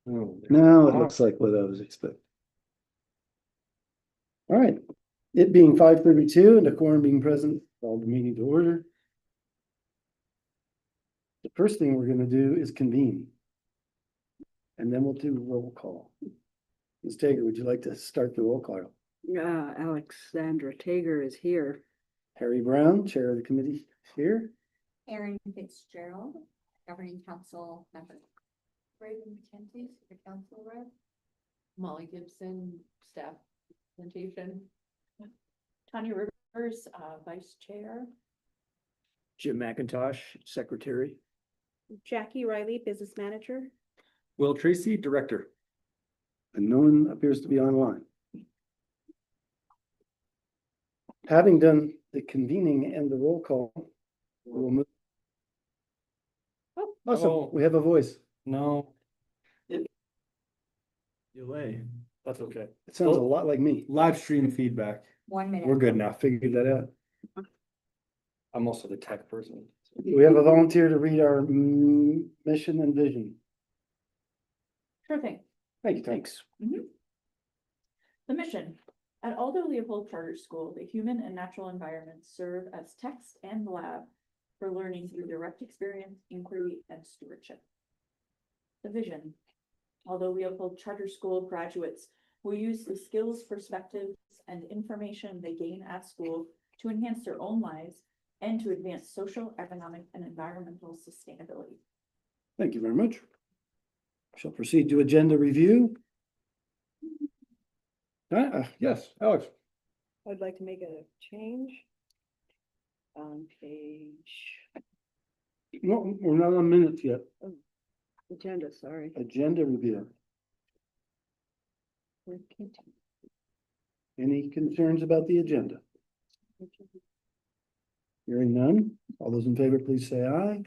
No, it looks like what I was expecting. All right, it being 5:32 and a quorum being present, call the meeting to order. The first thing we're gonna do is convene. And then we'll do roll call. Ms. Tager, would you like to start the roll call? Alexandra Tager is here. Harry Brown, Chair of the Committee, here. Aaron Fitzgerald, Governing Council member. Raven McKenzie, the council rep. Molly Gibson, staff presentation. Tanya Rivers, vice chair. Jim McIntosh, secretary. Jackie Riley, business manager. Will Tracy, director. And no one appears to be online. Having done the convening and the roll call, we'll move. Oh, awesome, Oh. we have a voice. No. Delay. That's okay. It sounds a lot like me. Live stream feedback. 1 minute. We're good now. Figured that out. I'm also the tech person. We have a volunteer to read our mission and vision. Sure thing. Thank you, Tom. Thanks. The mission. At Aldo Leopold Charter School, the human and natural environments serve as text and lab for learning through direct experience, inquiry, and stewardship. The vision. Aldo Leopold Charter School graduates will use the skills, perspectives, and information they gain at school to enhance their own lives and to advance social, economic, and environmental sustainability. Thank you very much. Shall proceed to agenda review. Yes, Alex. I'd like to make a change. On page No, we're not on minutes yet. agenda, sorry. Agenda review. Any concerns about the agenda? Hearing none. All those in favor, please say aye.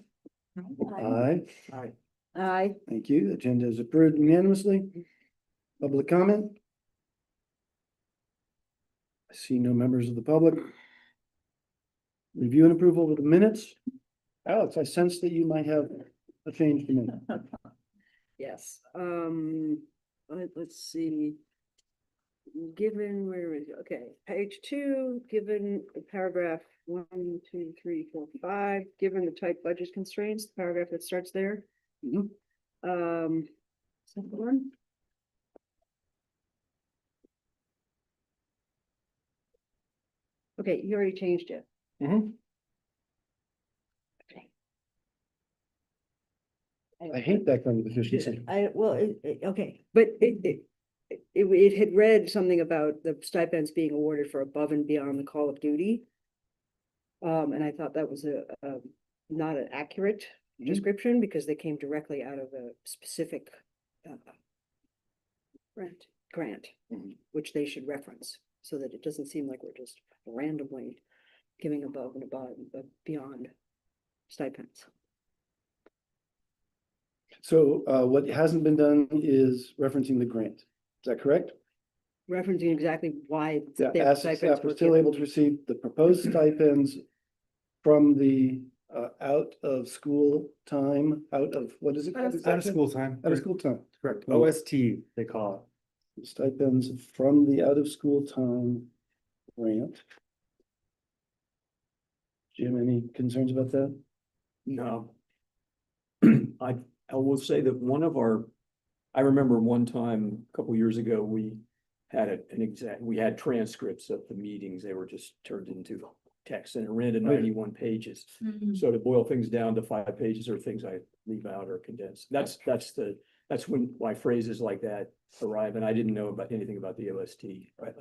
Aye. Aye. Aye. Thank you. The agenda is approved unanimously. Public comment? I see no members of the public. Review and approval of the minutes. Alex, I sense that you might have a change to make. Yes, let's see. Given, where is it? Okay, page 2, given paragraph 1, 2, 3, 4, 5, given the tight budget constraints, the paragraph that starts there. Mhm. Second one. Okay, you already changed it. Mhm. Okay. I hate that kind of efficiency. Okay, but it had read something about the stipends being awarded for above and beyond the call of duty. And I thought that was not an accurate description because they came directly out of a specific grant, which they should reference so that it doesn't seem like we're just randomly giving above and beyond stipends. So what hasn't been done is referencing the grant. Is that correct? Referencing exactly why. Yeah, their as stipends staff were are still given. able to receive the proposed stipends from the out of school time, out of, what is it? Out of Out of school time. Out of school time. Correct. OST, they call Stipends from the out of school time grant. Jim, any concerns about that? it. No. I will say that I remember one time, a couple years ago, we had we had transcripts of the meetings. They were just turned into text and it ran to 91 pages. So to boil things down to 5 pages or things I leave out or condense. That's when why phrases like that arrive. And I didn't know about anything about the OST. Right?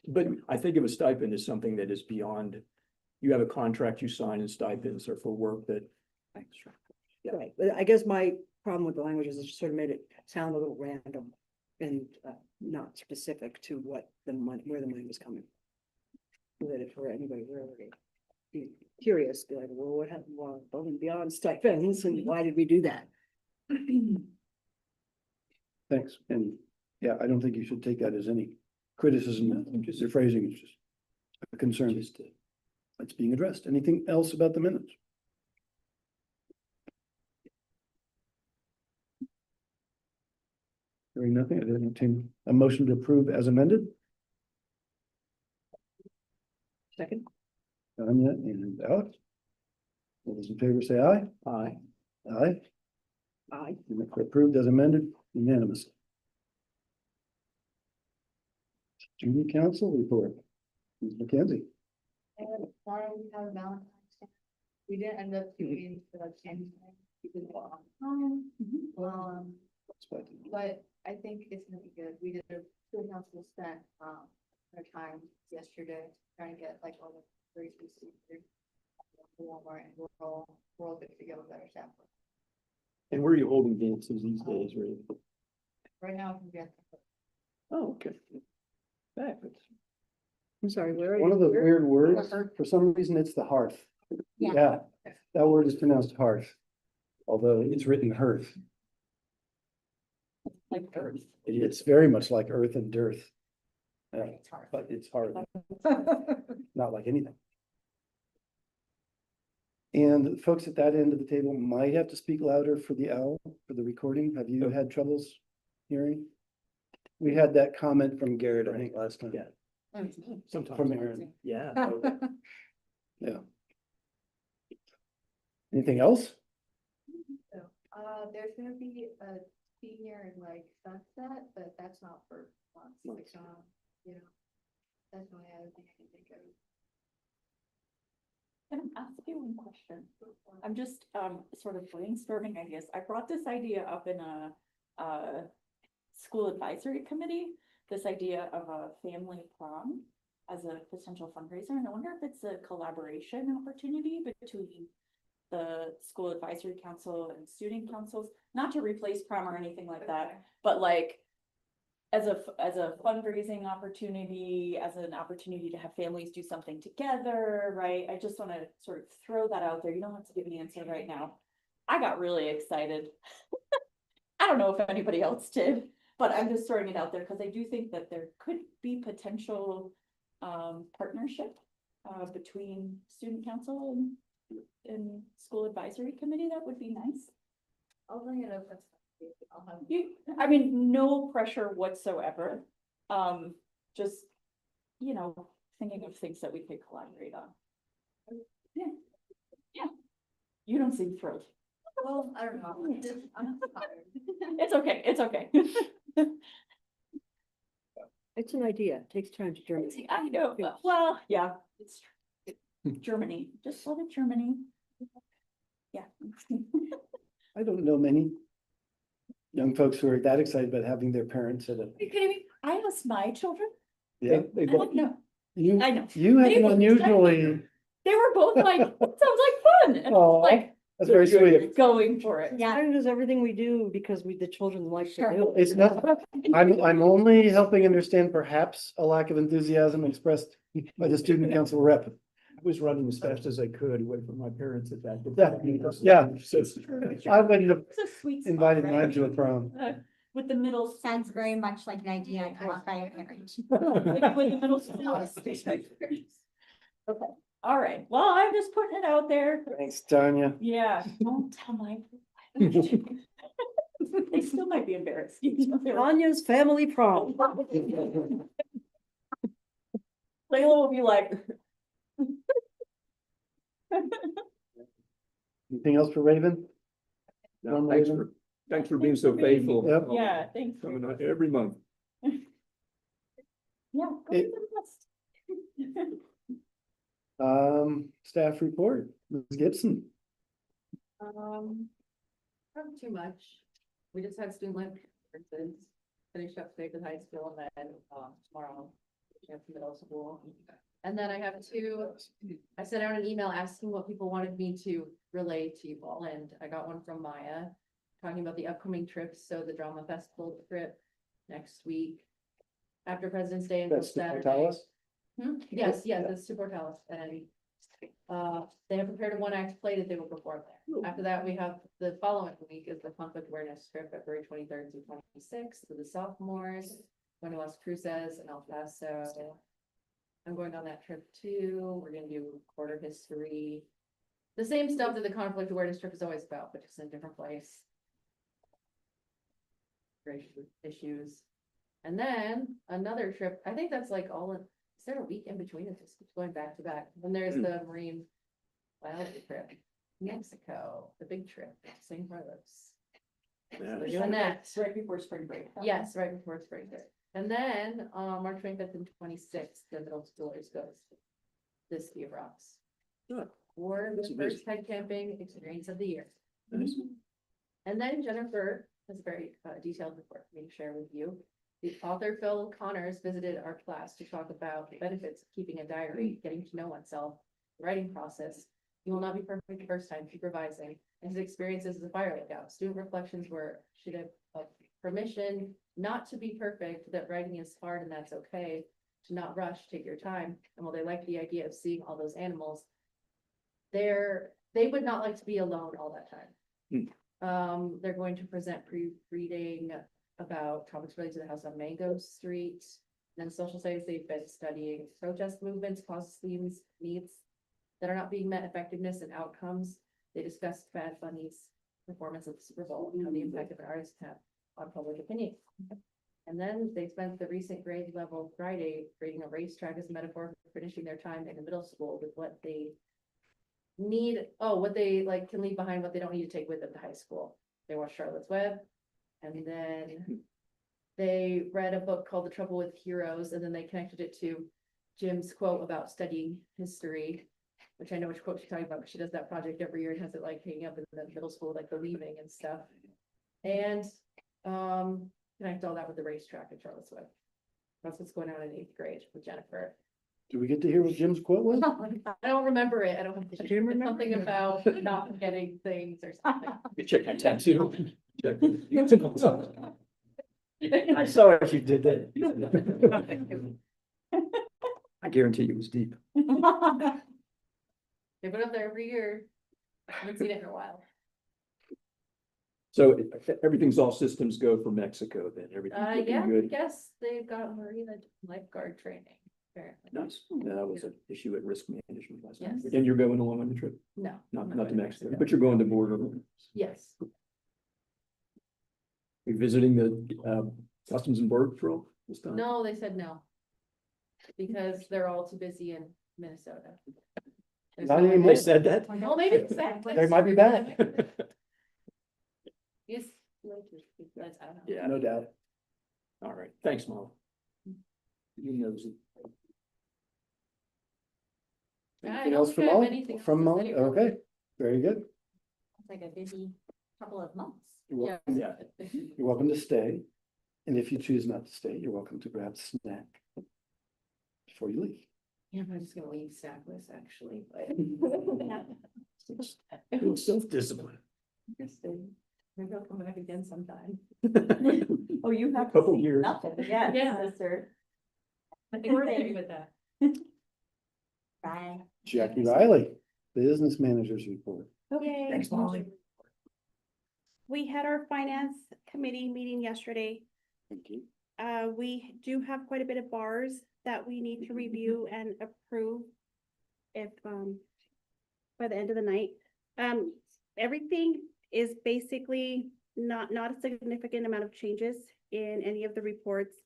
But I think of a stipend as something that is beyond, you have a contract you sign and stipends are for work that. Yeah. Right, but I guess my problem with the language is it just sort of made it sound a little random and not specific to what the money, where the money was coming. So that if for anybody really be curious, be like, well, what happened? Well, above and beyond stipends, and why did we do that? Thanks. And yeah, I don't think you should take that as any criticism. Just your phrasing is just a concern. It's being addressed. Anything else about the minutes? Hearing nothing, I didn't entertain a motion to approve as amended. Second? Tanya and Alex. All those in favor say aye. Aye. Aye. Aye. And if approved as amended, unanimous. Junior Council report. Ms. McKenzie. And sorry, we have a Valentine's Day. We didn't end up doing the anything because of but I think it's gonna be good. We did a school council spent our time yesterday trying to get like all the great receivers. Walmart and we're all good to go with our staff. And where are you holding dances these days, Ray? Right now, we get Oh, okay. Fabulous. I'm sorry, where are you? One of the Where? weird words, for some reason, it's the hearth. Yeah. That word is pronounced hearth, although it's written hearth. Like earth. It's very much like earth and dearth. But it's hard, not like anything. And folks at that end of the table might have to speak louder for the owl, for the recording. Have you had troubles hearing? We had that comment from Garrett, I think, last time. Yeah. Sometimes. From Aaron, Yeah. yeah. Anything else? there's gonna be a senior in like sunset, but that's not for months, like, you know. That's the only other thing I can think of. Can I ask you one question? I'm just sort of brainstorming ideas. I brought this idea up in a school advisory committee, this idea of a family prom as a potential fundraiser, and I wonder if it's a collaboration opportunity between the school advisory council and student councils, not to replace prom or anything like that, but like as a fundraising opportunity, as an opportunity to have families do something together, right? I just want to sort of throw that out there. You don't have to give an answer right now. I got really excited. I don't know if anybody else did, but I'm just throwing it out there because I do think that there could be potential partnership between student council and school advisory committee. That would be nice. I'll bring it up. I'll have. I mean, no pressure whatsoever. Just, you know, thinking of things that we could collaborate on. Yeah. Yeah. You don't seem thrilled. Well, I don't know. I'm tired. It's okay. It's okay. It's an idea. It takes time to germinate. I know. Well, yeah, it's Germany. Just love it, Germany. Yeah. I don't know many young folks who are that excited about having their parents at a. Are you kidding me? I asked my children. Yeah, They I both, don't know. you, I know. you have They an were unusually, They were both like, that sounds like fun. And I was Aw. like, that's very sweet. going for it. Yeah, it is everything we do because the children like to Sure. do. It's not, I'm only helping understand perhaps a lack of enthusiasm expressed by the student council rep. I was running as fast as I could away from my parents at that. Yeah. So, I wouldn't have It's a sweet spot, invited right? mine to a prom. With the middle. Sounds very much like an idea I caught by a parent. With the middle school. Okay, all right. Well, I'm just putting it out there. Thanks, Tanya. Yeah, don't tell my. They still might be embarrassed. Tanya's family prom. Layla will be like. Anything else for Raven? no, thanks for being so faithful. Yep. Yeah, thanks. Coming out every month. Yeah. Go It- to the rest. Staff report, Ms. Gibson. Not too much. We just had student life conferences, finish up today with high school and then, tomorrow, we have middle school. And then I have I sent out an email asking what people wanted me to relay to you all, and I got one from Maya talking about the upcoming trips, so the drama festival trip next week. After President's Day until That's the Saturday. Portales? Yes, it's to Portales, and they have prepared a one-act play that they will perform there. After that, we have the following week is the conflict awareness trip, February 23rd through 26th, with the sophomores, going to Las Cruces and El Paso. I'm going on that trip too. We're gonna do quarter history. The same stuff that the conflict awareness trip is always about, but just in a different place. issues. And then another trip, I think that's like all in, is there a week in between? It's just keeps going back to back. Then there's the marine biology trip, Mexico, the big trip, St. Carlos. So they're doing that. Right before spring break. Yes, right before spring break. And then, March 25th and 26th, the middle schoolers goes to the Ski of Rocks. Good. For That's the amazing. first head camping experience of the year. Nice. And then Jennifer has a very detailed report for me to share with you. The author Phil Connors visited our class to talk about the benefits of keeping a diary, getting to know oneself, the writing process. You will not be perfect the first time supervising, and his experiences as a fire lookout. Student reflections were should have permission not to be perfect, that writing is hard and that's okay, to not rush, take your time. And while they like the idea of seeing all those animals, they would not like to be alone all that time. They're going to present pre-reading about topics related to the house on Mango Street. And then social studies, they've been studying protest movements, causes, themes, needs that are not being met, effectiveness and outcomes. They discussed Bad Bunny's performance at the Super Bowl and how the impact of an artist have on public opinion. And then they spent the recent grade level Friday creating a racetrack as a metaphor for finishing their time in the middle school with what they need, what they like can leave behind, what they don't need to take with them to high school. They watched Charlotte's Web, and then they read a book called The Trouble with Heroes, and then they connected it to Jim's quote about studying history, which I know which quote she's talking about, because she does that project every year and has it like hanging up in the middle school, like the leaving and stuff. And connect all that with the racetrack at Charlotte's Web. That's what's going on in 8th grade with Jennifer. Do we get to hear what Jim's quote was? I don't remember it. I don't have the Do you remember? something about not forgetting things or something. You check my tattoo. Check. I saw what you did there. I guarantee it was deep. They put it up there every year. I haven't seen it in a while. So everything's all systems go for Mexico then, everything's looking Yeah, I good. guess they've got marina lifeguard training, apparently. Nice. Yeah, that was an issue at risk management last time. Yes. And you're going along on the trip, No. not I'm to going Mexico, but you're going to border. Yes, You're visiting the Customs and Border Patrol this time? no, they said no. Because they're all too busy in Minnesota. There's Not no one anymore. They said that? Well, maybe it's back. They might be back. Yes. I don't know. Yeah, No doubt. all right, thanks, Molly. You knows it. I Anything don't else think from I have Molly? anything else From to Molly? say. Okay, very good. It's like a busy couple of months. You're Yeah. welcome, you're welcome to stay. And if you choose not to stay, you're welcome to grab a snack before you leave. Yeah, I'm just gonna leave snackless actually, but. Self-discipline. Interesting. Maybe I'll come back again sometime. Oh, you have. Couple years. Nothing, yeah. Yeah, sir. I think we're happy with that. Bye. Jackie Riley, Business Managers Report. Okay. Thanks, Molly. We had our finance committee meeting yesterday. Thank you. We do have quite a bit of bars that we need to review and approve if, by the end of the night. Everything is basically not a significant amount of changes in any of the reports.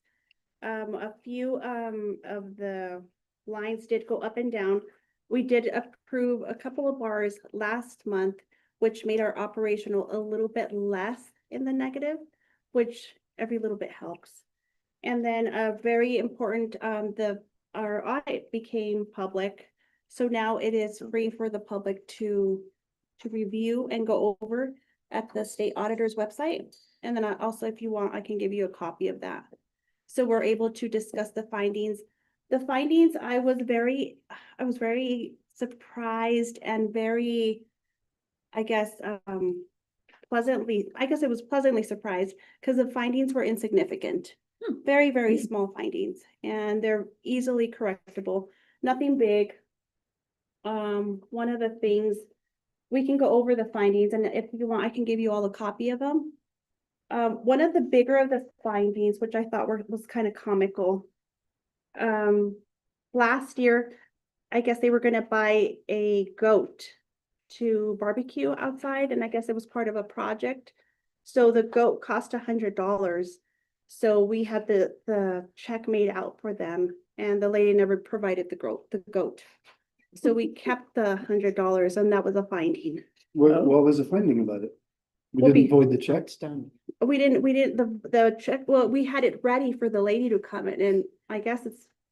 A few, of the lines did go up and down. We did approve a couple of bars last month, which made our operational a little bit less in the negative, which every little bit helps. And then a very important, our audit became public. So now it is free for the public to review and go over at the state auditor's website. And then also, if you want, I can give you a copy of that. So we're able to discuss the findings. The findings, I was very surprised and very, I guess pleasantly surprised because the findings were insignificant. Very, very small findings, and they're easily correctable, nothing big. One of the things, we can go over the findings, and if you want, I can give you all a copy of them. One of the bigger of the findings, which I thought was kind of comical. Last year, I guess they were gonna buy a goat to barbecue outside, and I guess it was part of a project. So the goat cost $100. So we had the check made out for them and the lady never provided the goat. So we kept the $100 and that was a finding. What was the finding about it? We Well, didn't void the checks. We didn't, the check, well, we had it ready for the lady to come in and I guess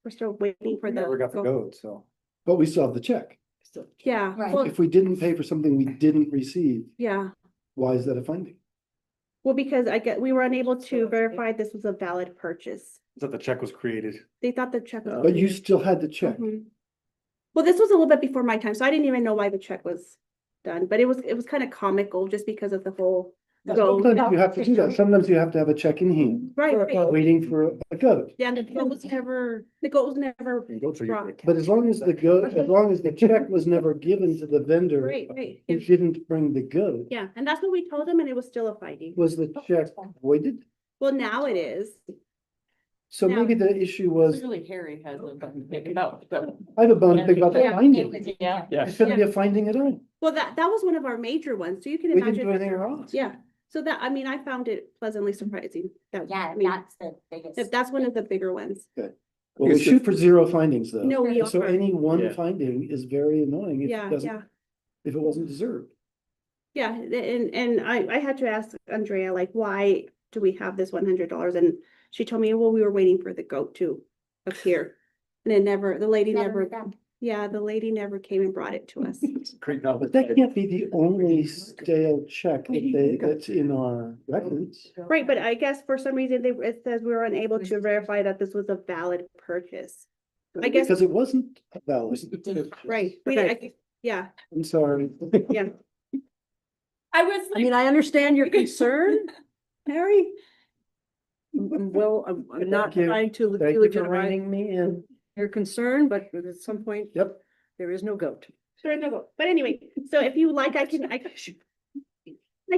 we're still waiting for the. Never got the goat. code, so. But we still have the check. Yeah, Right. well, If we didn't pay for something we didn't receive, yeah. why is that a finding? Well, because we were unable to verify this was a valid purchase. That the check was created. They thought the check was. But you still had the check. Mhm. Well, this was a little bit before my time, so I didn't even know why the check was done, but it was kind of comical just because of the whole. goat. Sometimes you have to do that. Sometimes you have to have a check in hand, Right, right. waiting for a goat. Yeah, and the goat was never And goats are usually. brought. But as long as the check was never given to the vendor Right, right. who didn't bring the goat, Yeah, and that's what we told them and it was still a finding. was the check voided? Well, now it is. So No. maybe the issue was, Clearly Harry has a button pick about, but I have a bone to pick about the Yeah. finding. yeah. It shouldn't be a finding at all. Well, that was one of our major ones, so you can We didn't do imagine. anything wrong. Yeah, so that, I mean, I found it pleasantly surprising. That, Yeah, I mean, that's the biggest. that's one of the bigger ones. Well, we Because the- shoot for 0 findings though. No, we So are. any one Yeah. finding is very annoying if it Yeah, doesn't, yeah. if it wasn't deserved. Yeah, and I had to ask Andrea, like, why do we have this $100? And she told me, well, we were waiting for the goat to appear. And the lady never, yeah, the lady never came and brought it to us. Great novel. But that can't be the only stale check that's in our records. Right, but I guess for some reason, it says we were unable to verify that this was a valid purchase. I guess- Because it wasn't valid. Right, yeah, I'm sorry. yeah. I was I mean, I understand your concern, Harry. Well, I'm not Thank you. trying to Thank you for legitimize reining me in. your concern, but at some point, Yep. there is no goat. There is no goat. But anyway, so if you like, I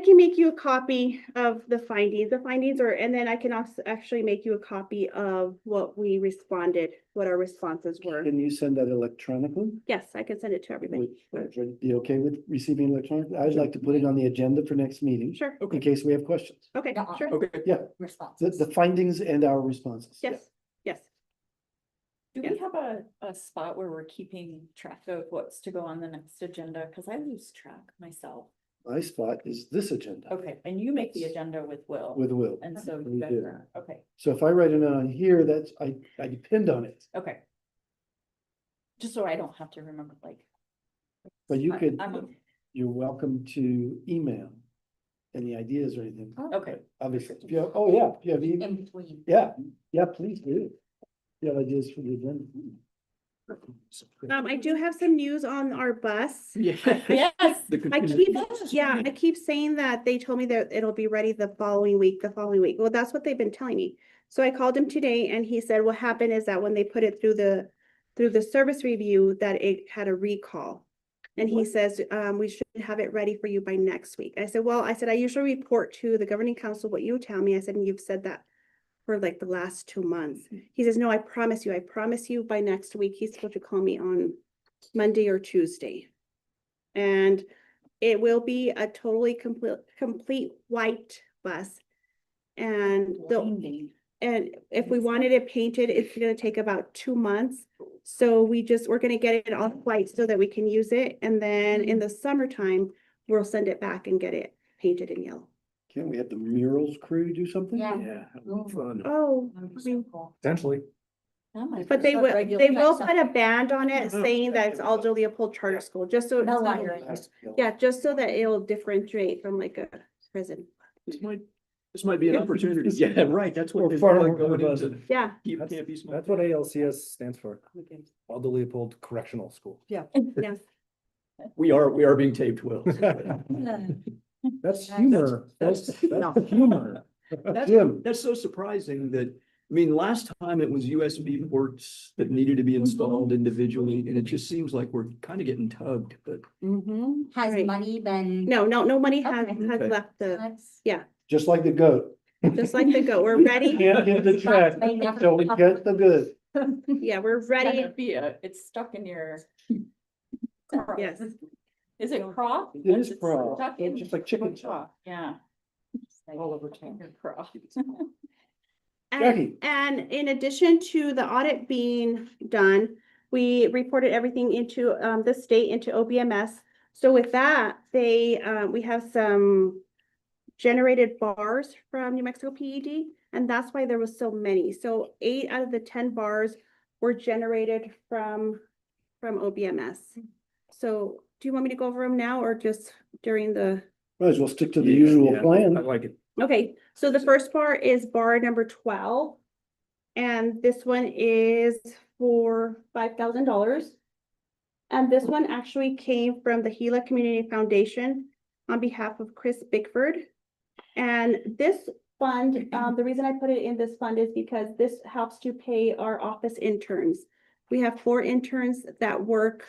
can make you a copy of the findings, and then I can also actually make you a copy of what we responded, what our responses were. Can you send that electronically? Yes, I can send it to everybody. Would you be okay with receiving electronically? I'd like to put it on the agenda for next meeting, Sure, in case we have questions. okay, Yeah. sure, Okay, Response. The findings and our responses. yes, yes. Do Yeah. we have a spot where we're keeping track of what's to go on the next agenda? Cause I lose track myself. My spot is this agenda Okay, and you make the agenda with Will. with Will. And so We you guys do. are, okay, So if I write it on here, I depend on it, okay. Just so I don't have to remember, like. but you could, I'm- you're welcome to email any ideas or anything. Okay, Obviously, if you have, oh yeah, if you have, In between. yeah, please do. If you have ideas for the agenda. I do have some news on our bus. yeah. yes, I keep saying that they told me that it'll be ready the following week. Well, that's what they've been telling me. So I called him today and he said what happened is that when they put it through the service review, that it had a recall. And he says, we should have it ready for you by next week. I said, I usually report to the governing council what you tell me. I said, and you've said that for like the last 2 months. He says, no, I promise you by next week. He's supposed to call me on Monday or Tuesday. And it will be a totally complete white bus. And if we wanted it painted, it's gonna take about 2 months. So we're gonna get it all white so that we can use it. And then in the summertime, we'll send it back and get it painted in yellow. Can't we have the murals crew do something? Yeah. Yeah, that would be fun. Oh, That'd be I mean, so cool. Potentially. that might but be- they will regular- put a band on it saying that it's Aldo Leopold Charter School, just so. No it's not- longer. Yeah, just so that it'll differentiate from like a prison. This might be an opportunity. Yeah, right, that's what. Or they far like more going robust. into Yeah, keep That's campus small. that's what ALCS stands for, Aldo Leopold Correctional School. yeah. We are being taped, Will. That's humor, that's humor. Jim, That's so surprising that, I mean, last time it was USB ports that needed to be installed individually, and it just seems like we're kind of getting tugged, but. Mm-hmm. Has Right. money been? No money has Okay. left That's. just like the goat. just like the goat, we're ready. Can't get the check They never- till we get the good. Yeah, we're Kind ready. of it's stuck in your. Yes. Is it crop? It is It's crop. stuck in- Just like chicken. Yeah. all over town. Jackie. And in addition to the audit being done, we reported everything into the state, into OBMS. So with that, we have some generated bars from New Mexico PED, and that's why there was so many. So 8 out of the 10 bars were generated from OBMS. So do you want me to go over them now or just during the? Might as well stick to the usual Yeah, I plan. like it. Okay, so the first bar is bar number 12. And this one is for $5,000. And this one actually came from the Gila Community Foundation on behalf of Chris Bickford. And this fund, the reason I put it in this fund is because this helps to pay our office interns. We have 4 interns that work,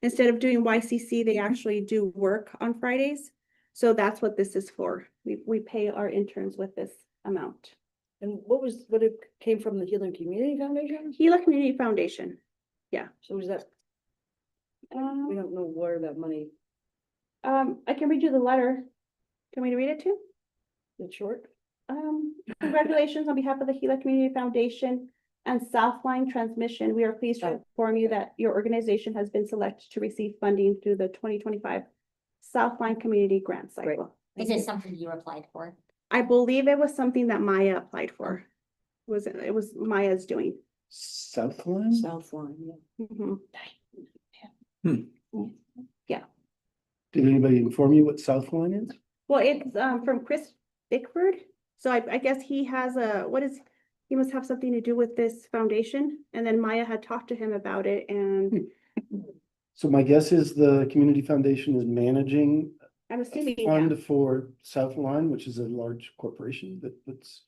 instead of doing YCC, they actually do work on Fridays. So that's what this is for. We pay our interns with this amount. And what it came from the Healing Community Foundation? Gila Community Foundation. So is that, we don't know where that money, I can read you the letter. Do you want me to read it too? is short? Congratulations on behalf of the Gila Community Foundation and Southline Transmission. We are pleased to inform you that your organization has been selected to receive funding through the 2025 Southline Community Grant Cycle. Is it something you applied for? I believe it was something that Maya applied for. It was Maya's doing. Southland? Southline, yeah. Mhm. Did anybody inform you what Southline is? Well, it's from Chris Bickford. So I guess he has he must have something to do with this foundation. And then Maya had talked to him about it and So my guess is the community foundation is managing I'm a assuming, yeah. fund for Southline, which is a large corporation that puts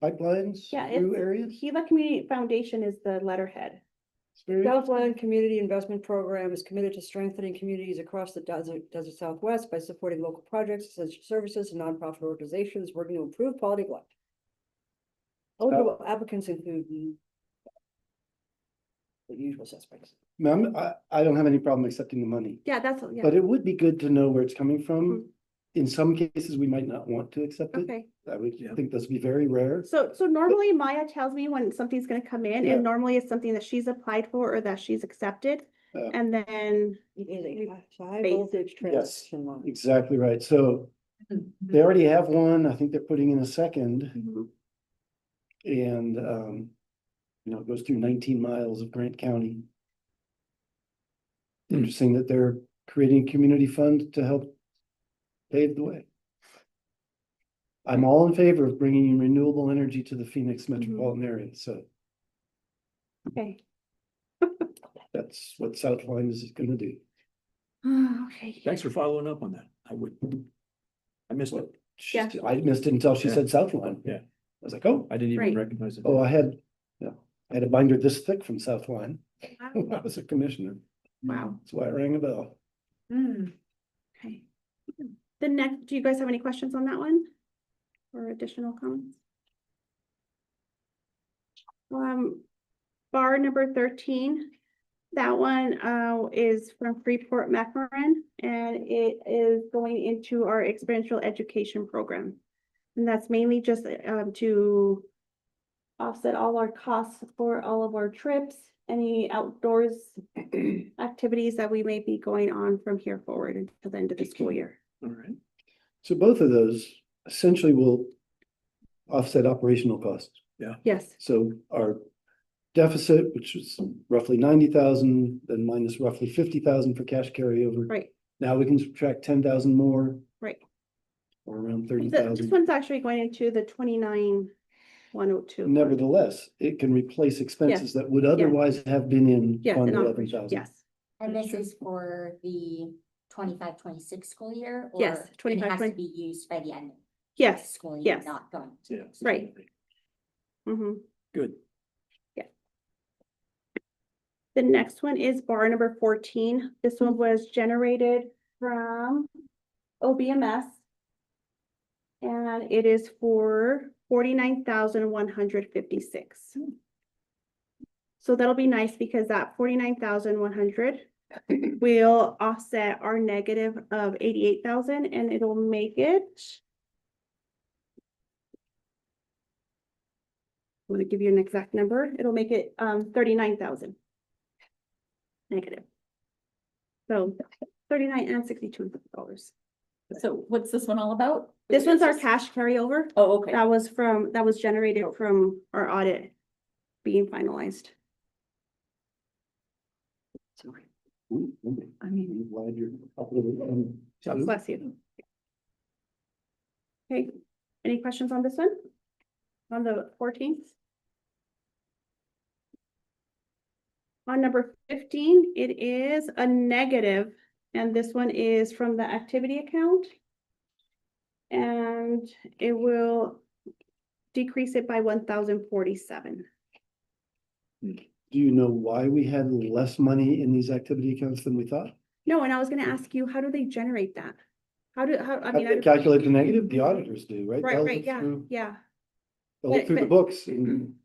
pipelines Yeah, through areas. Gila Community Foundation is the letterhead. It's very- Southland Community Investment Program is committed to strengthening communities across the desert Southwest by supporting local projects, essential services, and nonprofit organizations working to improve quality of life. Eligible applicants include the usual suspects. Ma'am, I don't have any problem accepting the money, Yeah, that's, yeah, but it would be good to know where it's coming from. Mhm. In some cases, we might not want to accept it. okay. I would Yeah. think those would be very rare. So normally Maya tells me when something's gonna come in Yeah. and normally it's something that she's applied for or that she's accepted. Yeah. And then, It is a high Base. voltage Yes. transmission line. Exactly right. So they already have one. I think they're putting in a second. mhm, And, it goes through 19 miles of Grant County. Interesting that they're creating a community fund to help pave the way. I'm all in favor of bringing renewable energy to the Phoenix metropolitan area, so okay. that's what Southline is gonna do. Okay. Thanks for following up on that. I missed it. Yeah. I missed it until she Yeah. said Southline. Yeah. I was like, oh, I didn't even Right. recognize it. I had a binder this thick from Southline when I was a commissioner. Wow. That's why it rang a bell. Okay. The next, do you guys have any questions on that one? Or additional comments? Bar number 13, that one is from Freeport McMoran, and it is going into our experiential education program. And that's mainly just to offset all our costs for all of our trips, any outdoors activities that we may be going on from here forward until the end of the school year. All right. So both of those essentially will offset operational costs. Yes, So our deficit, which was roughly 90,000, then minus roughly 50,000 for cash carryover. right, Now we can subtract 10,000 more, right. or around This 30,000. one's actually going into the 29,102. Nevertheless, it can replace expenses that would otherwise have been in Yes, Fund in 11,000. operation, yes. And this is for the 25-26 school year? Yes, or it 25, has to 20 be used by the end of the Yes, school year, yes. not going to. Yeah. Right. Mhm. Good. The next one is bar number 14. This one was generated from OBMS. And it is for 49,156. So that'll be nice because that 49,100 will offset our negative of 88,000 and it'll make it want to give you an exact number, it'll make it 39,000. Negative. So 39 and $62. So what's this one all about? This one's our cash carryover. Oh, okay. That was generated from our audit being finalized. Sorry. I mean, I'm glad you're. Bless you. Okay, any questions on this one? On the 14th? On number 15, it is a negative, and this one is from the activity account. And it will decrease it by 1,047. Do you know why we had less money in these activity accounts than we thought? No, and I was gonna ask you, how do they generate that? I How mean, do they calculate the negative? The auditors do, right? right, They'll right, look yeah, through- yeah, They'll look But- through the but- books and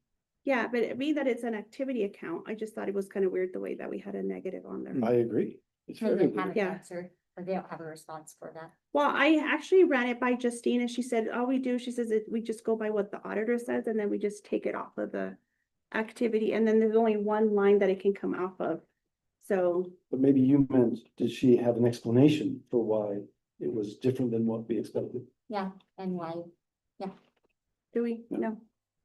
yeah, but it being that it's an activity account, I just thought it was kind of weird the way that we had a negative on there. I agree. It's They very don't have weird. an Yeah. answer, or they don't have a response for that. Well, I actually ran it by Justine and she said, all we do, she says, we just go by what the auditor says and then we just take it off of the activity, and then there's only one line that it can come off of. So, But maybe you meant, did she have an explanation for why it was different than what we expected? Yeah, and why? do we? No.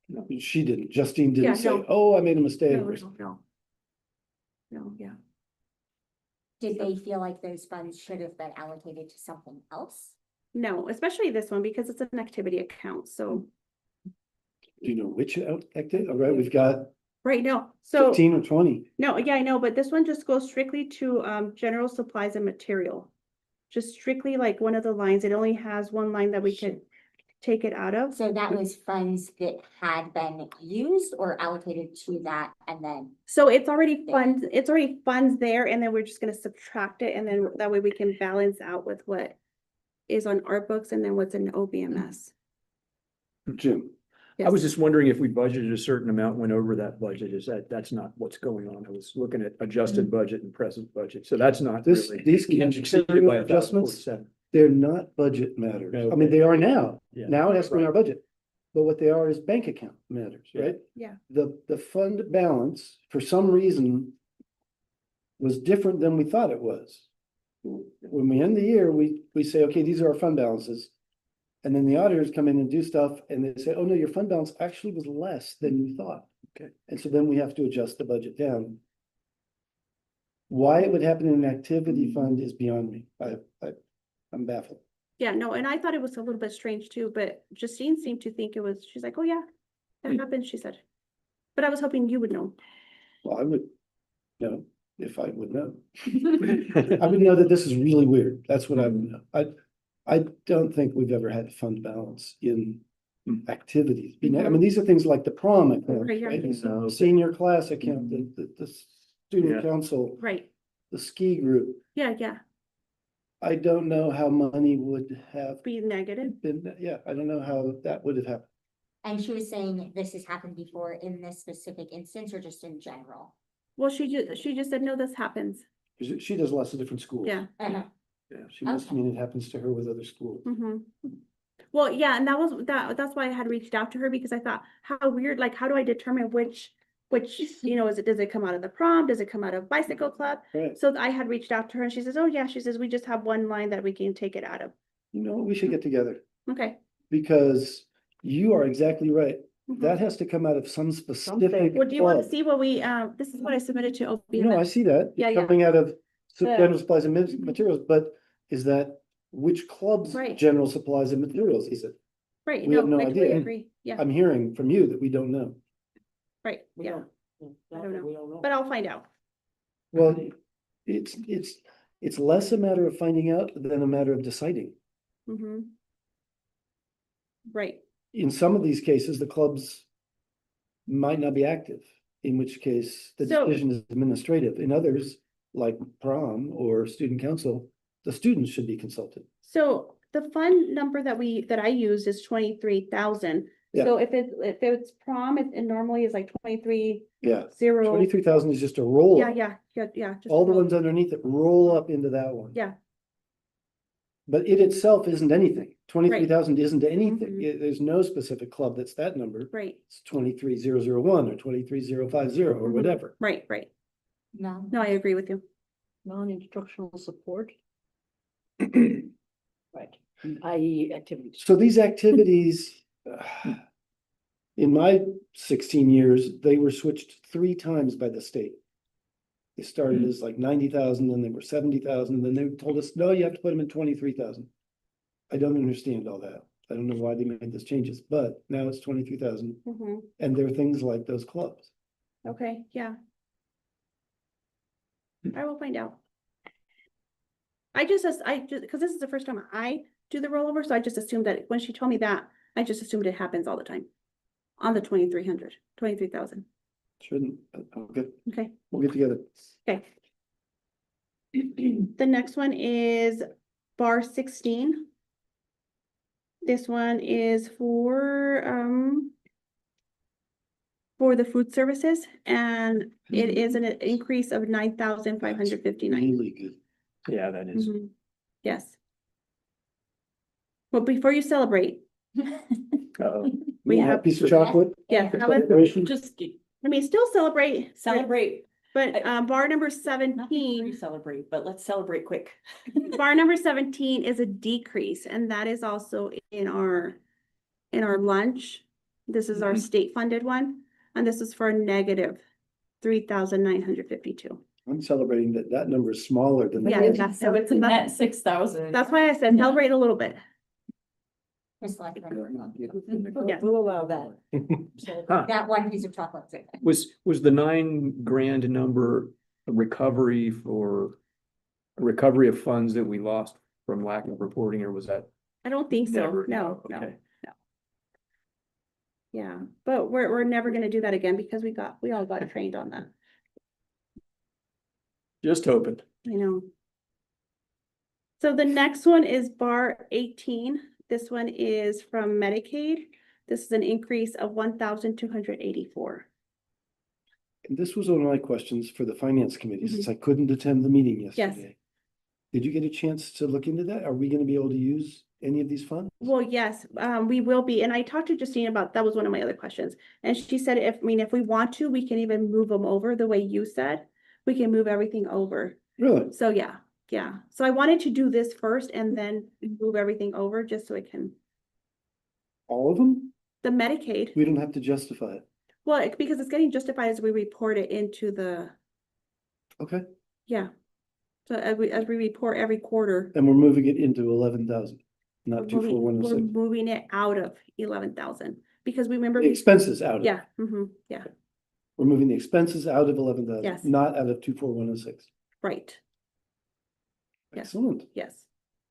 No, she didn't. Justine Yeah, didn't say, no. oh, I made a mistake. No, or no, no. No, yeah. Did they feel like those funds should have been allocated to something else? No, especially this one because it's an activity account, so, Do you know which activity? All right, we've got right, no, so, 15 or 20. no, yeah, I know, but this one just goes strictly to general supplies and material. Just strictly like one of the lines, it only has one line that we could take it out of. So that was funds that had been used or allocated to that and then, So it's already funds there, and then we're just gonna subtract it, and then that way we can balance out with what is on our books and then what's in OBMS. Jim, I was just wondering if we budgeted a certain amount, went over that budget, that's not what's going on. I was looking at adjusted budget and present budget, so that's not This- really. these We exceeded by adjustments- 1,047. they're not budget matters. I mean, Okay. they are now. Yeah. Now it has to be in our budget. But what they are is bank account matters, Yeah. right? Yeah. The fund balance, for some reason, was different than we thought it was. When we end the year, we say, okay, these are our fund balances. And then the auditors come in and do stuff and they say, oh, no, your fund balance actually was less than you thought. Okay. And so then we have to adjust the budget down. Why it would happen in an activity fund is beyond me. I'm baffled. Yeah, no, and I thought it was a little bit strange too, but Justine seemed to think it was, she's like, oh yeah, that happened, she said. But I was hoping you would know. Well, I would know if I would know. I would know that this is really weird. That's what I would know. I don't think we've ever had a fund balance in activities. I mean, these are things like the prom account, Right, yeah. right? Senior class account, the student Yeah. council, Right, the ski group. yeah, I don't know how money would have be negative. been, I don't know how that would have happened. and she was saying this has happened before in this specific instance or just in general? Well, she just said, no, this happens. She does lots of different schools. Yeah. Uh-huh. Yeah, she must Okay. mean it happens to her with other schools. Well, yeah, and that's why I had reached out to her, because I thought, how weird, like, how do I determine which, does it come out of the prom? Does it come out of bicycle club? Right. So I had reached out to her and she says, oh yeah, she says, we just have one line that we can take it out of. You know, we should get together Okay. because you are exactly right. Mhm. That has to come out of some specific. Well, do you want to club. see what we, this is what I submitted to No, I OBMS. see that. Yeah, yeah. Coming out of The- general supplies and materials, but is that which club's Right. general supplies and materials is it? Right, we have no, no I totally idea. agree. Yeah, I'm hearing from you that we don't know. right, yeah, I don't know. We don't know. but I'll find out. Well, it's less a matter of finding out than a matter of deciding. Mm-hmm. Right, In some of these cases, the clubs might not be active, in which case the So- decision is administrative. In others, like prom or student council, the students should be consulted. so the fund number that I use is 23,000. Yeah. So if it's prom, it normally is like 23, Yeah, 0. 23,000 is just a roll. Yeah. Just All the roll. ones underneath it roll up into that one. Yeah. But it itself isn't anything. 23,000 isn't anything. Mhm. There's no specific club that's that number. Right, It's 23,001 or 23,050 or Mhm. whatever. right. No. No, I agree with you. Non-instructional support. Right, i.e. activities. So these activities, in my 16 years, they were switched 3 times by the state. They started as like 90,000, then they were 70,000, then they told us, no, you have to put them in 23,000. I don't understand all that. I don't know why they made those changes, but now it's 23,000. Mhm. And there are things like those clubs. Okay, yeah. I will find out. I just, because this is the first time I do the rollover, so I just assumed that when she told me that, I just assumed it happens all the time. On the 23,000. Shouldn't, okay, Okay, we'll get together. okay. The next one is bar 16. This one is for the food services, and it is an increase of 9,559. Really good. Yeah, that is. Mhm. Yes. But before you celebrate, Uh-oh. we You want a have, piece of chocolate? yeah, have a- Celebration? Just I mean, still celebrate. celebrate, But bar number nothing 17, celebrate, but let's celebrate quick. bar number 17 is a decrease, and that is also in our lunch. This is our state funded one, and this is for a negative 3,952. I'm celebrating that that number is smaller than. Yeah, that. So it's a net 6,000. That's why I said celebrate a little bit. Just like, Yeah. We'll allow that. Huh. that one piece of chocolate. Was the 9 grand number a recovery of funds that we lost from lack of reporting, or was that I don't think so. never? No. Okay. Yeah, but we're never gonna do that again because we all got trained on that, Just hoping. you know. So the next one is bar 18. This one is from Medicaid. This is an increase of 1,284. And this was one of my questions for the finance committee, Mm-hmm. since I couldn't attend the meeting yesterday. Did you get a chance to look into that? Are we gonna be able to use any of these funds? Well, yes, we will be, and I talked to Justine about, that was one of my other questions. And she said, if we want to, we can even move them over the way you said. We can move everything over. Really? So yeah. So I wanted to do this first and then move everything over just so it can, All of them? the Medicaid. We don't have to justify it. Well, because it's getting justified as we report it into the, Okay, yeah. So as we report every quarter. and we're moving it into 11,000, not We're moving- 24,106. We're moving it out of 11,000 because we remember. The expenses out of. Yeah, yeah, We're moving the expenses out of 11,000. Yes. Not out of 24,106. right, Yeah. Excellent. yes.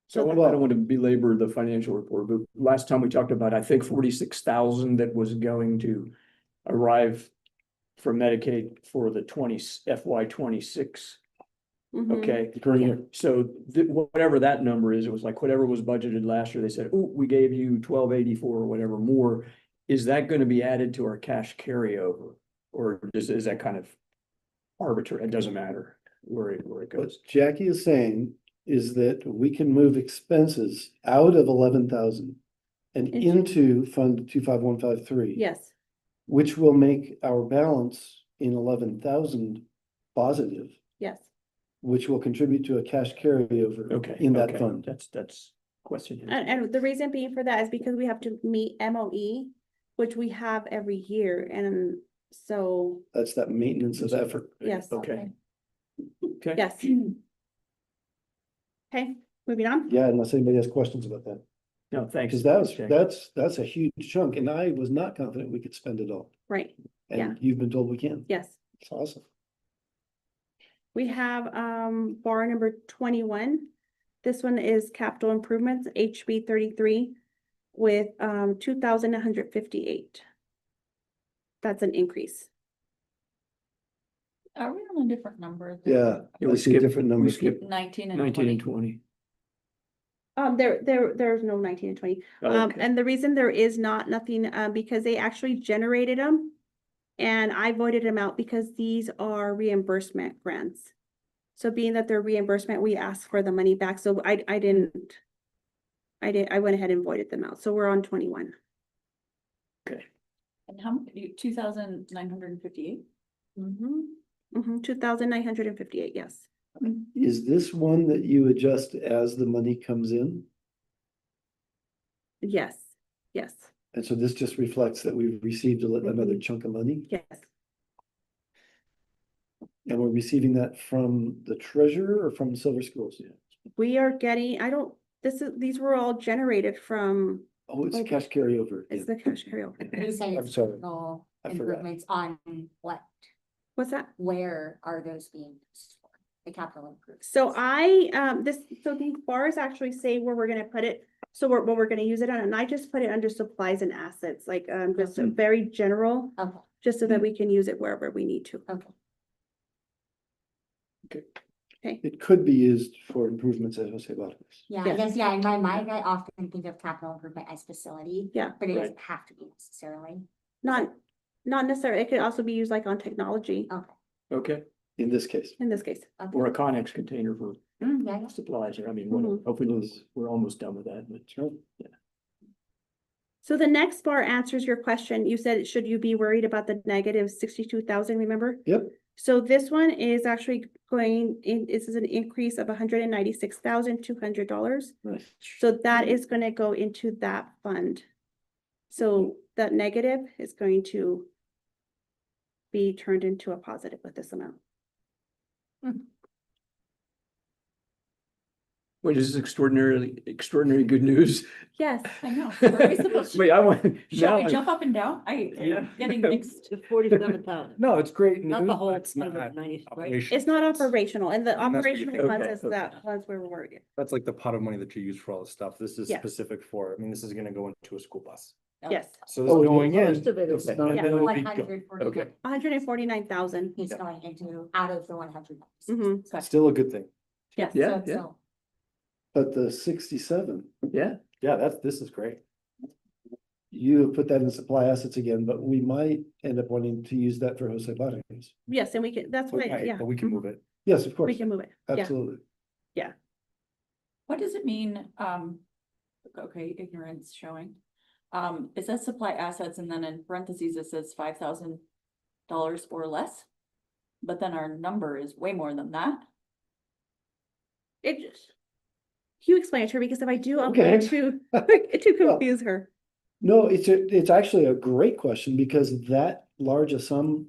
So I well- don't want to belabor the financial report, but last time we talked about, I think 46,000 that was going to arrive from Medicaid for the FY 26. Mhm. Okay. The current year. So whatever that number is, it was like whatever was budgeted last year, they said, oh, we gave you 1284 or whatever more. Is that going to be added to our cash carryover? Or is that kind of arbitrary? It doesn't matter where it What goes. Jackie is saying is that we can move expenses out of 11,000 and into Fund 25153. Yes, Which will make our balance in 11,000 positive, yes, which will contribute to a cash carryover Okay. in that okay. fund. That's question. and the reason being for that is because we have to meet MOE, which we have every year, and so, That's that maintenance of effort. yes, Okay. Okay. yes. Okay, moving on. Yeah, unless anybody has questions about that. No, thanks. Because Okay. that's a huge chunk, and I was not confident we could spend it all. Right, Yeah. And you've been told we can. yes. It's awesome. We have bar number 21. This one is capital improvements, HB 33 with 2,158. That's an increase. Are we on a different number? Yeah, Yeah, I we see a skipped- different we number. skipped 19 and 19 and 20. 20. There's no 19 and 20. Oh, okay. And the reason there is nothing, because they actually generated them. And I voided them out because these are reimbursement grants. So being that they're reimbursement, we ask for the money back. So I didn't I went ahead and voided them out, so we're on 21. And how, 2,958? Mm-hmm, 2,958, yes. Is this one that you adjust as the money comes in? Yes, yes, And so this just reflects that we've received another chunk of money, yes. and we're receiving that from the treasurer or from Silver Schools? We are getting, these were all generated from, Oh, it's cash carryover. it's the cash carryover. You said I'm it's sorry. capital I forgot. improvements on what, What's that? where are those being used for? The capital improvements? So so these bars actually say where we're gonna put it. So what we're gonna use it on, and I just put it under supplies and assets, like, just a very general, Okay, just so that we can use it wherever we need to. okay. It could be used for improvements at Jose Barrios. Yeah, Yeah. I guess, yeah, in my mind, I often think of capital improvement as facility. Yeah. But it Right. doesn't have to be necessarily. Not necessarily, it could also be used like on technology Okay. Okay, In this case, in this case. or a Connex container for Yeah, yeah. supplies, I mean, Mhm. hopefully we're almost done with that, but. So the next bar answers your question. You said, should you be worried about the negative 62,000, remember? Yep. So this one is actually going in, this is an increase of $196,200. nice. So that is gonna go into that fund. So that negative is going to be turned into a positive with this amount. Wait, is this extraordinary good news? Yes. I know. Are we supposed to, Wait, I want. shall now we I'm- jump up and down? I Yeah. am getting mixed. The 47,000, No, it's great news. not the whole but it's not 190, right? operational. It's not operational, and the And that's what you operational think. funds is Okay. that funds where we're worried. That's like the pot of money that you use for all this stuff. This is Yes. specific for, I mean, this is gonna go into a school bus. Yes, So this Oh, going in. most of it is and not- then it'll be go- 149. Okay. 149,000. He's Yeah. going into, out of the 100. Mm-hmm. Still a good thing. Yes. Yeah, So- yeah, so- But the 67, yeah. Yeah, this is great. you have put that in supply assets again, but we might end up wanting to use that for Jose Barrios. Yes, and we can, that's why, Right, yeah, but we can move it. Yes, of we course, can move it. Yeah. absolutely. What does it mean? Okay, ignorance showing. It says supply assets and then in parentheses, it says $5,000 or less. But then our number is way more than that. It just, you explain it to her, because if I do, I'm Okay. going to confuse her. No, it's actually a great question, because that large a sum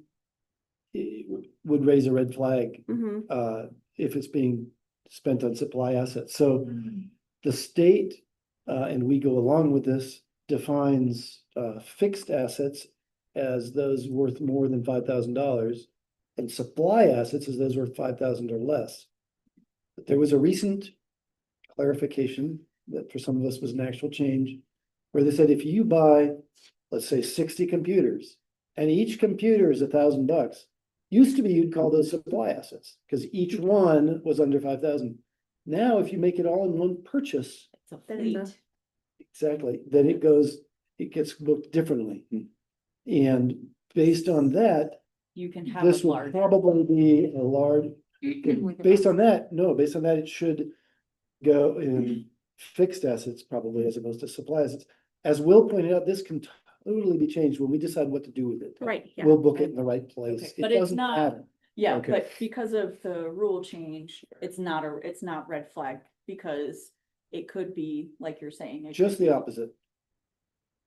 would raise a red flag Mhm. if it's being spent on supply assets. So the state, and we go along with this, defines fixed assets as those worth more than $5,000, and supply assets as those worth 5,000 or less. But there was a recent clarification that for some of us was an actual change, where they said if you buy, let's say, 60 computers, and each computer is $1,000, used to be you'd call those supply assets, because each one was under 5,000. Now, if you make it all in one purchase, It's a That is fleet. a- exactly, then it gets booked differently. And based on that, You can have this a will large. probably be a large, With the based on that, no, based on that, it should go in fixed assets probably as opposed to supply assets. As Will pointed out, this can totally be changed when we decide what to do with it. Right, yeah. We'll book it in the right place. Okay, It but it's doesn't not- matter. Yeah, Okay. but because of the rule change, it's not red flag because it could be, like you're saying. it Just could the be- opposite.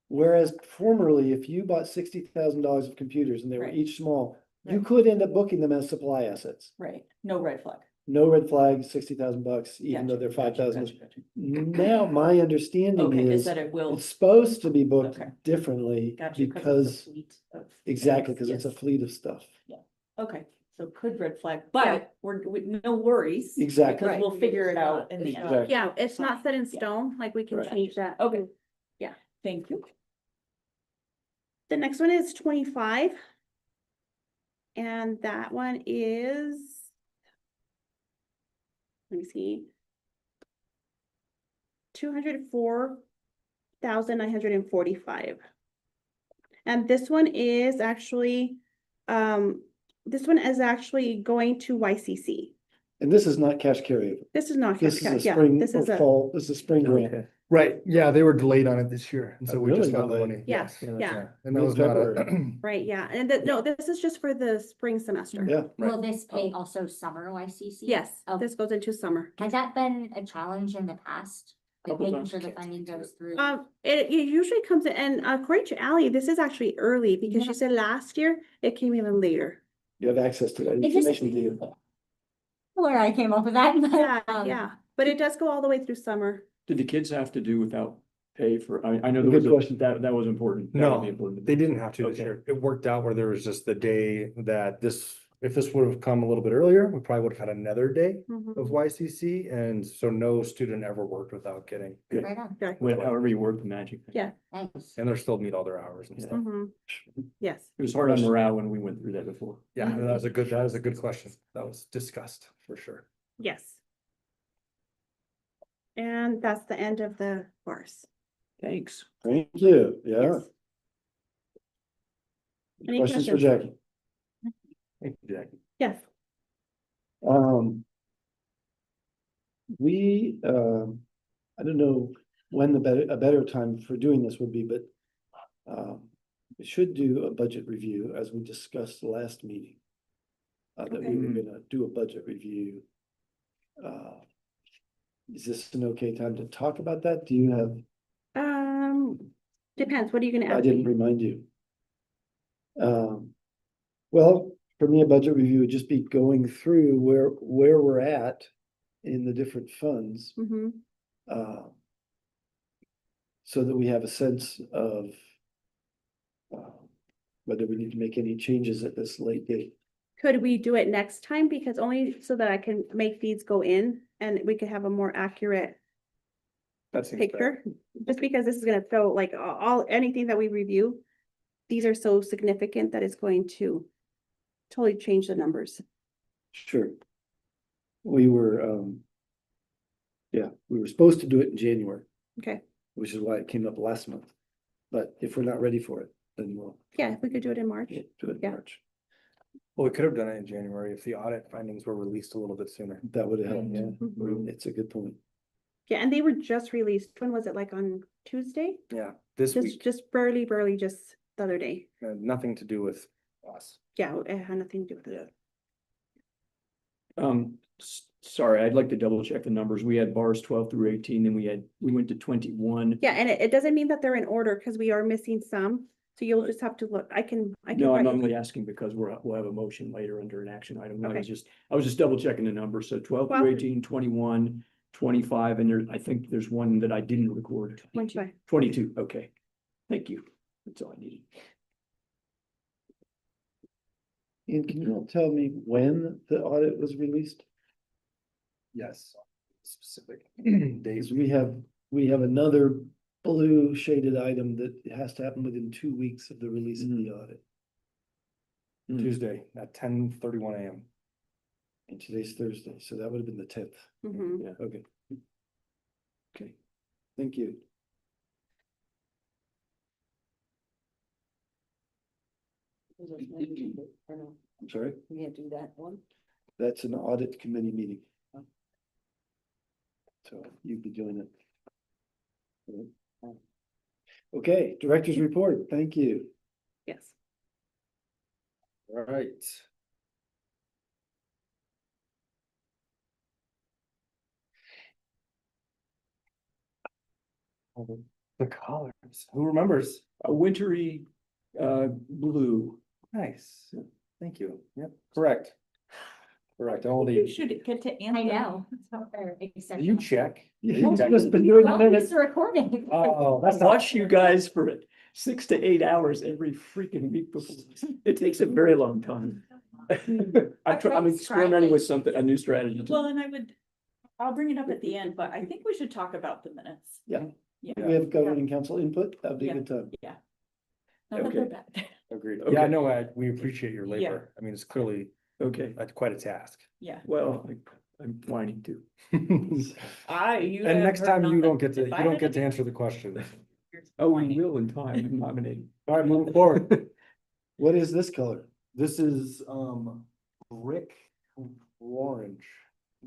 Whereas formerly, if you bought $60,000 of computers and they were Right. each small, you Right. could end up booking them as supply assets. Right, no red flag. No red flag, $60,000, even though Gotcha, they're gotcha, 5,000. gotcha, gotcha. Now, my understanding Okay, is is that it will, it's supposed to be booked Okay. differently gotcha, because, it's a fleet of exactly, things, because it's a yes. fleet of stuff. Okay, so could red flag, but we're, with no worries. Exactly. Because we'll Right. figure it It's out not- in the it's end. not- Yeah, it's not set in Yeah. stone, like we can Right. change that. Okay. Yeah. Thank you. The next one is 25. And that one is. Let me see. 204,945. And this one is actually, this one is actually going to YCC. And this is not cash carryover. This is not This cash, is a yeah, spring this or is a, fall, this is a spring grant. Okay. Right, yeah, they were delayed on it this year, and so we just Really got the delayed? money. Yeah, Yes. yeah. And that was not a, Mid-February. Right, yeah, and no, this is just for the spring semester. Yeah, Will this pay also summer YCC? Yes, Oh. this goes into summer. Has that been a challenge in the past? Like Couple making times. sure the funding goes through? It usually comes in, and according to Ally, this is actually early because she said last year it came even later. you have access to that It just- information, do you? Where I came up with that. Yeah, but, yeah, but it does go all the way through summer. Did the kids have to do without pay for, I know Good there was, question. that was important. That would be no, important. they didn't have to this Okay. year. It worked out where there was just the day that if this would have come a little bit earlier, we probably would have had another day Mhm. of YCC, and so no student ever worked without getting. Right on. Okay. However you work the magic. Yeah. Thanks. And they're still meet all their hours and Yeah. stuff. Mhm. Yes, It was hard on morale when we went through that before. Yeah, that was a good question. That was discussed for sure. yes. And that's the end of the bars. Thanks. Thank you, yeah. Yes. Any Questions for questions? Jackie? Thank you, Jackie. Yes. I don't know when a better time for doing this would be, but we should do a budget review as we discussed last meeting. That we were Okay. gonna do a budget review. Is this an okay time to talk about that? Do you have, Depends, what are you gonna I ask didn't me? remind you. Well, for me, a budget review would just be going through where we're at in the different funds. Mhm. So that we have a sense of whether we need to make any changes at this late date. Could we do it next time? Because only so that I can make these go in and we could have a more accurate That seems fair. picture. Just because this is gonna throw like anything that we review, these are so significant that it's going to totally change the numbers. Sure. We were, we were supposed to do it in January, Okay, which is why it came up last month. But if we're not ready for it, then we'll yeah, we could do it in March. do it in Yeah. March. Well, we could have done it in January if the audit findings were released a little bit sooner. That would have helped, yeah. Mhm. It's a good point. Yeah, and they were just released. When was it? Like on Tuesday? Yeah, this week, Just barely just the other day. nothing to do with us. Yeah, it had nothing to do with it. Sorry, I'd like to double check the numbers. We had bars 12 through 18, then we went to 21. Yeah, and it doesn't mean that they're in order because we are missing some. So you'll just have to look. I can. No, I'm write- only asking because we'll have a motion later under an action item. Okay. I was just double checking the numbers. So 12 through 18, 21, 25, and I think there's one that I didn't record. 25. 22, okay. Thank you. That's all I needed. And can you all tell me when the audit was released? Yes. Specific Because days. we have another blue shaded item that has to happen within 2 weeks of the release of the audit. Tuesday at 10:31 AM. And today's Thursday, so that would have been the 10th. Mhm. Yeah. Okay. Okay, thank you. I'm sorry, We can't do that one. that's an audit committee meeting. So you'd be doing it. Okay, director's report, thank you. Yes. All right. The colors, who remembers? A wintry blue. Nice, thank you. Yep, correct. Correct, all You the, should get to I answer. know. It's not fair. do you check? You've just been doing a Well, minute. it's recording. Oh, I watch you guys for 6 to 8 hours every freaking week before. It takes a very long time. I'm experimenting with something, a new strategy. Well, and I'll bring it up at the end, but I think we should talk about the minutes. Yeah. Yeah. We have governing council input, that'd be a Yeah. good time. Yeah. Not that they're Okay. bad. Agreed. Okay. Yeah, no, we appreciate your labor. I mean, it's clearly Okay, quite a task. Yeah. well, I'm whining too. And And next time you don't get to answer the question. Oh, we will in time, I'm nominating. All right, moving forward. What is this color? This is brick orange.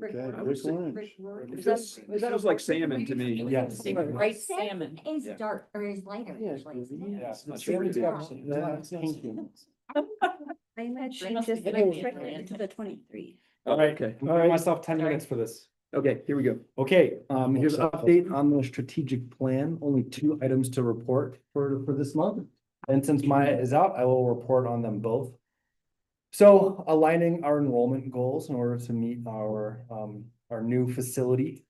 Okay, I would Rick say- Orange. It feels like salmon to me. Yes. Bright salmon. Is dark or is lighter Yeah, usually. Yeah, not Salmon's sure. got- that's pinky. I might It must just be like the trick Atlantic. it to the 23. All right, okay. I'm All giving right. myself 10 Sorry. minutes for this. Okay, here we go. Okay, here's an update on the strategic plan. Only 2 items to report for this month. And since Maya is out, I will report on them both. So aligning our enrollment goals in order to meet our new facility,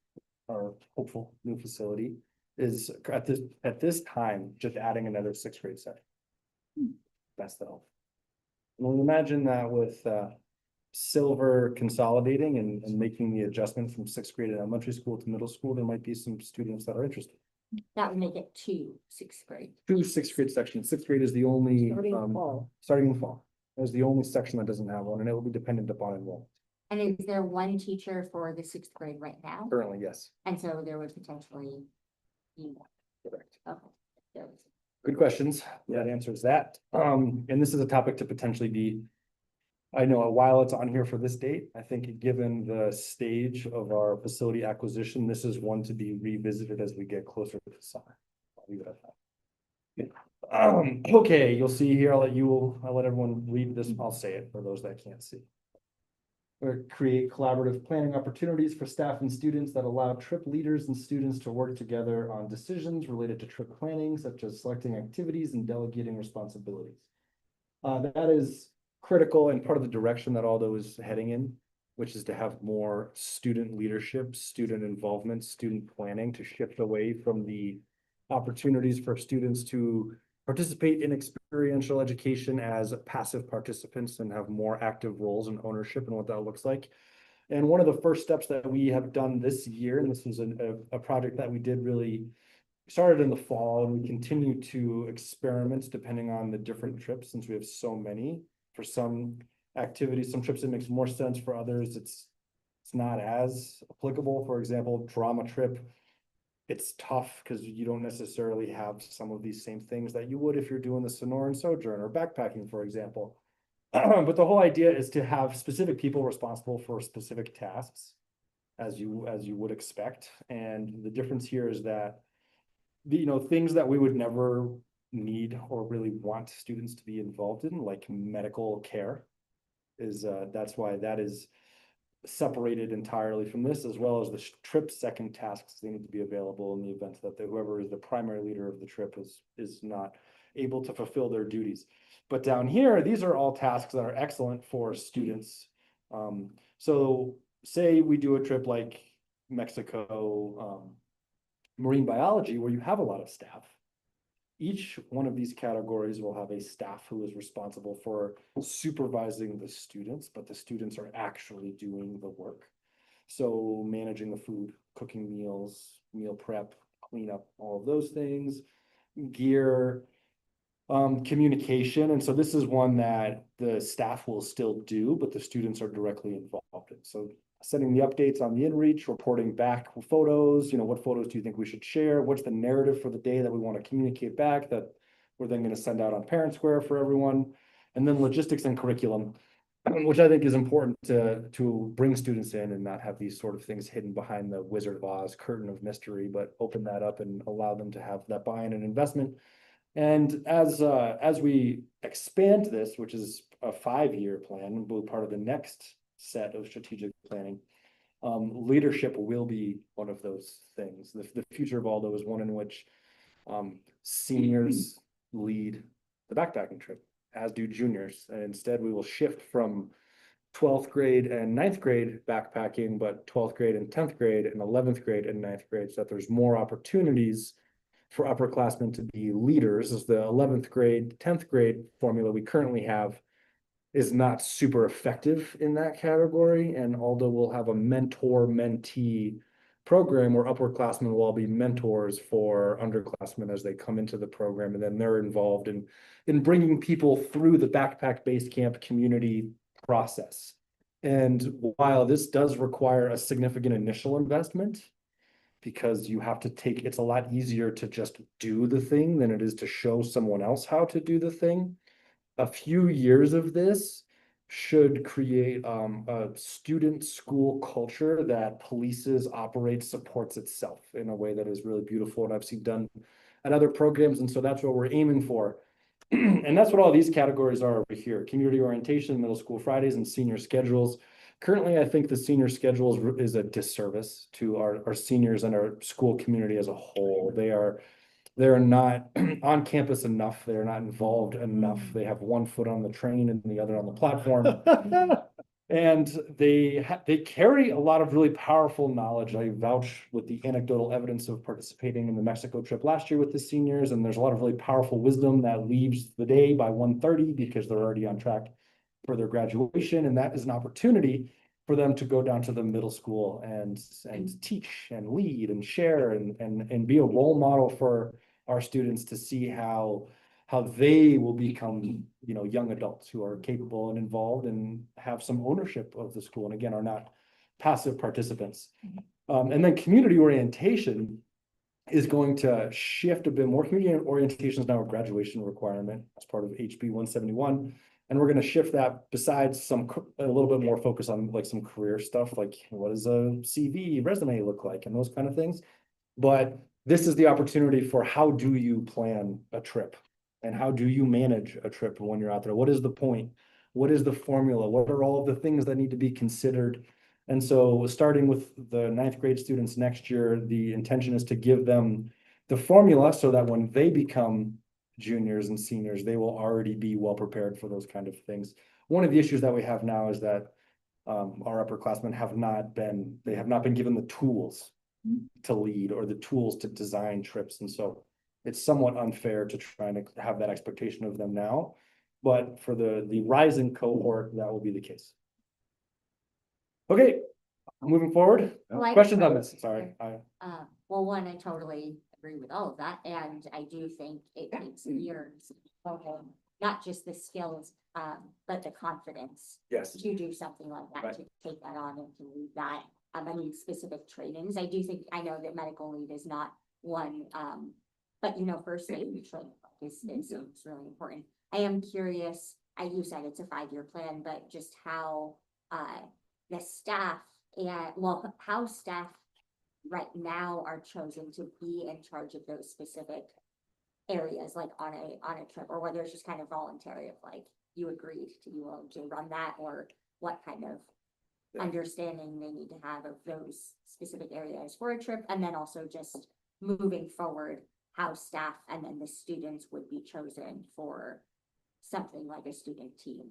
our hopeful new facility is at this time, just adding another 6th grade setting. Best of. And we imagine that with Silver consolidating and making the adjustment from 6th grade elementary school to middle school, there might be some students that are interested. That would make it 2 6th grade. 2 6th grade sections. 6th grade is the only, Starting in fall. starting in the fall. Is the only section that doesn't have one, and it will be dependent upon enrollment. And is there one teacher for the 6th grade right now? Currently, yes. And so there would potentially be more. Correct. Okay. There was- Good questions. That answers that. And this is a topic to potentially be. I know while it's on here for this date, I think given the stage of our facility acquisition, this is one to be revisited as we get closer to summer. I'll leave it at that. Okay, you'll see here, I'll let everyone read this. I'll say it for those that can't see. Or create collaborative planning opportunities for staff and students that allow trip leaders and students to work together on decisions related to trip planning, such as selecting activities and delegating responsibilities. That is critical and part of the direction that Aldo is heading in, which is to have more student leadership, student involvement, student planning, to shift away from the opportunities for students to participate in experiential education as passive participants and have more active roles and ownership and what that looks like. And one of the first steps that we have done this year, and this was a project that we did really started in the fall, and we continue to experiment depending on the different trips, since we have so many. For some activities, some trips it makes more sense, for others it's not as applicable. For example, drama trip, it's tough because you don't necessarily have some of these same things that you would if you're doing the Sonoran Sojourn or backpacking, for example. But the whole idea is to have specific people responsible for specific tasks, as you would expect. And the difference here is that things that we would never need or really want students to be involved in, like medical care, is that's why that is separated entirely from this, as well as the trip second tasks. They need to be available in the event that whoever is the primary leader of the trip is not able to fulfill their duties. But down here, these are all tasks that are excellent for students. So say we do a trip like Mexico, marine biology, where you have a lot of staff. Each one of these categories will have a staff who is responsible for supervising the students, but the students are actually doing the work. So managing the food, cooking meals, meal prep, cleanup, all of those things, gear, communication. And so this is one that the staff will still do, but the students are directly involved in. So sending the updates on the inReach, reporting back photos, what photos do you think we should share? What's the narrative for the day that we want to communicate back that we're then going to send out on Parent Square for everyone? And then logistics and curriculum, which I think is important to bring students in and not have these sort of things hidden behind the Wizard of Oz curtain of mystery, but open that up and allow them to have that buy-in and investment. And as we expand this, which is a 5-year plan, will be part of the next set of strategic planning, leadership will be one of those things. The future of Aldo is one in which seniors lead the backpacking trip, as do juniors. And instead, we will shift from 12th grade and 9th grade backpacking, but 12th grade and 10th grade and 11th grade and 9th grade, so that there's more opportunities for upperclassmen to be leaders. As the 11th grade, 10th grade formula we currently have is not super effective in that category. And Aldo will have a mentor-mentee program where upperclassmen will all be mentors for underclassmen as they come into the program. And then they're involved in bringing people through the backpack base camp community process. And while this does require a significant initial investment, because you have to it's a lot easier to just do the thing than it is to show someone else how to do the thing. A few years of this should create a student school culture that polices, operates, supports itself in a way that is really beautiful, and I've seen done at other programs, and so that's what we're aiming for. And that's what all these categories are over here: community orientation, middle school Fridays, and senior schedules. Currently, I think the senior schedule is a disservice to our seniors and our school community as a whole. They're not on campus enough. They're not involved enough. They have one foot on the train and the other on the platform. And they carry a lot of really powerful knowledge. I vouch with the anecdotal evidence of participating in the Mexico trip last year with the seniors, and there's a lot of really powerful wisdom that leaves the day by 1:30 because they're already on track for their graduation, and that is an opportunity for them to go down to the middle school and teach and lead and share and be a role model for our students to see how they will become, young adults who are capable and involved and have some ownership of the school, and again, are not passive participants. And then community orientation is going to shift a bit more. Community orientation is now a graduation requirement as part of HB 171. And we're going to shift that, besides a little bit more focus on like some career stuff, like what does a CV, resume look like, and those kind of things. But this is the opportunity for how do you plan a trip? And how do you manage a trip when you're out there? What is the point? What is the formula? What are all of the things that need to be considered? And so starting with the ninth grade students next year, the intention is to give them the formula so that when they become juniors and seniors, they will already be well prepared for those kind of things. One of the issues that we have now is that our upperclassmen have not been given the tools to lead or the tools to design trips. And so it's somewhat unfair to try and have that expectation of them now. But for the rising cohort, that will be the case. Okay, moving forward. Well, Questions on this? Sorry. Well, one, I totally agree with all of that, and I do think it takes years, not just the skills, but the confidence Yes. to do something like that, Right. to take that on and to lead that. I need specific trainings. I do think, I know that medical lead is not one, but first aid training is really important. I am curious, you said it's a 5-year plan, but just how, the staff how staff right now are chosen to be in charge of those specific areas, like on a trip, or whether it's just kind of voluntary, of like, you agreed to be willing to run that, or what kind of understanding they need to have of those specific areas for a trip, and then also just moving forward, how staff and then the students would be chosen for something like a student team.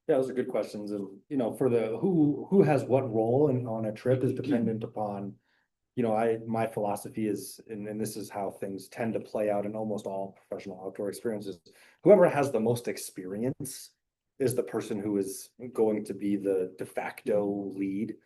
Yeah, those are good questions. And, for the who has what role on a trip is dependent upon, my philosophy is, and this is how things tend to play out in almost all professional outdoor experiences. Whoever has the most experience is the person who is going to be the de facto lead,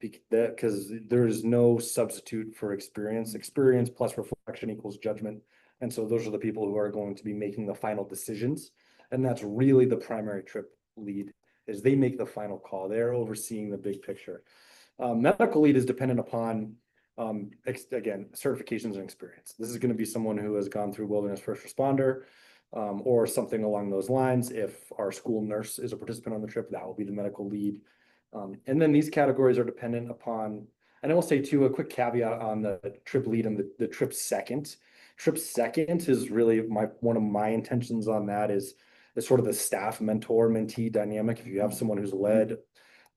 because there's no substitute for experience. Experience plus reflection equals judgment. And so those are the people who are going to be making the final decisions. And that's really the primary trip lead, is they make the final call. They're overseeing the big picture. Medical lead is dependent upon, again, certifications and experience. This is going to be someone who has gone through wilderness first responder, or something along those lines. If our school nurse is a participant on the trip, that will be the medical lead. And then these categories are dependent upon, and I will say too, a quick caveat on the trip lead and the trip second. Trip second is really one of my intentions on that is sort of the staff mentor mentee dynamic. If you have someone who's led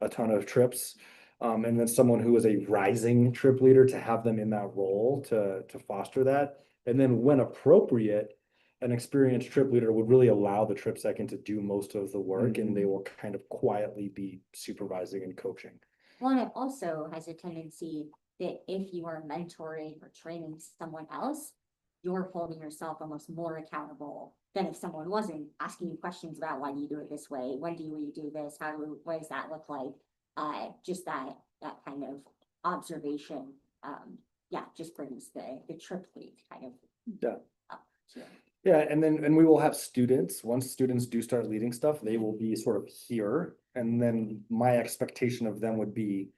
a ton of trips, and then someone who is a rising trip leader, to have them in that role to foster that. And then when appropriate, an experienced trip leader would really allow the trip second to do most of the work, and they will kind of quietly be supervising and coaching. Well, and it also has a tendency that if you are mentoring or training someone else, you're holding yourself almost more accountable than if someone wasn't asking you questions about why do you do it this way? When do we do this? What does that look like? Just that kind of observation, just brings the trip lead kind of up to. Yeah, and we will have students. Once students do start leading stuff, they will be sort of here. And then my expectation of them would be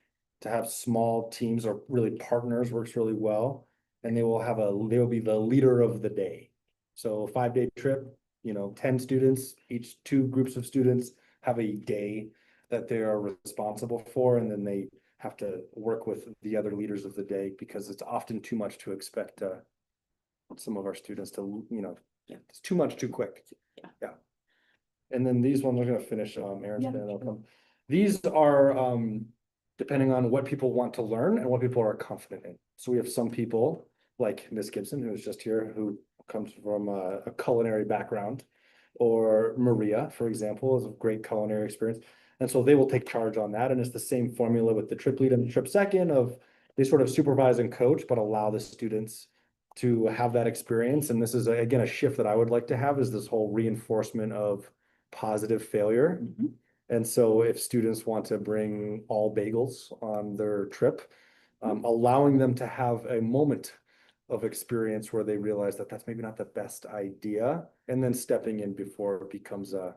to have small teams, or really partners works really well. And they will be the leader of the day. So a 5-day trip, 10 students, each 2 groups of students have a day that they are responsible for, and then they have to work with the other leaders of the day, because it's often too much to expect some of our students to, Yeah. it's too much too quick. Yeah. Yeah. And then these ones, we're gonna finish, Aaron's Yeah. gonna come. These are, depending on what people want to learn and what people are confident in. So we have some people, like Miss Gibson, who was just here, who comes from a culinary background. Or Maria, for example, is a great culinary experience. And so they will take charge on that. And it's the same formula with the trip lead and the trip second of they sort of supervise and coach, but allow the students to have that experience. And this is, again, a shift that I would like to have, is this whole reinforcement of positive failure. Mhm. And so if students want to bring all bagels on their trip, allowing them to have a moment of experience where they realize that that's maybe not the best idea, and then stepping in before it becomes a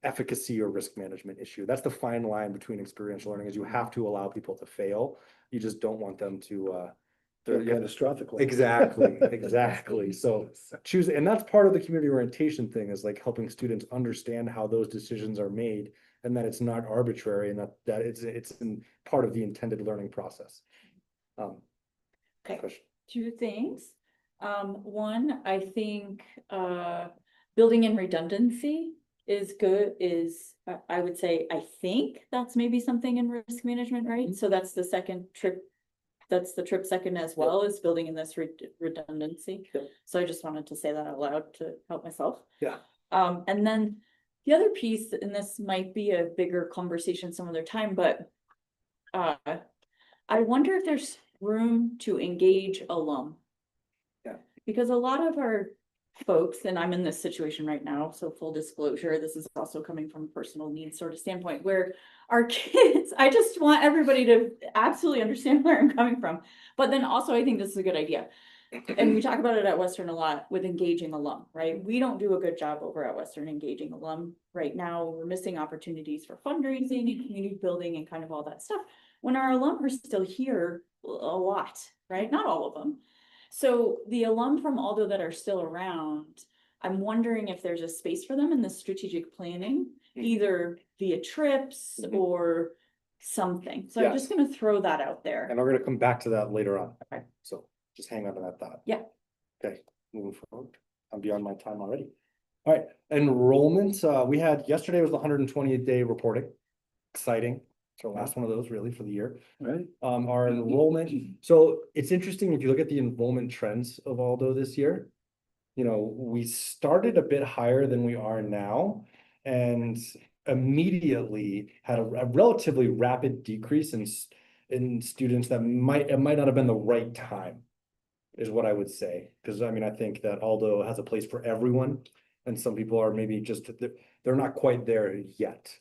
efficacy or risk management issue. That's the fine line between experiential learning, is you have to allow people to fail. You just don't want them to They're catastrophic. exactly, exactly. So choose, and that's part of the community orientation thing, is like helping students understand how those decisions are made, and that it's not arbitrary, and that it's in part of the intended learning process. Okay. Question. Two things. One, I think, building in redundancy is good, I would say, I think that's maybe something in risk management, right? So that's the second trip. That's the trip second as well, is building in this redundancy. Yep. So I just wanted to say that out loud to help myself. Yeah. And then the other piece, and this might be a bigger conversation some other time, but I wonder if there's room to engage alum. Yeah. Because a lot of our folks, and I'm in this situation right now, so full disclosure, this is also coming from a personal needs sort of standpoint, where our kids, I just want everybody to absolutely understand where I'm coming from. But then also, I think this is a good idea. And we talk about it at Western a lot with engaging alum, right? We don't do a good job over at Western engaging alum right now. We're missing opportunities for fundraising and community building and kind of all that stuff, when our alum are still here a lot, right? Not all of them. So the alum from Aldo that are still around, I'm wondering if there's a space for them in the strategic planning, either via trips or something. So I'm just gonna throw that out there. And we're gonna come back to that later on. Okay. So just hang on to that thought. Yeah. Okay, moving forward. I'm beyond my time already. All right, enrollment, we had, yesterday was the 128th day reporting. Exciting. So last one of those really for the year. Right? Our enrollment, so it's interesting if you look at the enrollment trends of Aldo this year. We started a bit higher than we are now, and immediately had a relatively rapid decrease in students that it might not have been the right time, is what I would say. Because I mean, I think that Aldo has a place for everyone, and some people are maybe just, they're not quite there yet.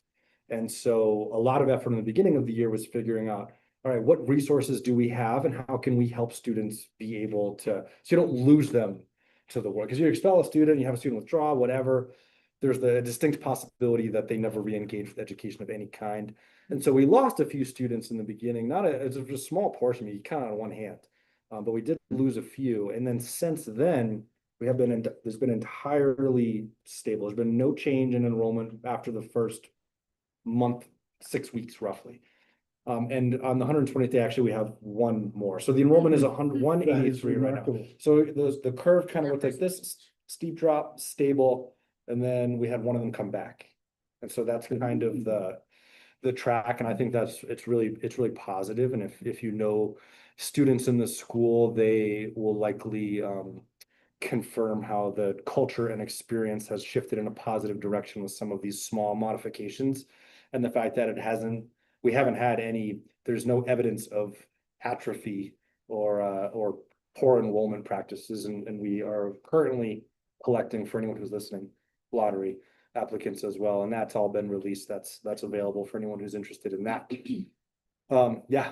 And so a lot of effort in the beginning of the year was figuring out, all right, what resources do we have, and how can we help students be able to, so you don't lose them to the world. Because you expel a student, you have a student withdraw, whatever, there's the distinct possibility that they never re-engage with education of any kind. And so we lost a few students in the beginning, it's a small portion, you count on one hand, but we did lose a few. And then since then, there's been entirely stable. There's been no change in enrollment after the first month, 6 weeks roughly. And on the 120th day, actually, we have one more. So the enrollment is 183 right now. Remarkable. So the curve kind of looked like this, steep drop, stable, and then we had one of them come back. And so that's kind of the track. And I think it's really positive. And if students in the school, they will likely confirm how the culture and experience has shifted in a positive direction with some of these small modifications. And the fact that we haven't had there's no evidence of atrophy or poor enrollment practices. And we are currently collecting, for anyone who's listening, lottery applicants as well. And that's all been released. That's available for anyone who's interested in that. Yeah.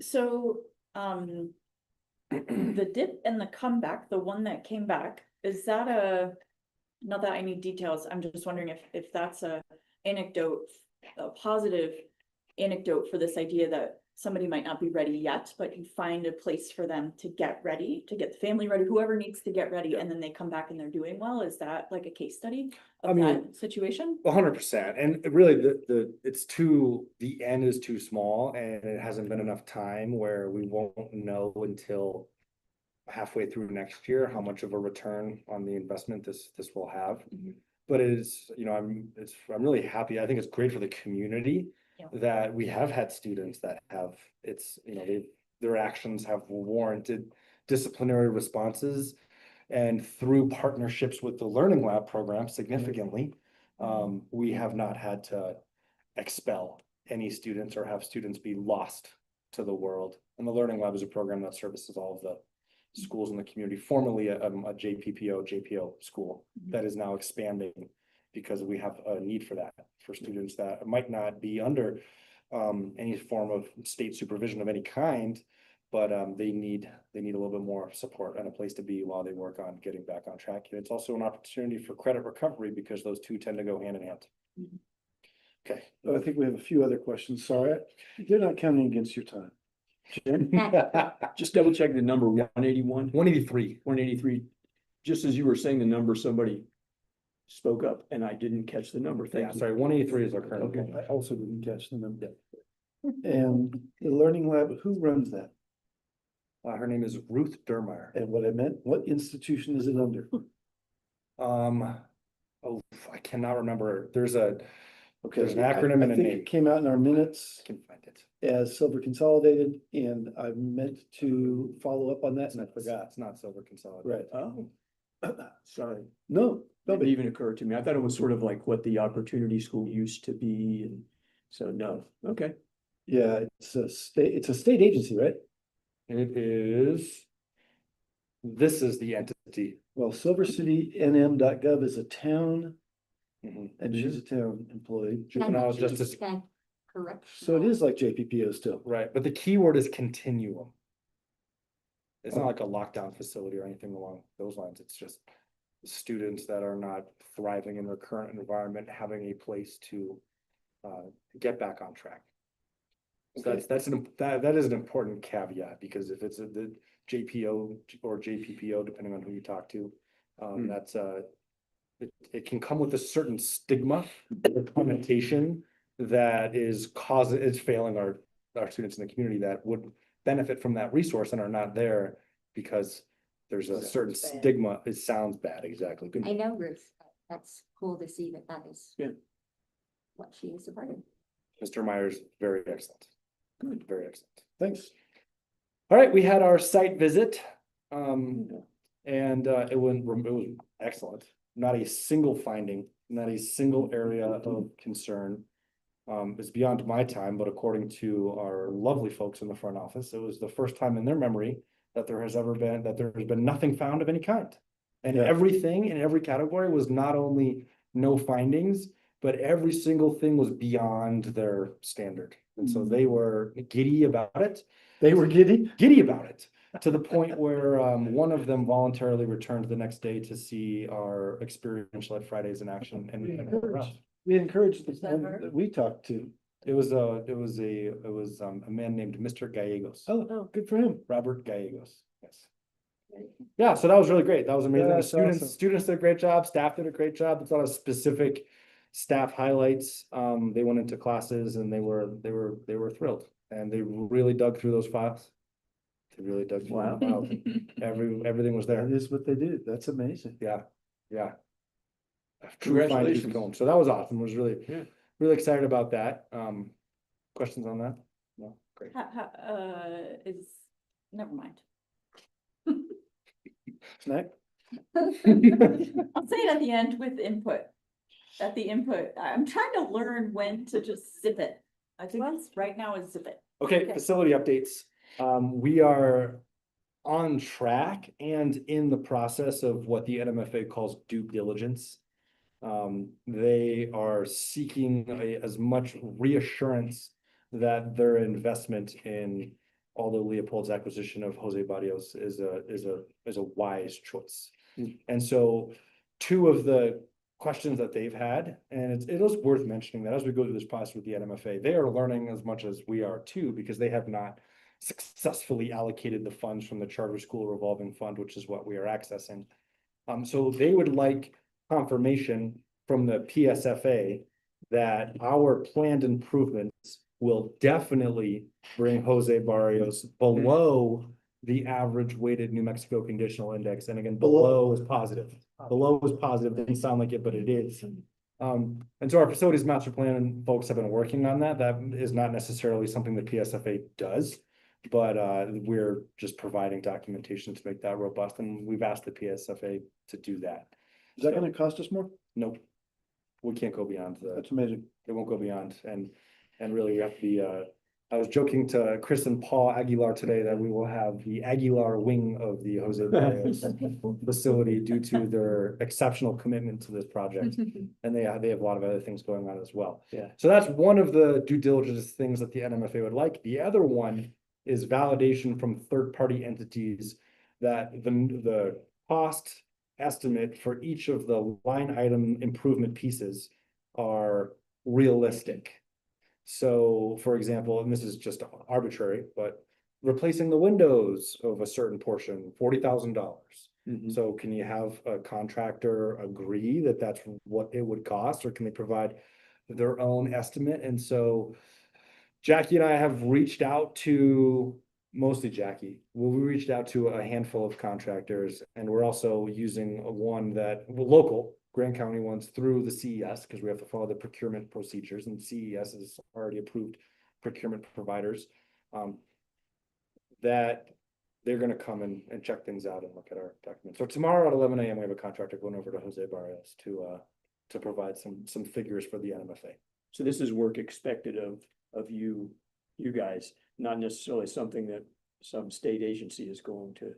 So, the dip and the comeback, the one that came back, is that not that I need details, I'm just wondering if that's a positive anecdote for this idea that somebody might not be ready yet, but you find a place for them to get ready, to get the family ready, whoever needs to get ready, and then they come back and they're doing well. Is that like a case study I of mean, that situation? 100%, and really the end is too small, and it hasn't been enough time where we won't know until halfway through next year how much of a return on the investment this will have. Mhm. But it is, I'm really happy. I think it's great for the community Yeah. that we have had students that have, their actions have warranted disciplinary responses. And through partnerships with the Learning Lab program significantly, we have not had to expel any students or have students be lost to the world. And the Learning Lab is a program that services all of the schools in the community, formerly a JPO school that is now expanding because we have a need for that, for students that might not be under any form of state supervision of any kind, but they need a little bit more support and a place to be while they work on getting back on track. And it's also an opportunity for credit recovery because those two tend to go hand in hand. Okay. I think we have a few other questions. Sorry, they're not counting against your time. Jim? Just double check the number, 181, 183. 183. Just as you were saying the number, somebody spoke up and I didn't catch the number. Yeah, Thank you. sorry, 183 is our current. Okay. I also didn't catch the number. And the Learning Lab, who runs that? Her name is Ruth Dermeyer. And what I meant, what institution is it under? I cannot remember. There's an Okay. acronym and I a think name. it came out in our minutes I can find it. as Silver Consolidated, and I meant to follow up on that and I forgot. It's not Silver Consolidated. Right. Oh, sorry. No, That but even occurred to me. I thought it was sort of like what the Opportunity School used to be. And so no, okay. yeah, it's a state agency, right? It is. This is the entity. Well, silvercitynm.gov is a town, Mhm. and she's a town employee. Juvenile justice, Correct. So it is like JPPO still. right, but the key word is continuum. It's not like a lockdown facility or anything along those lines. It's just students that are not thriving in their current environment, having a place to get back on track. So Okay. that is an important caveat, because if it's the JPO or JPPO, depending on who you talk to, that's it can come with a certain stigma or connotation that is failing our students in the community that would benefit from that resource and are not there because there's a certain Sounds bad. stigma. It sounds bad, exactly. Good. I know Ruth, that's cool to see that is. Yeah. What she is a part of. Mr. Myers, very excellent. Good, very excellent. Thanks. All right, we had our site visit. And it was excellent. Not a single finding, not a single area of concern. It's beyond my time, but according to our lovely folks in the front office, it was the first time in their memory that there has been nothing found of any kind. And Yeah. everything in every category was not only no findings, but every single thing was beyond their standard. And so they were giddy about it. They were giddy. Giddy about it, to the point where one of them voluntarily returned the next day to see our experiential at Fridays in action. And We encouraged the Is that one her? that we talked to. it was a man named Mr. Gallegos, Oh, good for him. Robert Gallegos. Yes. Yeah, so that was really great. That was amazing. The That's students, awesome. students did a great job. Staff did a great job. There's a lot of specific staff highlights. They went into classes and they were thrilled, and they really dug through those files. They really dug through Wow. the files. Everything was there. That is what they did. That's amazing. Yeah. Congratulations. Going. So that was awesome. Was really, Yeah. really excited about that. Questions on that? No, great. Never mind. Snack? I'll say it at the end with input. At the input, I'm trying to learn when to just zip it. I think it's right now is zip it. Okay, Okay. facility updates. We are on track and in the process of what the NMFA calls due diligence. They are seeking as much reassurance that their investment in Aldo Leopold's acquisition of Jose Barrios is a wise choice. And so two of the questions that they've had, and it is worth mentioning that as we go through this process with the NMFA, they are learning as much as we are too, because they have not successfully allocated the funds from the charter school revolving fund, which is what we are accessing. So they would like confirmation from the PSFA that our planned improvements will definitely bring Jose Barrios below the average weighted New Mexico conditional index. And again, below is positive. Below is positive, didn't sound like it, but it is. And so our facilities master plan folks have been working on that. That is not necessarily something the PSFA does, but we're just providing documentation to make that robust. And we've asked the PSFA to do that. Is that gonna cost us more? Nope. We can't go beyond the, That's amazing. it won't go beyond. And really we have to be, I was joking to Chris and Paul Aguilar today that we will have the Aguilar wing of the Jose Barrios facility due to their exceptional commitment to this project. And they have a lot of other things going on as well. Yeah. So that's one of the due diligence things that the NMFA would like. The other one is validation from third-party entities that the cost estimate for each of the line item improvement pieces are realistic. So, for example, and this is just arbitrary, but replacing the windows of a certain portion, $40,000. So can you have a contractor agree that that's what it would cost, or can they provide their own estimate? And so Jackie and I have reached out to, mostly Jackie, well, we reached out to a handful of contractors, and we're also using one that, local, Grant County ones through the CES, because we have to follow the procurement procedures, and CES is already approved procurement providers. That they're gonna come and check things out and look at our documents. So tomorrow at 11 a.m. we have a contractor going over to Jose Barrios to provide some figures for the NMFA. So this is work expected of you guys, not necessarily something that some state agency is going to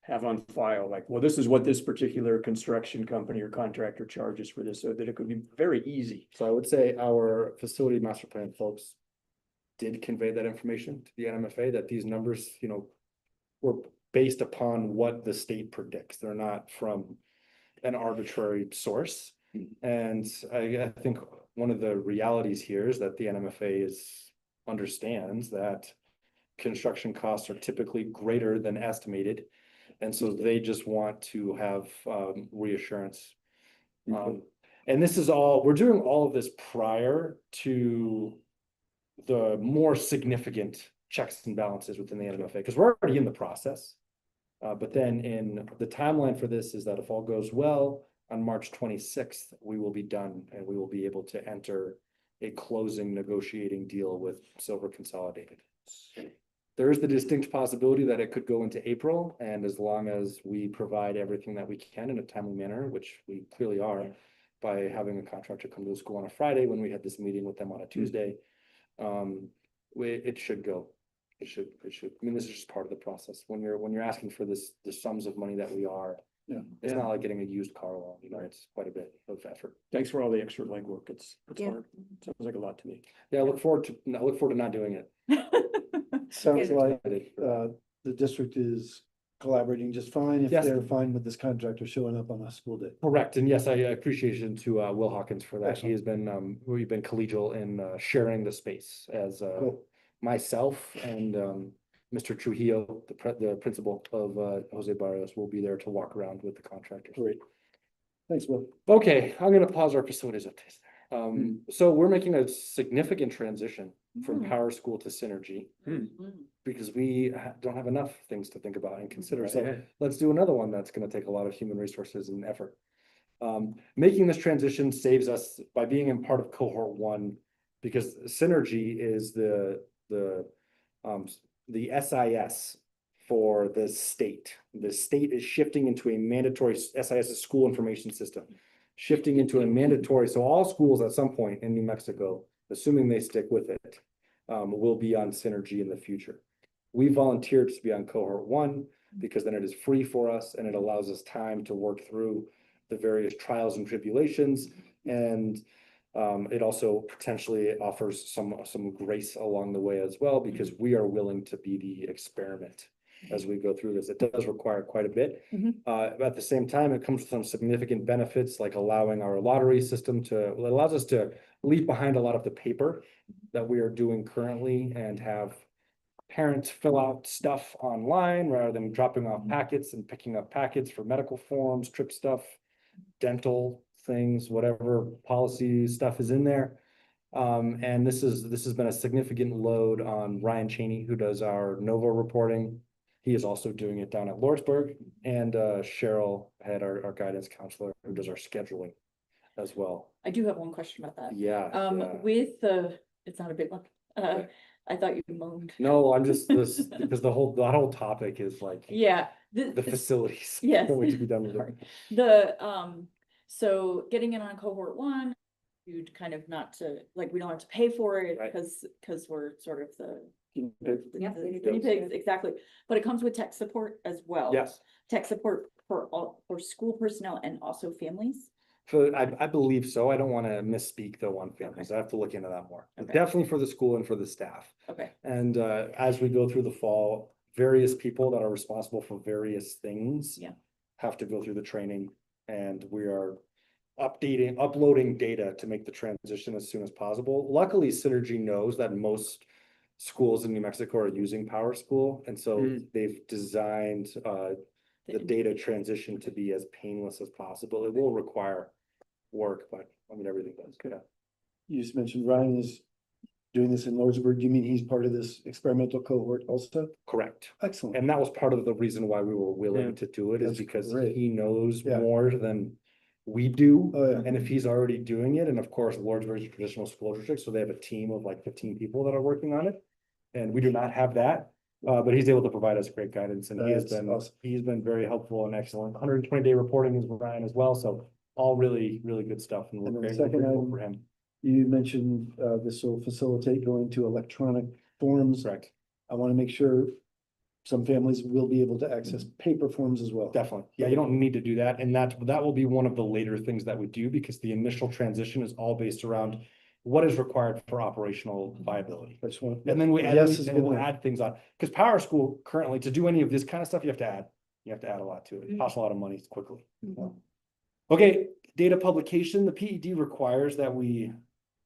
have on file, like, well, this is what this particular construction company or contractor charges for this, so that it could be very easy. So I would say our facility master plan folks did convey that information to the NMFA, that these numbers, were based upon what the state predicts. They're not from an arbitrary source. And I think one of the realities here is that the NMFA understands that construction costs are typically greater than estimated. And so they just want to have reassurance. And this is we're doing all of this prior to the more significant checks and balances within the NMFA, because we're already in the process. But then in the timeline for this is that if all goes well, on March 26th, we will be done and we will be able to enter a closing negotiating deal with Silver Consolidated. There is the distinct possibility that it could go into April, and as long as we provide everything that we can in a timely manner, which we clearly are, by having a contractor come to the school on a Friday when we had this meeting with them on a Tuesday, it should go. It should. I mean, this is just part of the process. When you're asking for the sums of money that we are, it's not like getting a used car loan. It's quite a bit of effort. Thanks for all the extra legwork. It's Yeah. hard. Sounds like a lot to me. Yeah, I look forward to not doing it. Sounds like Uh, the district is collaborating just fine if Yes. they're fine with this contractor showing up on a school day. Correct, and yes, I appreciation to Will Hawkins for that. He has been, we've been collegial in sharing the space as Cool. myself and Mr. Trujillo, the principal of Jose Barrios, will be there to walk around with the contractors. Great. Thanks, Will. Okay, I'm gonna pause our facilities updates there. So we're making a significant transition from Power School to Synergy because we don't have enough things to think about and consider. So let's do another one that's gonna take a lot of human resources and effort. Making this transition saves us by being in part of cohort 1, because Synergy is the SIS for the state. The state is shifting into a mandatory SIS, is school information system, shifting into a mandatory. So all schools at some point in New Mexico, assuming they stick with it, will be on Synergy in the future. We volunteered to be on cohort 1 because then it is free for us and it allows us time to work through the various trials and tribulations, and it also potentially offers some grace along the way as well, because we are willing to be the experiment. as we go through this. It does require quite a bit. Mhm. But at the same time, it comes with some significant benefits, like allowing our lottery system to, it allows us to leave behind a lot of the paper that we are doing currently and have parents fill out stuff online rather than dropping off packets and picking up packets for medical forms, trip stuff, dental things, whatever policy stuff is in there. And this has been a significant load on Ryan Cheney, who does our Nova reporting. He is also doing it down at Lordsburg, and Cheryl had our guidance counselor who does our scheduling as well. I do have one question about that. Yeah. yeah. With the, it's not a big one. Okay. I thought you moaned. No, I'm just this because the whole topic is like Yeah. the facilities. Yes. What to be done with Sorry. it. The, so getting in on cohort 1, you'd kind of not to, like, we don't have to pay for it Right. because we're sort of the Yep. guinea pigs, exactly. But it comes with tech support as well. Yes. Tech support for school personnel and also families. So I believe so. I don't want to misspeak though on families. I have to look into that more. Okay. Definitely for the school and for the staff. Okay. And as we go through the fall, various people that are responsible for various things. Yeah. Have to go through the training, and we are uploading data to make the transition as soon as possible. Luckily, Synergy knows that most schools in New Mexico are using Power School, and so they've designed the data transition to be as painless as possible. It will require work, but I mean, everything does. Yeah. You just mentioned Ryan is doing this in Lordsburg. Do you mean he's part of this experimental cohort also? Correct. Excellent. And that was part of the reason why we were willing Yeah. to do it, is That's because great. he knows Yeah. more than we do. Oh, yeah. And if he's already doing it, and of course, Lordsburg is a traditional school district, so they have a team of like 15 people that are working on it. And we do not have that, but he's able to provide us great guidance, and That's awesome. he's been very helpful and excellent. 120-day reporting is Ryan as well, so all really, really good stuff, and we're And then grateful second item, for him. You mentioned this will facilitate going to electronic forms. Correct. I want to make sure some families will be able to access paper forms as well. Definitely. Yeah, you don't need to do that. And that will be one of the later things that we do, because the initial transition is all based around what is required for operational viability. I just want. And then Yes is and good we'll enough. add things on, because Power School currently, to do any of this kind of stuff, you have to add a lot to it. It costs a lot of money quickly. Okay, data publication, the PED requires that we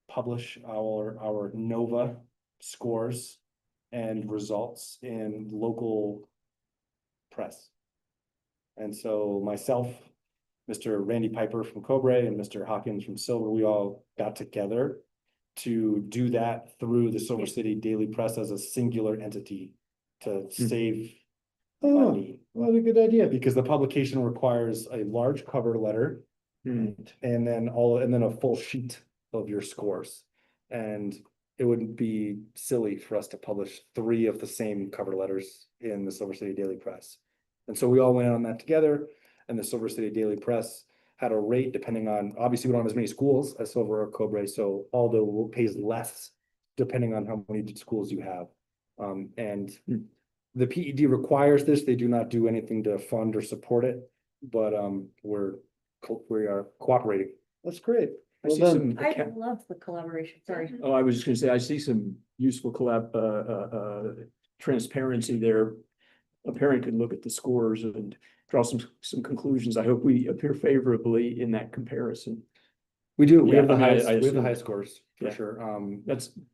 publish our NOVA scores and results in local press. And so myself, Mr. Randy Piper from Cobre and Mr. Hawkins from Silver, we all got together to do that through the Silver City Daily Press as a singular entity to save Oh, money. what a good idea. Because the publication requires a large cover letter and then a full sheet of your scores. And it wouldn't be silly for us to publish 3 of the same cover letters in the Silver City Daily Press. And so we all went on that together, and the Silver City Daily Press had a rate depending on, obviously we don't have as many schools as Silver or Cobre, so Aldo pays less depending on how many schools you have. And the PED requires this. They do not do anything to fund or support it, but we are cooperating. That's great. I Well see done. some, I love the collaboration, sorry. oh, I was just gonna say, I see some useful transparency there. A parent can look at the scores and draw some conclusions. I hope we appear favorably in that comparison. We do. We Yeah, have the I mean, highest, I we have the assume- highest scores for Yeah. sure.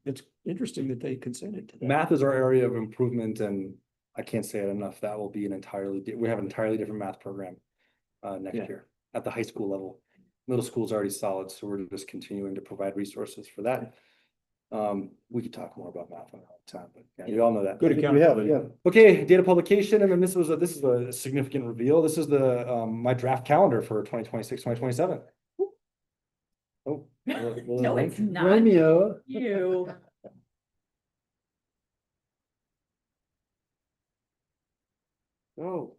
It's interesting that they consented to that. Math is our area of improvement, and I can't say it enough. That will be we have an entirely different math program next Yeah. year at the high school level. Middle school's already solid, so we're just continuing to provide resources for that. We could talk more about math another time, but yeah, we all know that. Good I think we have, accountability. yeah. Okay, data publication, and then this is a significant reveal. This is my draft calendar for 2026, 2027. Oh. No, it's not. Romeo. You. Oh.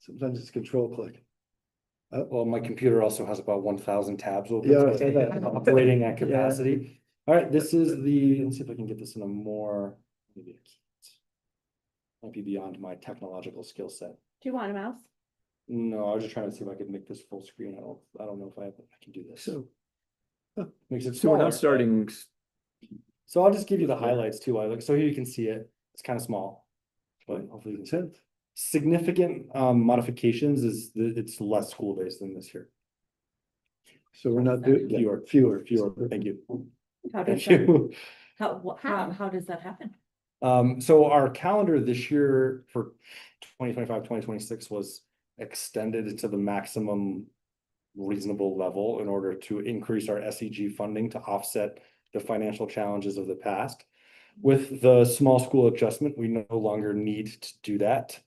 Sometimes it's control click. Well, my computer also has about 1,000 tabs open. Yeah, so I it's saw that. Operating at capacity. All right, this is let's see if I can get this in a more, maybe I can't. Might be beyond my technological skill set. Do you want a mouse? No, I was just trying to see if I could make this full screen. I don't know if I can do this. So, Makes it so we're smaller. not starting, So I'll just give you the highlights too. So here you can see it. It's kind of small. But hopefully it's it. Significant modifications is it's less school days than this year. So we're not doing, Fewer, thank you. How does Thank that, you. how does that happen? So our calendar this year for 2025, 2026 was extended to the maximum reasonable level in order to increase our SEG funding to offset the financial challenges of the past. With the small school adjustment, we no longer need to do that.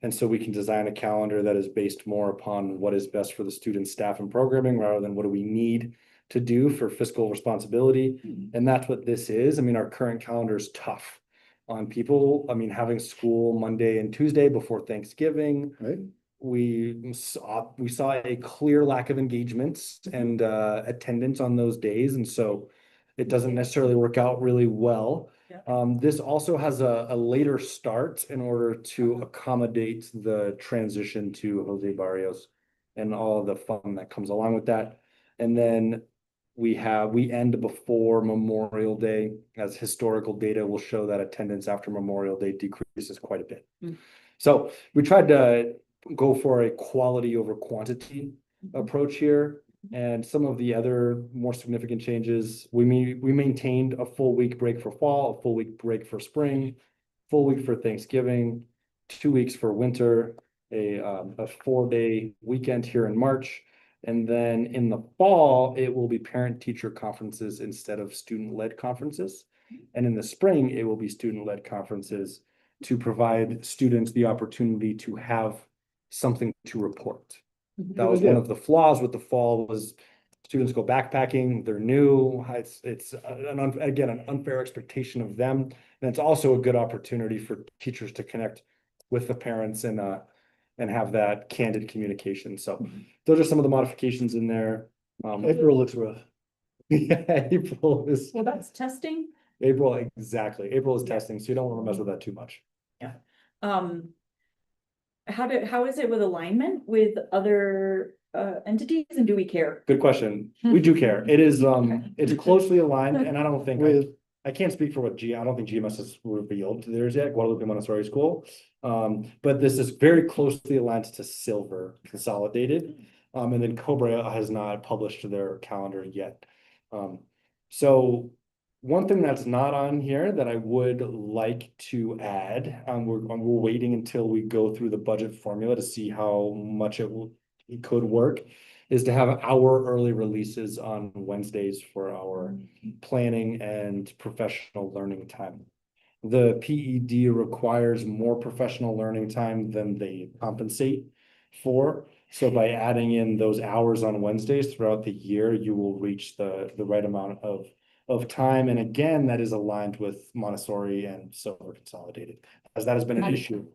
And so we can design a calendar that is based more upon what is best for the students, staff, and programming rather than what do we need to do for fiscal responsibility. And that's what this is. I mean, our current calendar is tough on people. I mean, having school Monday and Tuesday before Thanksgiving, right? we saw a clear lack of engagement and attendance on those days. And so it doesn't necessarily work out really well. This also has a later start in order to accommodate the transition to Jose Barrios and all the fun that comes along with that. And then we end before Memorial Day, as historical data will show that attendance after Memorial Day decreases quite a bit. So we tried to go for a quality over quantity approach here. And some of the other more significant changes, we maintained a full week break for fall, a full week break for spring, full week for Thanksgiving, 2 weeks for winter, a 4-day weekend here in March. And then in the fall, it will be parent-teacher conferences instead of student-led conferences. And in the spring, it will be student-led conferences to provide students the opportunity to have something to report. That was one of the flaws with the fall was students go backpacking, they're new, it's an unfair expectation of them. And it's also a good opportunity for teachers to connect with the parents and have that candid communication. So those are some of the modifications in there. April looks rough. Yeah, April is. Well, that's testing. April, exactly. April is testing, so you don't want to mess with that too much. Yeah. How is it with alignment with other entities, and do we care? Good question. We do care. It is, it's closely aligned, and I don't think, I can't speak for what I don't think GMS has revealed theirs yet, Guadalupe Montessori School. But this is very closely aligned to Silver Consolidated. And then Cobra has not published their calendar yet. So one thing that's not on here that I would like to add, we're waiting until we go through the budget formula to see how much it could work, is to have hour early releases on Wednesdays for our planning and professional learning time. The PED requires more professional learning time than they compensate for. So by adding in those hours on Wednesdays throughout the year, you will reach the right amount of time. And again, that is aligned with Montessori and Silver Consolidated, as that has been an issue.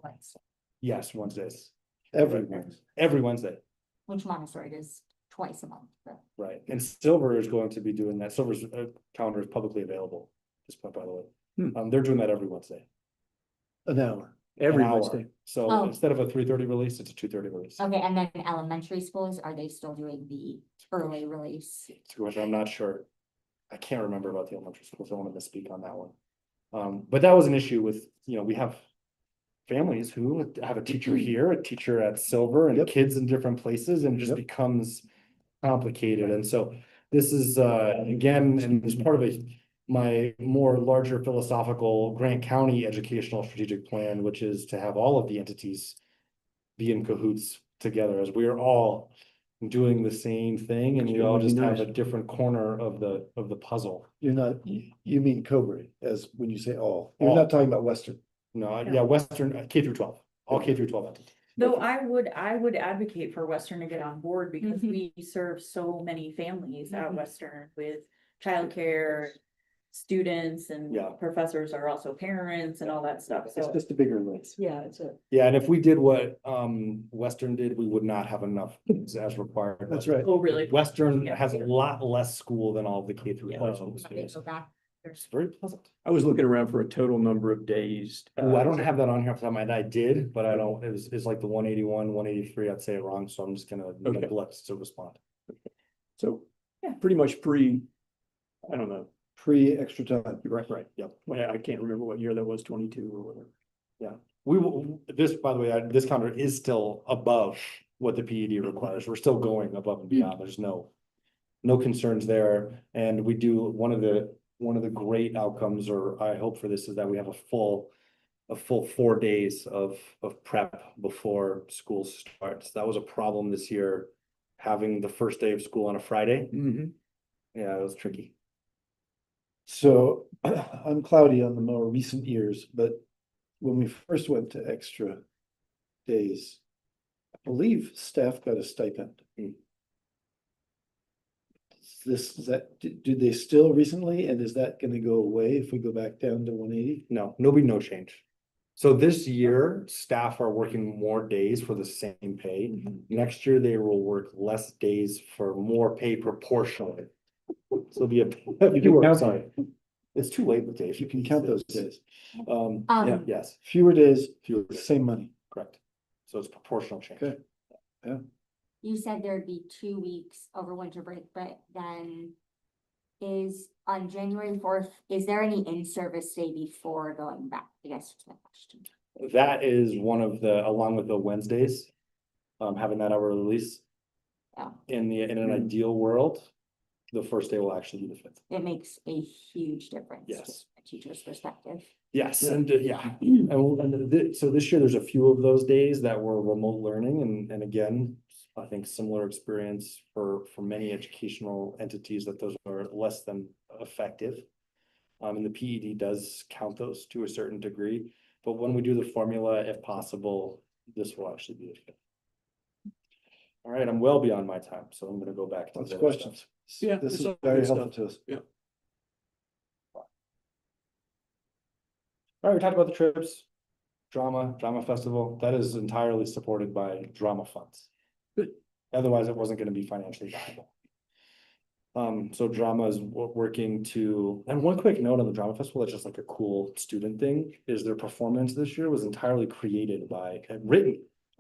Yes, Wednesdays. Every Wednesday. Which Montessori is twice a month. Right. And Silver is going to be doing that. Silver's calendar is publicly available at this point, by the way. They're doing that every Wednesday. An hour. Every Wednesday. So Oh. instead of a 3:30 release, it's a 2:30 release. Okay, and then elementary schools, are they still doing the early release? It's a good question. I'm not sure. I can't remember about the elementary schools. I don't want to misspeak on that one. But that was an issue with, we have families who have a teacher here, a teacher at Silver, and kids in different places, and it just becomes complicated. And so this is, again, and as part of my more larger philosophical Grant County educational strategic plan, which is to have all of the entities be in cahoots together, as we are all doing the same thing, and we all just have a different corner of the puzzle. You're not, you mean Cobra as when you say all, you're not talking about Western. No, yeah, Western K through 12, all K through 12 entities. Though I would advocate for Western to get on board because we serve so many families at Western with childcare, students and professors are also parents and all that stuff. It's So just a bigger list. Yeah, it's a. Yeah, and if we did what Western did, we would not have enough as required. That's right. oh, really? Western has a lot less school than all the K through 12 schools. Go back. It's very pleasant. I was looking around for a total number of days. Oh, I don't have that on here off the top of my head. I did, but I don't, it's like the 181, 183, I'd say it wrong, so I'm just gonna neglect to respond. So, pretty much I don't know. Free extra time. Right, yep. Well, I can't remember what year that was, 22 or whatever. this, by the way, this counter is still above what the PED requires. We're still going above and beyond. There's no concerns there. And we do, one of the great outcomes, or I hope for this, is that we have a full 4 days of prep before school starts. That was a problem this year, having the first day of school on a Friday. Mhm. Yeah, it was tricky. So I'm cloudy on the more recent years, but when we first went to extra days, I believe staff got a stipend. Is that, did they still recently, and is that gonna go away if we go back down to 180? No, no change. So this year, staff are working more days for the same pay. Next year, they will work less days for more pay proportionally. So it'll be You can count sorry. It's too late, Dave. You can count those days. Yeah, yes, Fewer days, fewer, same money. correct. So it's proportional change. Okay. You said there'd be 2 weeks over winter break, but then is on January 4th, is there any in-service day before going back? I guess that's my question. That is one of the, along with the Wednesdays, having that hour release. Yeah. In an ideal world, the first day will actually be the 5th. It makes a huge difference. Yes. To a teacher's perspective. Yes, and so this year, there's a few of those days that were remote learning, and again, I think similar experience for many educational entities, that those are less than effective. And the PED does count those to a certain degree, but when we do the formula, if possible, this will actually be the 5th. All right, I'm well beyond my time, so I'm gonna go back to Lots the of other questions. Yeah, This it's is all very good helpful stuff. to us. Yeah. All right, we talked about the trips, drama festival, that is entirely supported by drama funds. Good. Otherwise, it wasn't gonna be financially viable. So drama is working to, and one quick note on the drama festival, that's just like a cool student thing, is their performance this year was entirely created by,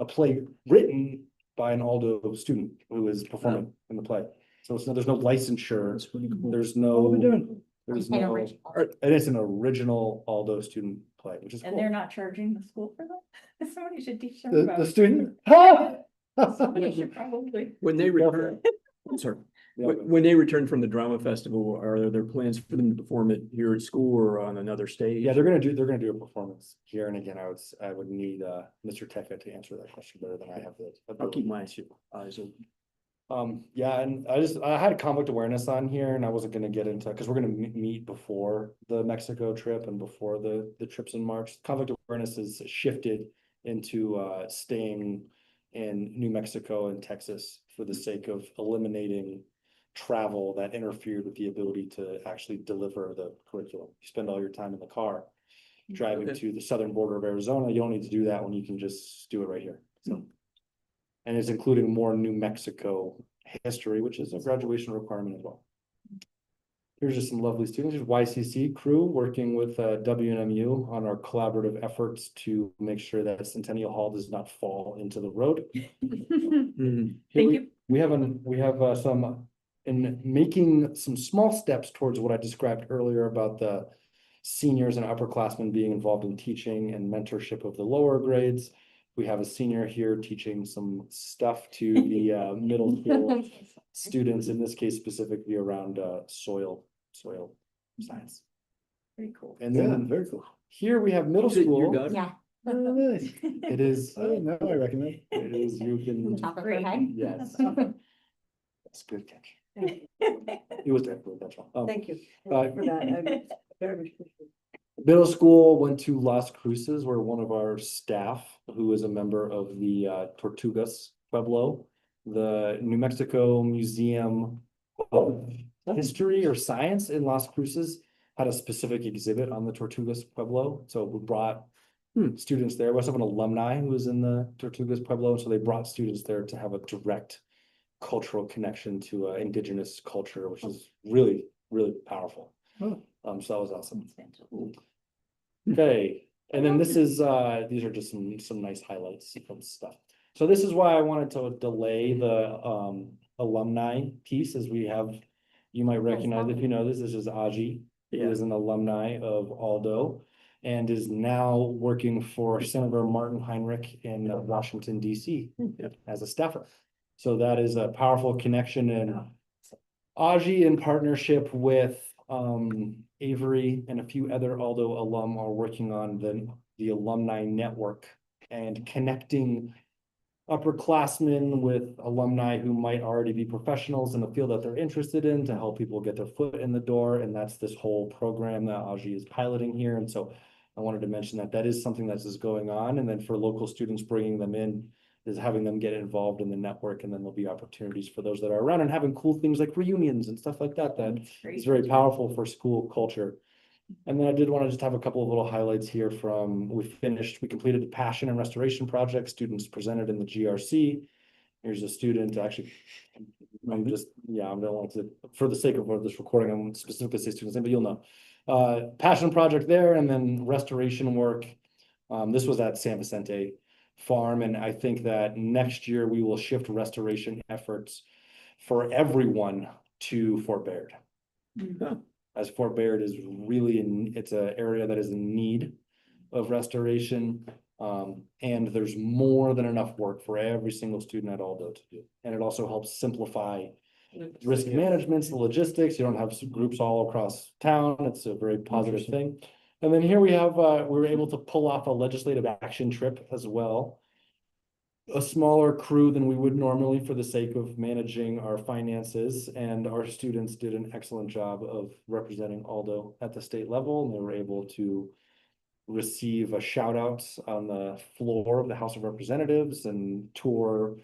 a play written by an Aldo student who is performing in the play. So there's no licensure, That's pretty cool. there's What are no, we doing? there's An no, original. and it's an original Aldo student play, which is And cool. they're not charging the school for that? Somebody should teach them The about. student? Somebody should probably. When they return, I'm sorry, Yeah, when they return from the drama festival, are there plans for them to perform it here at school or on another stage? Yeah, they're gonna do a performance here, and again, I would need Mr. Tekka to answer that question better than I have the I'll keep ability my to. eyes open. Yeah, and I had conflict awareness on here, and I wasn't gonna get into, because we're gonna meet before the Mexico trip and before the trips in March. Conflict awareness has shifted into staying in New Mexico and Texas for the sake of eliminating travel that interfered with the ability to actually deliver the curriculum. You spend all your time in the car driving Okay. to the southern border of Arizona. You don't need to do that when you can just do it right here. So. And it's including more New Mexico history, which is a graduation requirement as well. Here's just some lovely students. Here's YCC crew working with WNMU on our collaborative efforts to make sure that Centennial Hall does not fall into the road. Mhm. Thank you. We have some, in making some small steps towards what I described earlier about the seniors and upperclassmen being involved in teaching and mentorship of the lower grades. We have a senior here teaching some stuff to the middle school students, in this case specifically around soil science. Pretty cool. And Yeah, then very cool. here we have middle Is it your school. daughter? Yeah. Oh, nice. It is, Oh, now I recognize. it is, you can, Top of her Great. head. yes. That's good catch. It was definitely, that's wrong. Thank you uh, for that. I very much appreciate it. Middle school went to Las Cruces, where one of our staff, who is a member of the Tortugas Pueblo, the New Mexico Museum of History or Science in Las Cruces, had a specific exhibit on the Tortugas Pueblo. So we brought students there. We also have an alumni who was in the Tortugas Pueblo, so they brought students there to have a direct cultural connection to indigenous culture, which is really, really powerful. Oh. So that was awesome. Okay, and then this is, these are just some nice highlights from stuff. So this is why I wanted to delay the alumni piece, as we have, you might recognize, if you know this is Aji, who is an alumni of Aldo. and is now working for Senator Martin Heinrich in Washington DC as a staffer. So that is a powerful connection, and Aji, in partnership with Avery and a few other Aldo alum, are working on the alumni network and connecting upperclassmen with alumni who might already be professionals in a field that they're interested in to help people get their foot in the door. And that's this whole program that Aji is piloting here. And so I wanted to mention that that is something that is going on. And then for local students, bringing them in is having them get involved in the network. And then there'll be opportunities for those that are around and having cool things like reunions and stuff like that. That is very powerful for school culture. And then I did want to just have a couple of little highlights here from, we completed the Passion and Restoration Project. Students presented in the GRC. Here's a student, actually, I don't want to, for the sake of this recording, I won't specifically say students' name, but you'll know. Passion project there, and then restoration work. This was at San Vicente Farm, and I think that next year we will shift restoration efforts for everyone to Fort Bayard. As Fort Bayard is really it's an area that is in need of restoration. And there's more than enough work for every single student at Aldo to do. And it also helps simplify risk management, the logistics. You don't have groups all across town. It's a very positive thing. And then here we have, we were able to pull off a legislative action trip as well. A smaller crew than we would normally for the sake of managing our finances, and our students did an excellent job of representing Aldo at the state level, and they were able to receive a shout out on the floor of the House of Representatives and tour.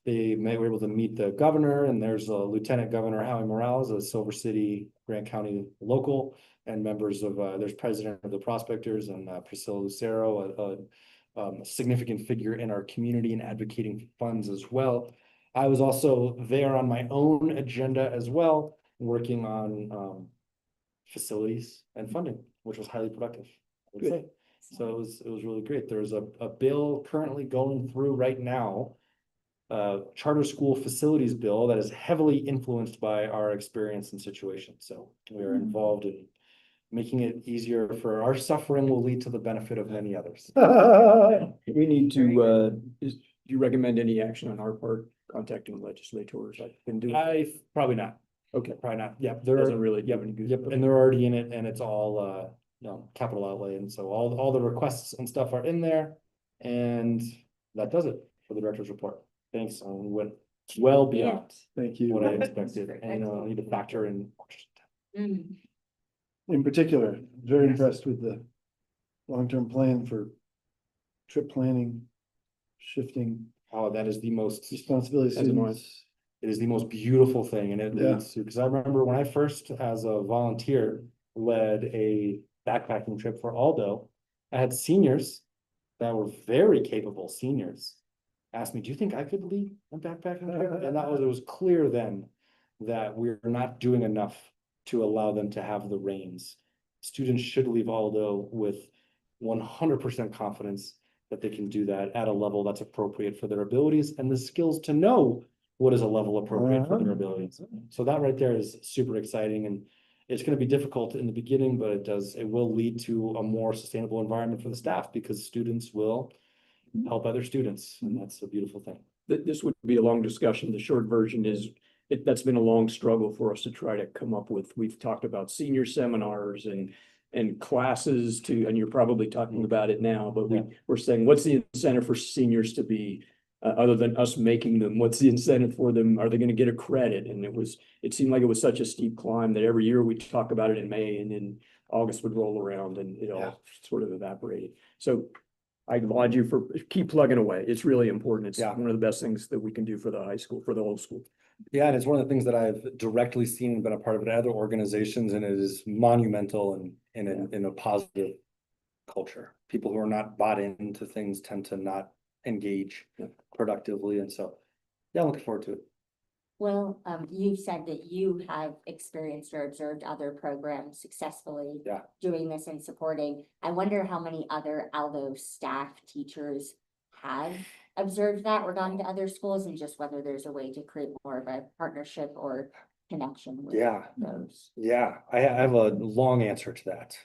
They were able to meet the governor, and there's a Lieutenant Governor Howie Morales, a Silver City, Grant County local, and members of, there's President of the Prospectors and Priscilla Lucero, a significant figure in our community and advocating funds as well. I was also there on my own agenda as well, working on facilities and funding, which was highly productive, I would say. So it was really great. There's a bill currently going through right now, charter school facilities bill that is heavily influenced by our experience and situation. So we are involved in making it easier for our suffering will lead to the benefit of many others. We need to, do you recommend any action on our part, contacting legislators? I've been doing. Probably not. Okay, Probably not. Yeah, doesn't really give any good. Yep, and they're already in it, and it's all capital outlay, and so all the requests and stuff are in there, and that does it for the director's report. Thanks, we went well beyond Thank you. what I expected, and I need to factor in. In particular, very impressed with the long-term plan for trip planning, shifting Oh, that is the most. responsibility. As am I. Students. It is the most beautiful thing, and it Yeah. leads to, because I remember when I first, as a volunteer, led a backpacking trip for Aldo, I had seniors that were very capable seniors ask me, do you think I could lead a backpacking trip? And it was clear then that we're not doing enough to allow them to have the reins. Students should leave Aldo with 100% confidence that they can do that at a level that's appropriate for their abilities and the skills to know what is a level appropriate for their abilities. So that right there is super exciting, and it's going to be difficult in the beginning, but it will lead to a more sustainable environment for the staff because students will help other students, and that's a beautiful thing. This would be a long discussion. The short version is that's been a long struggle for us to try to come up with. We've talked about senior seminars and classes and you're probably talking about it now, but we're saying, what's the incentive for seniors to be, other than us making them, what's the incentive for them? Are they going to get a credit? And it seemed like it was such a steep climb that every year we talk about it in May, and then August would roll around and it all sort of evaporated. So I applaud you for keep plugging away. It's really important. It's one of the best things that we can do for the high school, for the whole school. Yeah, and it's one of the things that I've directly seen and been a part of at other organizations, and it is monumental and in a positive culture. People who are not bought into things tend to not engage productively, and so I'm looking forward to it. Well, you said that you have experienced or observed other programs successfully doing this and supporting. I wonder how many other Aldo staff teachers have observed that or gone to other schools, and just whether there's a way to create more of a partnership or connection with those. Yeah, I have a long answer to that.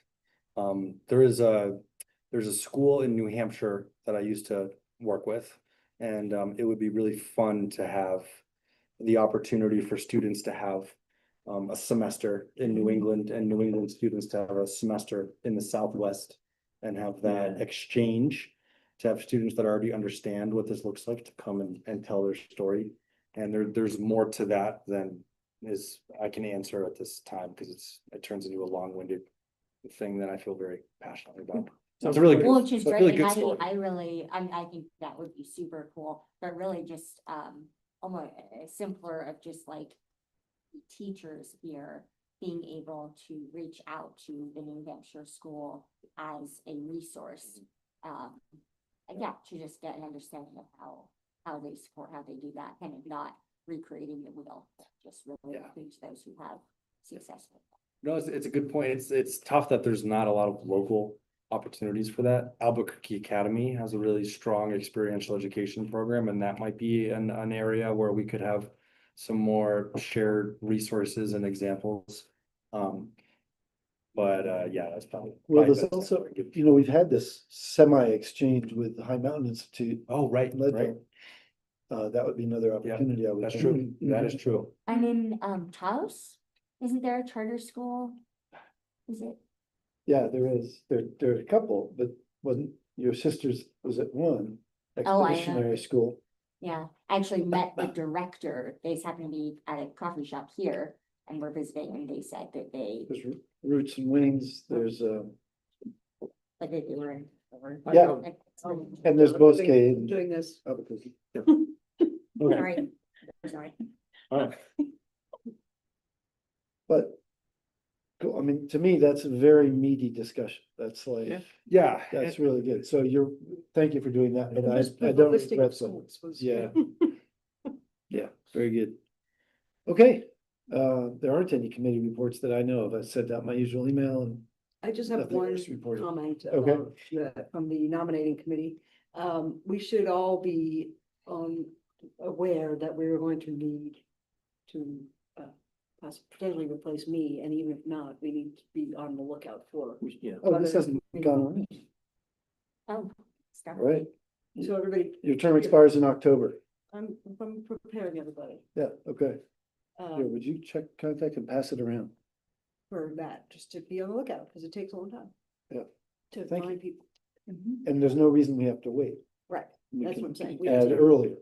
There's a school in New Hampshire that I used to work with. And it would be really fun to have the opportunity for students to have a semester in New England and New England students to have a semester in the Southwest and have that exchange, to have students that already understand what this looks like to come and tell their story. And there's more to that than I can answer at this time, because it turns into a long-winded thing that I feel very passionately about. So it's a really good, Well, which is it's a great, really and good story. I really, I think that would be super cool, but really just, almost simpler of just like teachers here being able to reach out to the New Hampshire school as a resource. And yeah, to just get an understanding of how they support, how they do that, kind of not recreating the wheel, just really Yeah. include those who have successful. No, it's a good point. It's tough that there's not a lot of local opportunities for that. Albuquerque Academy has a really strong experiential education program, and that might be an area where we could have some more shared resources and examples. Yeah, that's probably. Well, there's best also, I can give. you know, we've had this semi-exchange with the High Mountain Institute. Oh, right, right. Leadville. That would be another opportunity, I would That's think. true. That is true. And in, Taos, isn't there a charter school? Is it? Yeah, there is. There are a couple, but wasn't, your sister's was at one Oh, I know. expeditionary school. Yeah, I actually met the director. They just happened to be at a coffee shop here and were visiting, and they said that There's Roots and Wings, there's but they were in. Yeah. and there's Bosque and Doing this. Albuquerque. Sorry, sorry. All right. But, cool, I mean, to me, that's a very meaty discussion. That's like, Yeah. that's really good. So thank you for doing that, but Just I the don't listing of regret that. schools was- Yeah. Yeah, very good. Okay, there aren't any committee reports that I know of. I sent out my usual email and I just have nothing one else reported. comment. Okay. From the nominating committee. We should all be, aware that we were going to need to, potentially replace me, and even if not, we need to be on the lookout for. Yeah. Oh, this hasn't gone on, Oh, start. right? So everybody, Your term expires in October. I'm preparing everybody, Yeah, okay. Here, um, would you check contact and pass it around? for that, just to be on the lookout, because it takes a long time. Yeah. To Thank find people. And there's no reason we have to wait. Right, We that's can what I'm saying. We Add can- earlier.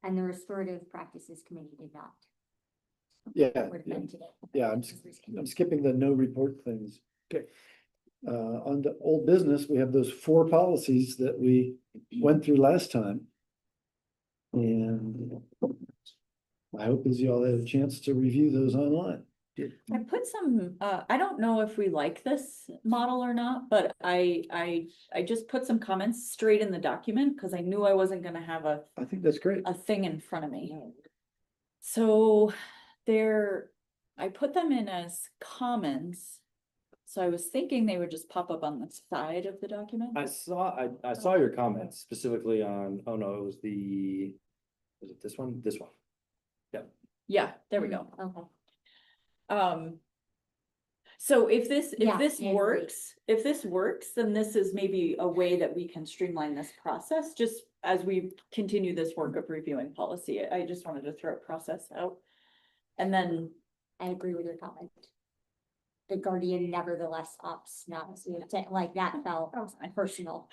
And the restorative practices committee did not. Yeah, Would have yeah, been today. yeah, I'm skipping the no report things. Okay. On the old business, we have those 4 policies that we went through last time. And I hope as you all had a chance to review those online. I put some, I don't know if we like this model or not, but I just put some comments straight in the document because I knew I wasn't gonna have a I think that's great. thing in front of me. So I put them in as comments. So I was thinking they would just pop up on the side of the document. I saw your comments specifically on, oh no, was it this one? This one. Yeah, there we go. Okay. So if this Yeah, I agree. works, then this is maybe a way that we can streamline this process, just as we continue this work of reviewing policy. I just wanted to throw a process out. And then, I agree with your comment. The guardian nevertheless opts not to, like, that felt personal.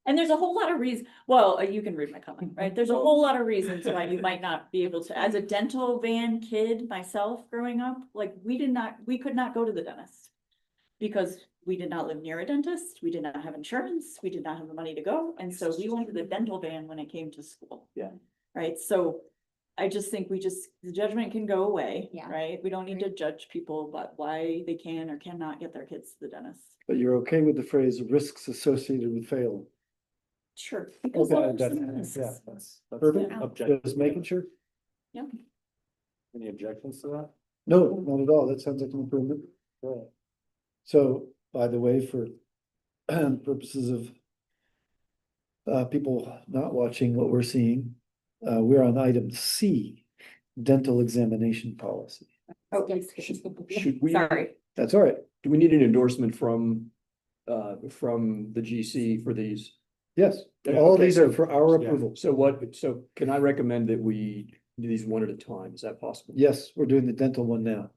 and there's a whole lot of reasons, well, you can read my comment, right? There's a whole lot of reasons why you might not be able to, as a dental van kid myself growing up, like, we could not go to the dentist. Because we did not live near a dentist, we did not have insurance, we did not have the money to go, and so we went to the dental van when it came to school. Yeah. Right, so I just think the judgment can go away, Yeah. right? We don't need to judge people about why they can or cannot get their kids to the dentist. But you're okay with the phrase risks associated with failing? Sure. Because Okay, there are that's- some risks. Yeah, that's Perfect. objective. Just making sure? Yeah. Any objections to that? No, not at all. That sounds like an improvement. So, by the way, for purposes of people not watching what we're seeing, we're on item C, dental examination policy. Oh, Should we, sorry. That's all right. do we need an endorsement from the GC for these? Yes, Yeah, all of okay, these are so- for our yeah. approval. So can I recommend that we do these one at a time? Is that possible? Yes, we're doing the dental one now.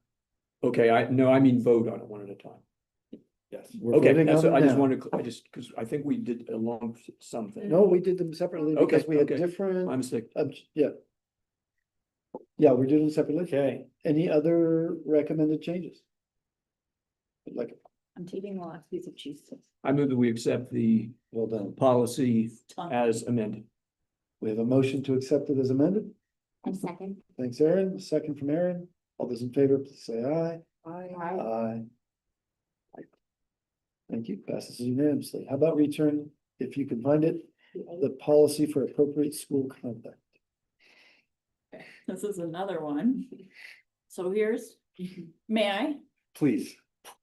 Okay, I mean vote on it one at a time. Yes. We're Okay, voting that's, on them I just now. wanted, because I think we did along something. No, we did them separately because Okay, we had okay. different, My mistake. yeah. Yeah, we're doing them separately. Okay, Any other recommended changes? Like, I'm taking the last piece of cheese. I move that we accept the well done. policy as amended. We have a motion to accept it as amended. And second, Thanks, Aaron. Second from Aaron. All those in favor, please say aye. Aye. Thank you. Passes unanimously. How about return, if you can find it, the policy for appropriate school conduct? This is another one. So here's, may I? please.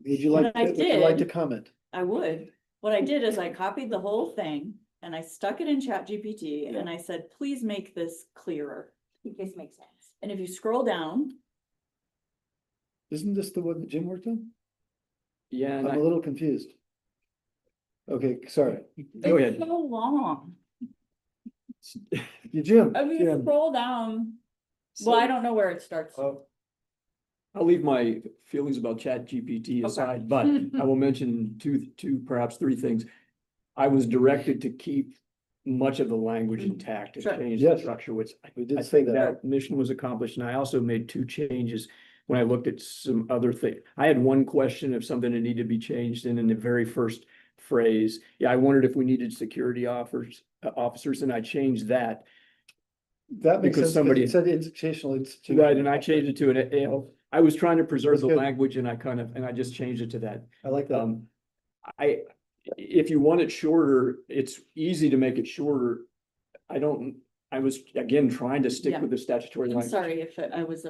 Would you like, What I would you like to did- comment? I would. What I did is I copied the whole thing and I stuck it in ChatGPT and I said, please make this clearer. this makes sense. And if you scroll down, Isn't this the one that Jim worked on? Yeah, I'm and a little confused. Okay, sorry. go it's ahead. so long. You, Jim, I mean, Jim. scroll down. Well, I don't know where it starts. Oh, I'll leave my feelings about Chat GPT aside, but I will mention perhaps three things. I was directed to keep much of the language intact and Sure. change the Yes. structure, which We I did say think that. that mission was accomplished, and I also made two changes when I looked at some other things. I had one question of something that needed to be changed, and in the very first phrase, I wondered if we needed security officers, and I changed that. That makes Because sense, because somebody- it said educational institution. Right, and I changed it to an AL. I was trying to preserve That's the good. language, and I just changed it to that. I like that. If you want it shorter, it's easy to make it shorter. I was again trying to stick Yeah. with the statutory I'm language. sorry if I was.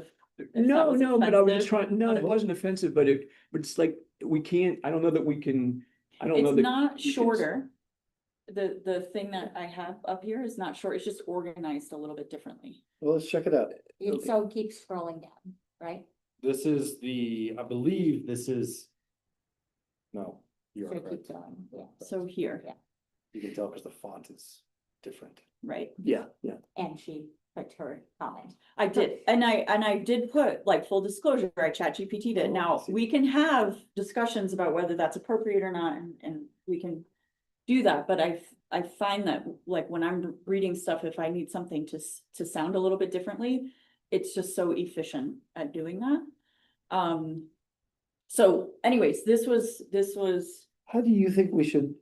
No, but I was just trying, no, it Okay. wasn't offensive, but it's like, we can't, I don't know that we can, I don't know It's that. not we can- shorter. The thing that I have up here is not short, it's just organized a little bit differently. Well, let's check it out. So keep scrolling down, right? this is I believe this is. No, you're So right. keep going, yeah. So here, You can tell because the font is different. right, Yeah. And she put her comment. I did, and I did put, like, full disclosure, I chat GPT'd it. Oh, I Now, see. we can have discussions about whether that's appropriate or not, and we can do that, but I find that, like, when I'm reading stuff, if I need something to sound a little bit differently, it's just so efficient at doing that. So anyways, this was, How do you think we should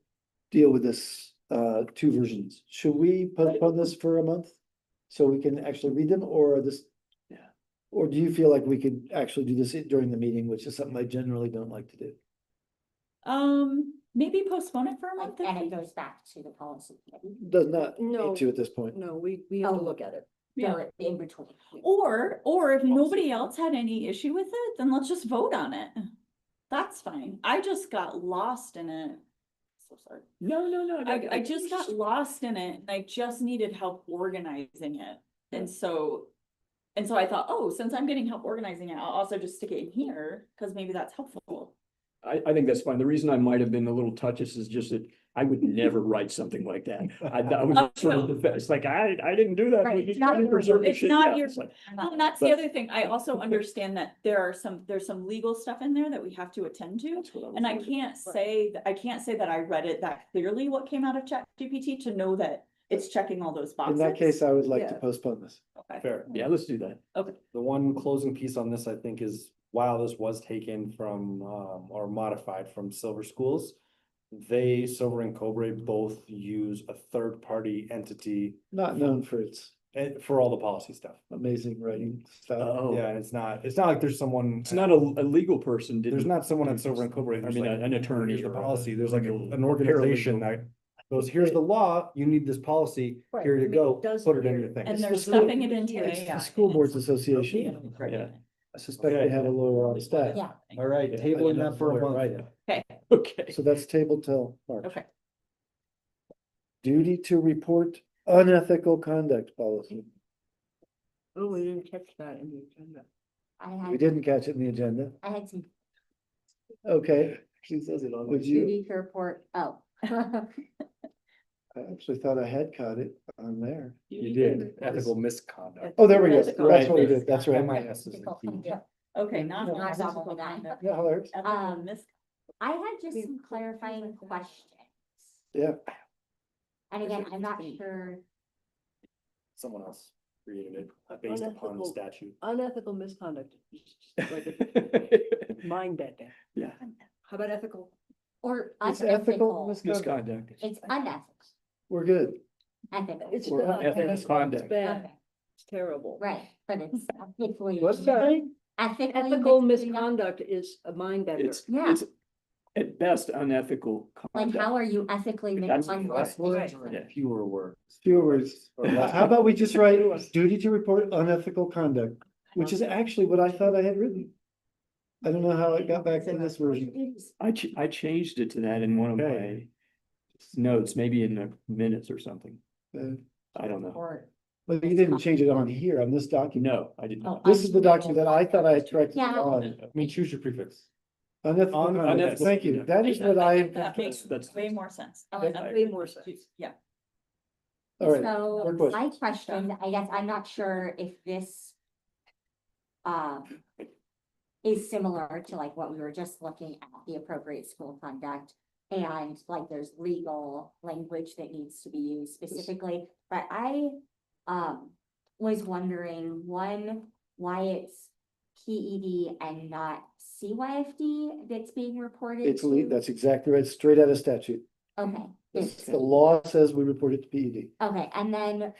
deal with this, two versions? Should we postpone this for a month? So we can actually read them, or this? Yeah. Or do you feel like we could actually do this during the meeting, which is something I generally don't like to do? maybe postpone it for a month. if And we- it goes back to the policy committee. Does not No. need to at this point. No, we have to Oh. look at it. Yeah. So in between. Or if nobody else had any issue with it, then let's just vote on it. That's fine. I just got lost in it. So sorry. No. I just got lost in it and I just needed help organizing it. And so I thought, oh, since I'm getting help organizing it, I'll also just stick it in here, because maybe that's helpful. I think that's fine. The reason I might have been a little touchish is just that I would never write something like that. I was sort of, it's like, I didn't do that. Right, We it's not didn't your- preserve the it's shit. not Yeah, your- it's like- Well, and that's the But- other thing. I also understand that there's some legal stuff in there that we have to attend to. that's what was And I worried can't say, that I read it that clearly what came out of ChatGPT to know that it's checking all those In boxes. that case, I would like to Yeah. postpone this. Okay. Fair. Yeah, let's do that. The one closing piece on this, I think, is while this was taken from, or modified from Silver Schools. Silver and Cobra both use a third-party entity Not known for its for all the policy stuff. amazing writing style. Oh, Yeah, and it's not like there's someone. it's not a legal person. There's didn't- not someone at Silver and Cobra. I who's mean, like, an attorney "Here's the or a policy. There's like legal- an organization paralegal. that goes, here's the law, you need this policy, Right, here I you mean, go, it does put it in appear- your thing. And It's they're the school- stuffing it into It's AI. the School Boards and it's- Association. Yeah. I suspect they have a lawyer on staff. Yeah. All right, tabling that for a month. Right. Okay. So that's tabled till March. Okay. Duty to report unethical conduct policy. Oh, we didn't catch that in the agenda. I We had, didn't catch it in the agenda. I had some Okay, She says it on. would you, duty to report, oh. I actually thought I had caught it on there. You did. Ethical misconduct. Oh, there we go. That's That's correct. what we did. That's right. MIS is the key. Okay, not. Yeah. ethical conduct. Yeah, hilarious. Ethical mis- I had just some clarifying questions. Yeah. And again, I'm not sure, Someone else created it based upon the Unethical. statute. Unethical misconduct, just like a mind bending. Yeah. How about ethical? or It's ethical unethical, misconduct. Misconduct. it's unethical, We're good. ethical, It's Or bad. ethical It's misconduct. bad. okay, It's terrible. right, but it's ethically. What's that? Ethically Ethical misconduct. misconduct is a mind bender. It's, Yeah. it's at best unethical Like, conduct. how are you ethically That's misconduct? Right. Fewer words. Fewer words. Or less. How about we just write duty to report unethical conduct, which is actually what I thought I had written. I don't know how it got back to this version. I changed it to that in one of my Okay. notes, maybe in the minutes or something. Uh, I don't know. Or, But you didn't change it on here on this document. No, I did not. oh, This is the document that I thought I had corrected Yeah. on. I mean, choose your prefix. Unethical conduct. Unethical Thank you. That is what I. That makes That's- way more sense. I like Way more sense. Yeah. All right. So Your question. my question, I guess, I'm not sure if this is similar to like what we were just looking at, the appropriate school conduct. And like there's legal language that needs to be used specifically, but I was wondering, one, why it's PED and not CYFD that's being reported It's to? that's exactly right. Straight out of statute. Okay. The law says we report it to PED. Okay, and then,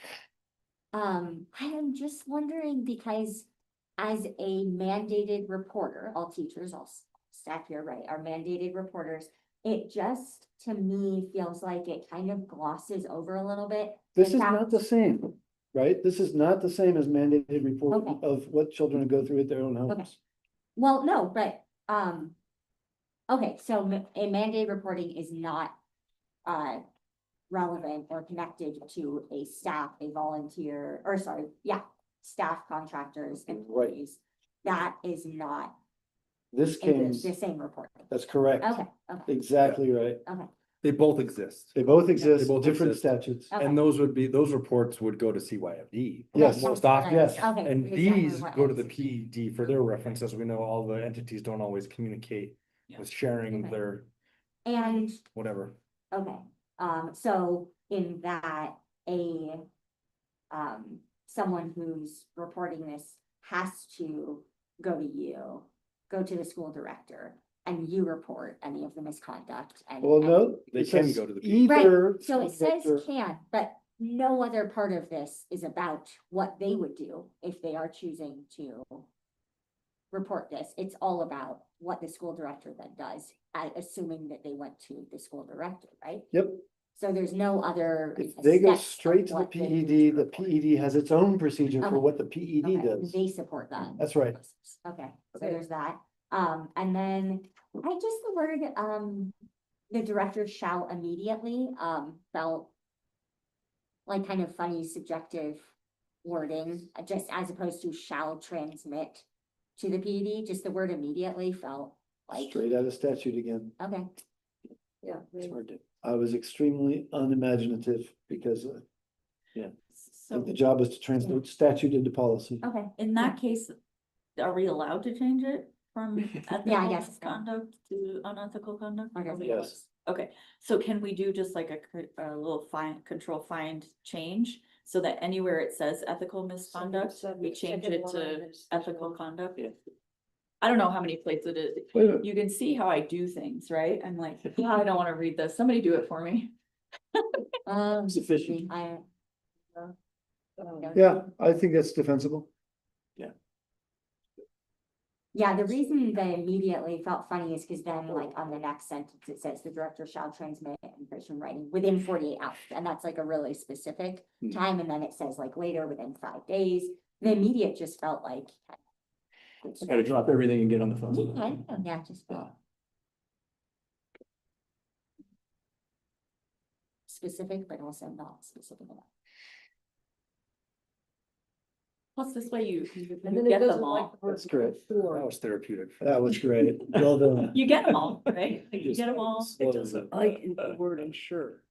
I am just wondering because as a mandated reporter, all teachers, all staff here, right, are mandated reporters. It just, to me, feels like it kind of glosses over a little bit. This the is not the fact- same, right? This is not the same as mandated report Okay. of what children go through at their own Okay. homes. Well, no, but, okay, so a mandated reporting is not, relevant or connected to a staff, a volunteer, or sorry, yeah, staff, contractors, employees. That is not This in came, the same reporting. that's correct. Okay, okay, Exactly right. okay, They both exist. They both exist, both different exist. statutes. okay. And those would be, those reports would go to CYFD. Yes. Most often, Yes. Okay. and exactly these what go I to the was- PED for their reference, as we know, all the entities don't always communicate Yeah. with sharing Okay. their And, whatever. okay, so in that, someone who's reporting this has to go to you, go to the school director, and you report any of the misconduct and. Well, no. They it can says go to the Either. Right, so it says director- can, but no other part of this is about what they would do if they are choosing to report this. It's all about what the school director then does, assuming that they went to the school director, right? Yep. So there's no other. If they go steps of straight to the what they PED, do to the report. PED has its own procedure Okay. for what the PED Okay, does. They support that. That's right. Okay, so there's that. And then I just the word, the director shall immediately, felt like kind of funny, subjective wording, just as opposed to shall transmit to the PED, just the word immediately felt like, Straight out of statute again. okay, Yeah. It's hard to- I was extremely unimaginative because So the job is to translate statute into policy. okay. in that case, are we allowed to change it from ethical guess so. misconduct to unethical conduct? I guess Or we- Yes. Okay, so can we do just like a little control find change? So that anywhere it says ethical misconduct, we change it to ethical conduct? Yeah. I don't know how many places it is. Wait a minute. You can see how I do things, right? I'm like, "Yeah, I don't wanna read this. Somebody do it for me." Sufficient. Yeah, I think that's defensible. Yeah, the reason that immediately felt funny is because then like on the next sentence, it says the director shall transmit information in writing within 48 hours. And that's like a really specific Hmm. time. And then it says like later within 5 days. The immediate just felt like. I gotta drop everything and get on the phone. Yeah, just. Specific, but also not specific enough. Plus this way you And then it get them doesn't like all. the That's word great. That sure. was therapeutic. That was great. Well done. You get them all, right? Like, you get them all. It doesn't Like in the word ensure.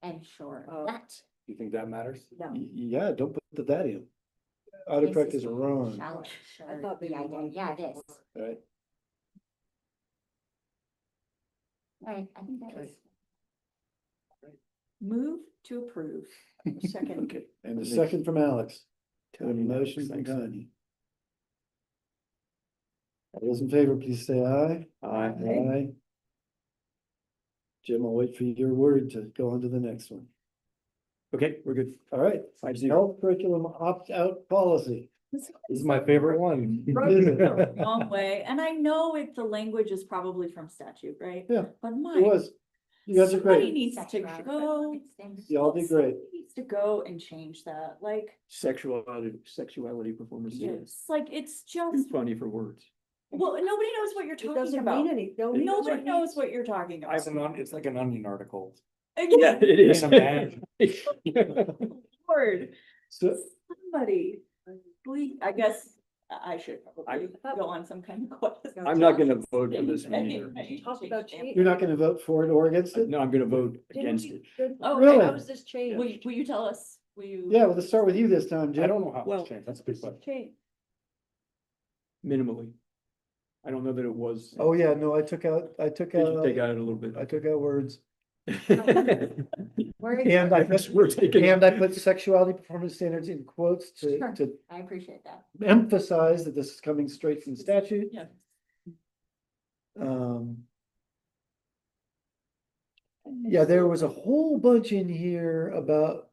And sure, Oh. that. You think that matters? No. Yeah, don't put that in. Autocorrect is wrong, Shall I ensure thought they the were idea, wrong. yeah, it is. right? Alright, I think that is. Move to approve. Second. Okay. And the second from Alex. And a Tony, motion from thanks. Tony. All those in favor, please say aye. Aye. Jim, I'll wait for your word to go on to the next one. Okay, we're good. All right, 5-0. health curriculum opt-out policy. This is my favorite one. The wrong way, and I know the language is probably from statute, right? Yeah, But It my, was. You guys are somebody great. needs to Sexuality. go. Y'all did great. somebody Needs to go and change that, like, Sexuality performance. it's like, it's Too just, funny for words. well, nobody knows what you're It talking doesn't about. mean anything. Nobody knows what you're talking about. It's like an onion article. Yeah, it is. It's a man. Word, So, somebody, please, I guess I should probably go on some kind of quest. I'm not gonna vote for this one either. Talk about change. you're not gonna vote for it or against it? No, I'm gonna vote Didn't against we- it. good- Oh, Really? How was this changed? Will you tell us, will you? Yeah, well, let's start with you this time, Jim. I don't know how Well, it's changed. That's a big question. Change. Minimally. I don't know that it was. Oh, yeah, no, I took out Did you take out a little bit? I took out words. Where And I guess we're taking. And I put sexuality performance standards in quotes Sure. to I appreciate that. emphasize that this is coming straight from statute. Yeah. Yeah, there was a whole bunch in here about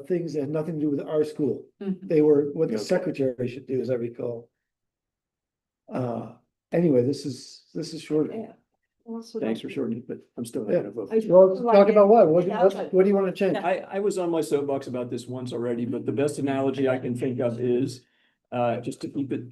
things that had nothing to do with our school. Mhm. They were what the Okay. secretary should do, as I recall. Anyway, this is short. Yeah. Thanks for shortening it, but I'm still not Yeah. gonna vote. Well, let's talk about what do you want to change? I was on my soapbox about this once already, but the best analogy I can think of is, just to keep it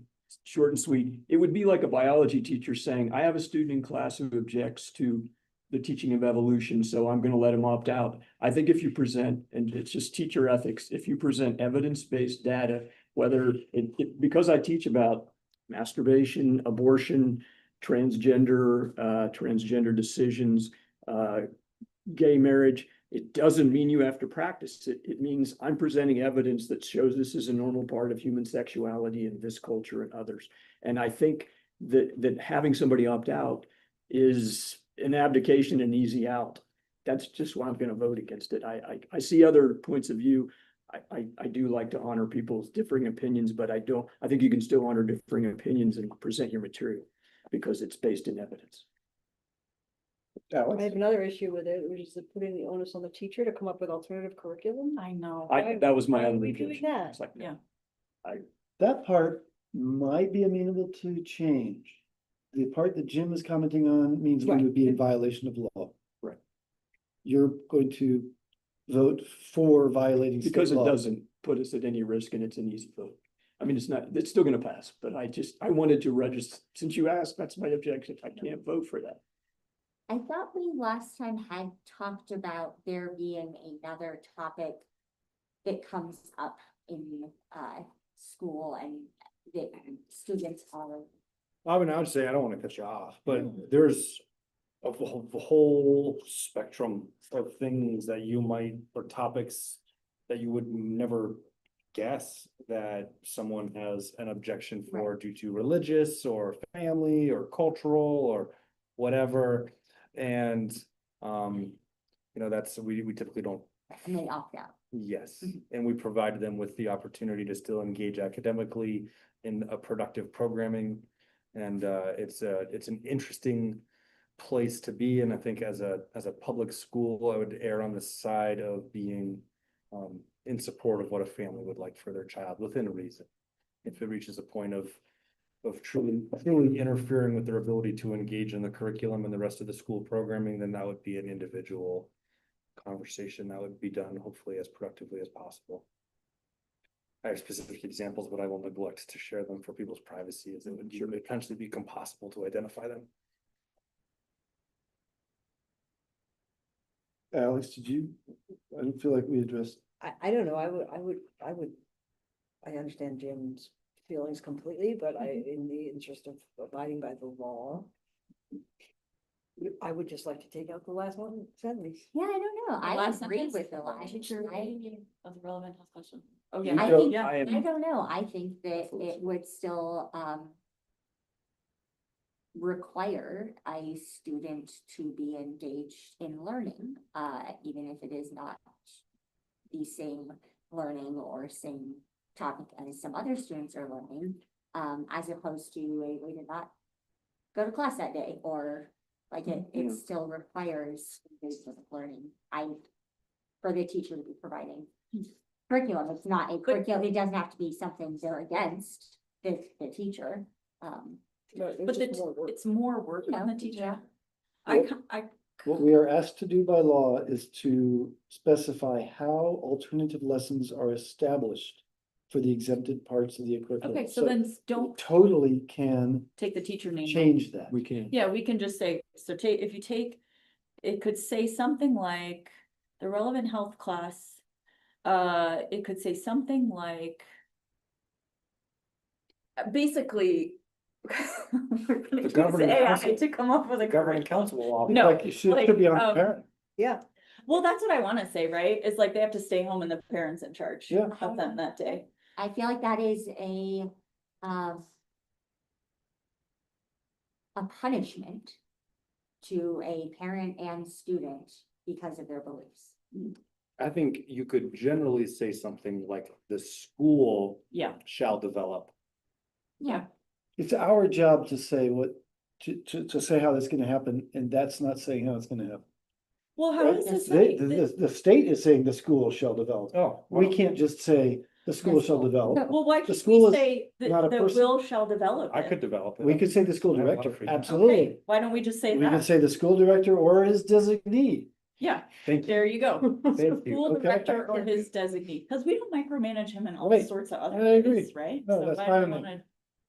short and sweet, it would be like a biology teacher saying, I have a student in class who objects to the teaching of evolution, so I'm gonna let him opt out. I think if you present, and it's just teacher ethics, if you present evidence-based data, whether because I teach about masturbation, abortion, transgender decisions, gay marriage, it doesn't mean you have to practice it. It means I'm presenting evidence that shows this is a normal part of human sexuality in this culture and others. And I think that having somebody opt out is an abdication and easy out. That's just why I'm going to vote against it. I see other points of view. I do like to honor people's differing opinions, but I think you can still honor differing opinions and present your material because it's based in evidence. I have another issue with it, which is putting the onus on the teacher to come up with alternative curriculum. I know. That was my Why are other we doing objection. that? It's like, Yeah. That part might be amenable to change. The part that Jim is commenting on means we Right. would be in violation of law. Right. You're going to vote for violating state because it law. doesn't put us at any risk and it's an easy vote. I mean, it's still gonna pass, but I wanted to register, since you asked, that's my objection. I can't vote for that. I thought we last time had talked about there being another topic that comes up in school and that students are. I mean, I would say, I don't want to cut you off, but there's a whole spectrum of things that you might, or topics that you would never guess that someone has an objection for due to religious or family or cultural or whatever. And, we typically don't. And they opt out. Yes, and we provide them with the opportunity to still engage academically in a productive programming. And it's an interesting place to be. And I think as a public school, I would err on the side of being in support of what a family would like for their child within reason. If it reaches a point of truly interfering with their ability to engage in the curriculum and the rest of the school programming, then that would be an individual conversation that would be done hopefully as productively as possible. I have specific examples, but I will neglect to share them for people's privacy, as it would potentially be impossible to identify them. Alex, I don't feel like we addressed I don't know, I understand Jim's feelings completely, but in the interest of abiding by the law, I would just like to take out the last one sentence. Yeah, I don't know. The I last agree sentence, with the language. Of the relevant health question. Oh, You yeah. I don't- think, Yeah. I am- I don't know, I think that it would still, require a student to be engaged in learning, even if it is not the same learning or same topic as some other students are learning, as opposed to we did not go to class that day, or like it still requires engagement of learning. For the teacher to be providing curriculum, it's not a curriculum, it doesn't have to be something they're against the teacher. But But it's more work on the Yeah. teacher. I, What we are asked to do by law is to specify how alternative lessons are established for the exempted parts of the curriculum. okay, so then don't Totally can take the teacher name. change that. We can. Yeah, we can just say, so if you take, it could say something like the relevant health class. It could say something like. Basically. We're gonna use governing AI council- to come up with a. Governing curriculum. council will offer. No, Like, it should be on the like, parent. Yeah, Well, that's what I wanna say, right? It's like they have to stay home and the parents in charge Yeah. of them that day. I feel like that is a punishment to a parent and student because of their beliefs. I think you could generally say something like the school Yeah, shall develop. yeah. It's our job to say to say how that's gonna happen, and that's not saying how it's gonna happen. Well, how Right? does this They- say? The state is saying the school shall develop. Oh. We can't just say the school shall develop. Well, why The can't school we is say that, not a that person. will shall develop I it? could develop it. We could say the school I have a lot of director, free time. absolutely. Okay, why don't we just say We could that? say the school director or his designee. Yeah, Thank you. there you go. Thank you. School Okay. director or his designee, because we don't micromanage him in all Right. sorts of other I agree. ways, right? No, So that's why fine do we with me. wanna-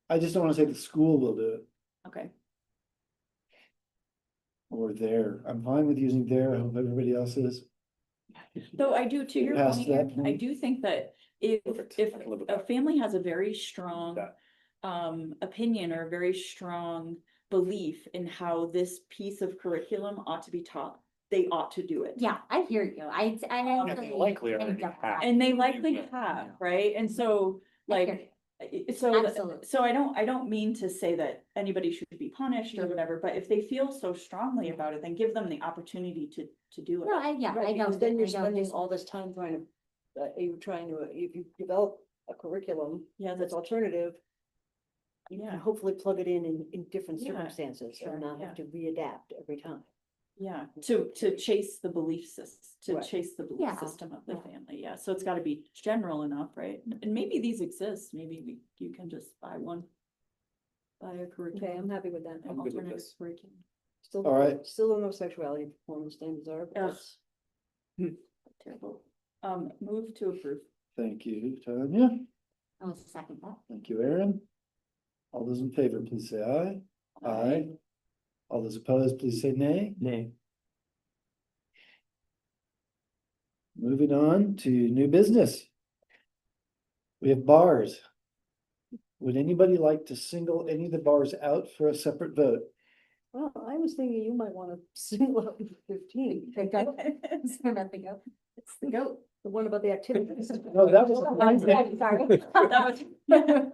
I just don't wanna say the school will do it, Okay, or there. I'm fine with using there, I hope everybody else is. though I do, to your Past point, that Aaron, I point. do think that if, Perfect. if I can live with a that. family has a very strong That. opinion or a very strong belief in how this piece of curriculum ought to be taught, they ought to do it. Yeah, I hear you. I And actually likely kind of already don't have. And they likely Yeah. have, right? And so, I hear like, you. so Absolutely. so I don't mean to say that anybody should be punished or whatever, but if they feel so strongly about it, then give them the opportunity to do No, it. yeah, I right, know. because then you're I know spending this- all this time trying to, if you develop a curriculum Yeah, that's that's, alternative, you can yeah, hopefully plug it in different Yeah, circumstances sure, and not yeah. have to readapt every time. yeah, to chase the belief to Right. chase the belief Yeah, system of the yeah. family, yeah, so it's gotta be general enough, right? And maybe these exist, maybe you can just buy one. Buy a curriculum. Okay, I'm happy with that. An I'm good with alternative this. curriculum. Still, All right. still don't know sexuality performance standards are, but Ugh. that's- Terrible. Move to approve. Thank you, Tanya. I was second that. Thank you, Aaron. All those in favor, please say aye. Aye. All those opposed, please say nay. Nay. Moving on to new business. We have bars. Would anybody like to single any of the bars out for a separate vote? well, I was thinking you might want to single out 15, The goat. It's about the goat. It's the goat. the one about the activities. No, that was. Sorry. That was.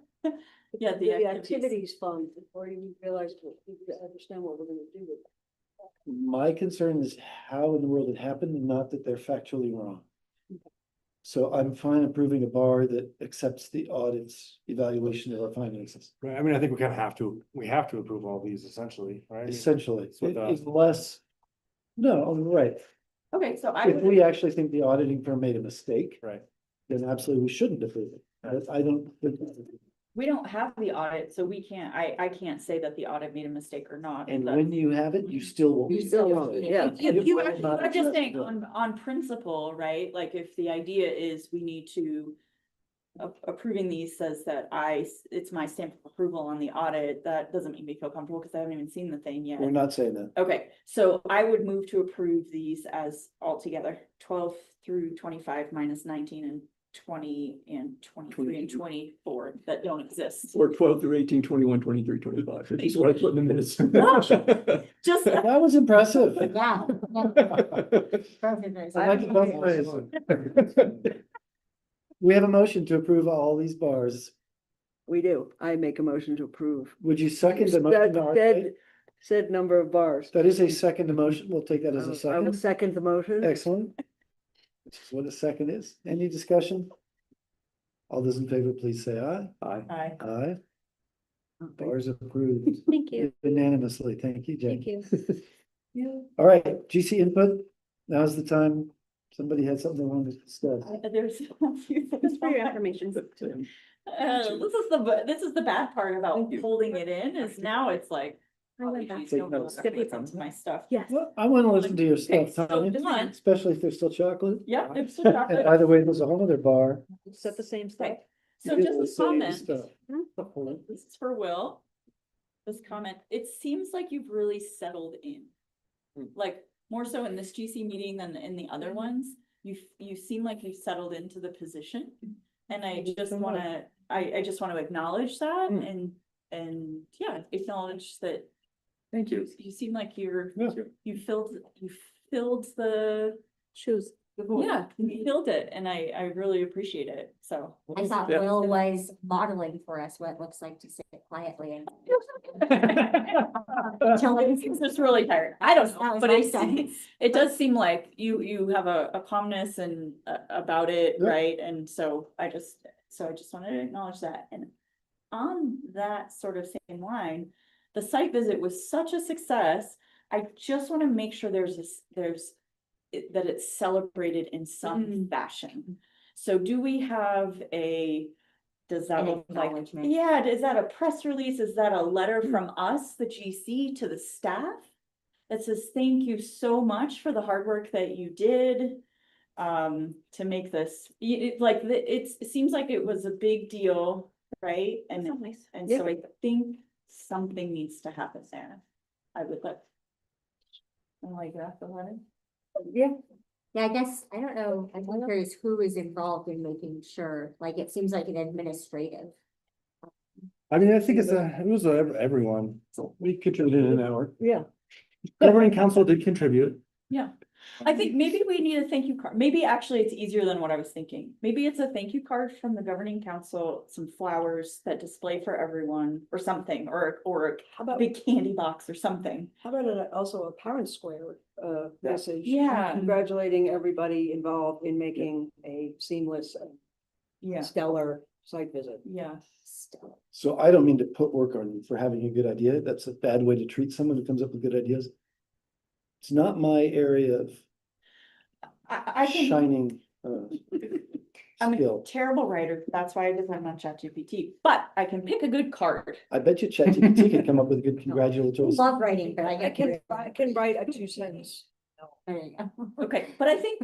Yeah, the The activities. activities fund, before you realize, you understand what we're gonna do with it. My concern is how in the world it happened and not that they're factually wrong. So I'm fine approving a bar that accepts the audit's evaluation of our finances, Right, I mean, I think we have to approve all these essentially, right? essentially, It's with us. unless. No, right, Okay, so I if would, we actually think the auditing firm made a mistake, Right. then absolutely we shouldn't approve it. I don't think. we don't have the audit, so we can't, I can't say that the audit made a mistake or not. And That's- when you have it, you still won't. You still won't, yeah. You, will not I'm just accept saying it. on principle, right? Like if the idea is we need to approving these says that it's my stamp of approval on the audit, that doesn't make me feel comfortable because I haven't even seen the thing yet. We're not saying that. Okay, so I would move to approve these as altogether, 12 through 25 minus 19 and 20 and 23 and 24 that don't exist. Or 12 through 18, 21, 23, 25. This is what I put in the minutes. Just, That was impressive. Yeah. I like it both ways. We have a motion to approve all these bars. We do. I make a motion to approve. Would you second the motion? Said number of bars. That is a second motion. We'll take that as a I will second. second the motion. Excellent. Which is what a second is. Any discussion? All those in favor, please say aye. I, Aye. Bars approved Thank you. unanimously. Thank you, Thank Jane. you. All right, GC input. Now's the time. Somebody had something they wanted to discuss. there's a few things. Just for your information. This is the bad part about holding it in, is now it's like. I went back. geez, Take don't go notes. back into my stuff. Yes. Well, I want to listen to your Okay, stuff, so Tanya, fun. especially if there's still chocolate. Yeah, it's so And chocolate. by the way, there's a whole other bar. Set the same stuff. Okay, so It will just a say comment. stuff. This is for Will. This comment, it seems like you've really settled in. Like, more so in this GC meeting than in the other ones. You seem like you've settled into the position. And I just wanna, I just want to acknowledge that and yeah, acknowledge that. Thank you. You seem like Yeah. you filled the Shoes. yeah, you filled it, and I really appreciate it, so. I thought Yeah. Will was modeling for us what it looks like to sit quietly and. I'm just really tired, I don't That know, was but nice sense. it does seem like you have a calmness and about it, Yep. right? And so I just wanted to acknowledge that, and on that sort of same line, the site visit was such a success. I just want to make sure that it's celebrated in some fashion. So do we have does that An look like, acknowledgement. yeah, is that a press release? Is that a letter from us, the GC, to the staff? That says, thank you so much for the hard work that you did to make this, it seems like it was a big deal, right? And Sounds nice. and so I think something needs to happen there. I would like. Like that, the letter? Yeah. Yeah, I guess, I don't know, I'm curious who is involved in making sure, like, it seems like an administrative. I mean, I think it was everyone. We contributed an hour. Yeah. Governing council did contribute. Yeah, I think maybe we need a thank you card. Maybe actually it's easier than what I was thinking. Maybe it's a thank you card from the governing council, some flowers that display for everyone or something, or How a about, big candy box or something. how about also a parent square, message? Yeah. Congratulating everybody involved in making a seamless, Yeah, stellar site visit. yeah. So I don't mean to put work on you for having a good idea. That's a bad way to treat someone who comes up with good ideas. It's not my area of I can, shining I'm a skill. terrible writer. That's why I depend on ChatGPT, but I can pick a good card. I bet you ChatGPT could come up with a good I congratulatory. love writing, but I I get. can write a 2 sentence. There you go. Okay, but I think,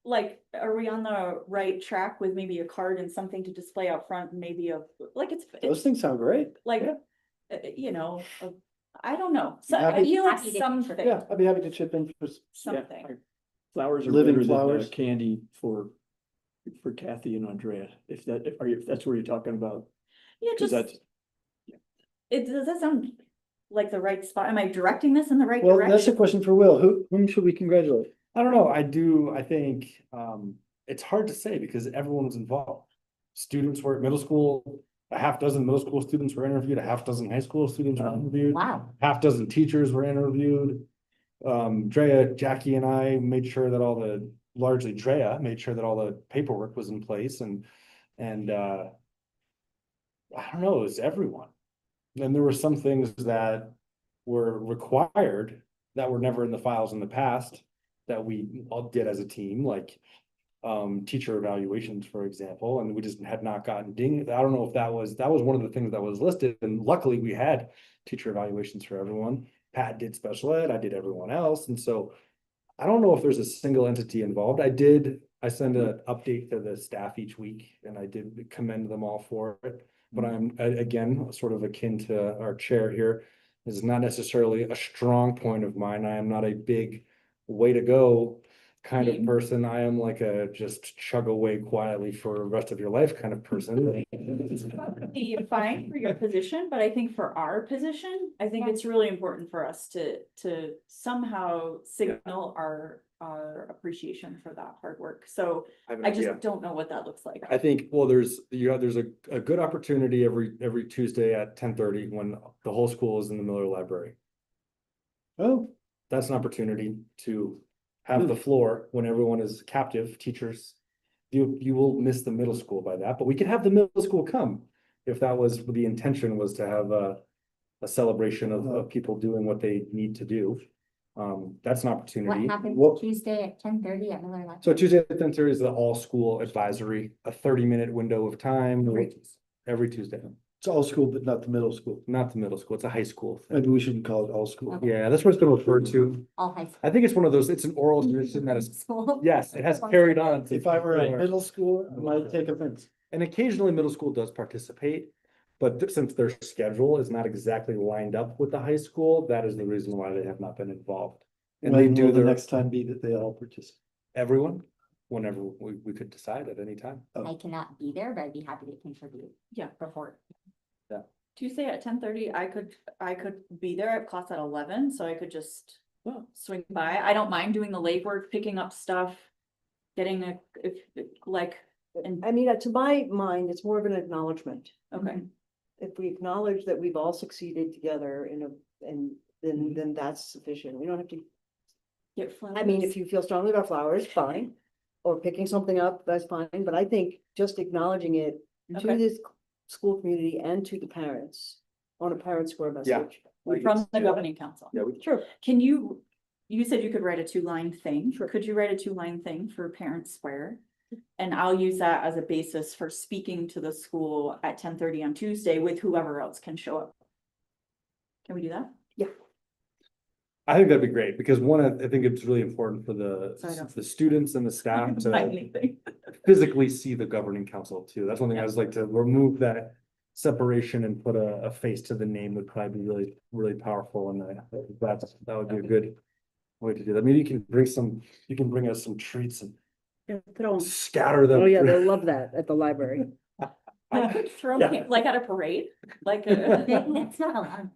like, are we on the right track with maybe a card and something to display out front, and maybe like, Those it's things sound great. like, Yeah. you know, I don't know. So I Happy- feel like Happy to something, Yeah, I'd be happy to chip in for. something. Flowers are Living better than flowers. candy for Kathy and Andrea, if that's what you're talking about. Yeah, Cause just, that's, does that sound like the right spot? Am I directing this in the right Well, that's a direction? question for Will. Whom should we congratulate? I don't know, I think, it's hard to say because everyone was involved. Students were at middle school, a half dozen middle school students were interviewed, a half dozen high school students were interviewed. Wow. Half dozen teachers were interviewed. Drea, Jackie and I made sure that largely Drea made sure that all the paperwork was in place and I don't know, it was everyone. And there were some things that were required that were never in the files in the past that we all did as a team, like teacher evaluations, for example, and we just had not gotten dinged. I don't know if that was one of the things that was listed, and luckily we had teacher evaluations for everyone. Pat did special ed, I did everyone else, and so I don't know if there's a single entity involved. I did I send an update to the staff each week and I did commend them all for it. But I'm, again, sort of akin to our chair here. This is not necessarily a strong point of mine. I am not a big way to go kind of Team. person. I am like a just chug away quietly for the rest of your life kind of person. Be fine for your position, but I think for our position, I think it's really important for us to somehow signal our appreciation for that hard work. So have an I idea. just don't know what that looks like. I think, well, there's a good opportunity every Tuesday at 10:30 when the whole school is in the Miller Library. Oh, That's an opportunity to have the floor when everyone is captive, teachers. You will miss the middle school by that, but we could have the middle school come. If that was, the intention was to have a celebration of people doing what they need to do. That's an What opportunity. happens Well, Tuesday at 10:30 at Miller Library? so Tuesday at 10:30 is the all-school advisory, a 30-minute window of time. Every Tuesday, it's all school, but not the middle school. not the middle school, it's a high school thing. Maybe we shouldn't call it all school. Okay. Yeah, that's what it's been referred to. All high school. I think it's one of those, it's an oral tradition that is, School. yes, it has carried on. to- If I were in middle school, I might take offense. And occasionally middle school does participate, but since their schedule is not exactly lined up with the high school, that is the reason why they have not been involved. And they When do will the their, next time be that they all participate? everyone, whenever we could decide at any time. I cannot be there, but I'd be happy to contribute. Yeah. Report. Tuesday at 10:30, I could be there at class at 11, so I could just swing by. I don't mind doing the legwork, picking up stuff, getting and I mean, to my mind, it's more of an acknowledgement. okay. If we acknowledge that we've all succeeded together and then that's sufficient. We don't have to, Get I mean, flowers. if you feel strongly about flowers, fine. Or picking something up, that's fine, but I think just acknowledging it to Okay. this school community and to the parents on a parent square message. From the governing council. Yeah, we Sure. Can you said you could write a 2-line thing. Sure. Could you write a 2-line thing for Parents Square? And I'll use that as a basis for speaking to the school at 10:30 on Tuesday with whoever else can show up. Can we do that? I think that'd be great, because one, I think it's really important for So I don't- the students and the staff to Anything. physically see the governing council too. That's one thing I was like to remove that separation and put a face to the name would probably be really, really powerful. And that would be a good way to do that. Maybe you can bring us some treats and scatter them. Oh, yeah, they'll love that at the library. I could throw Yeah. like at a parade, like a. That's not allowed.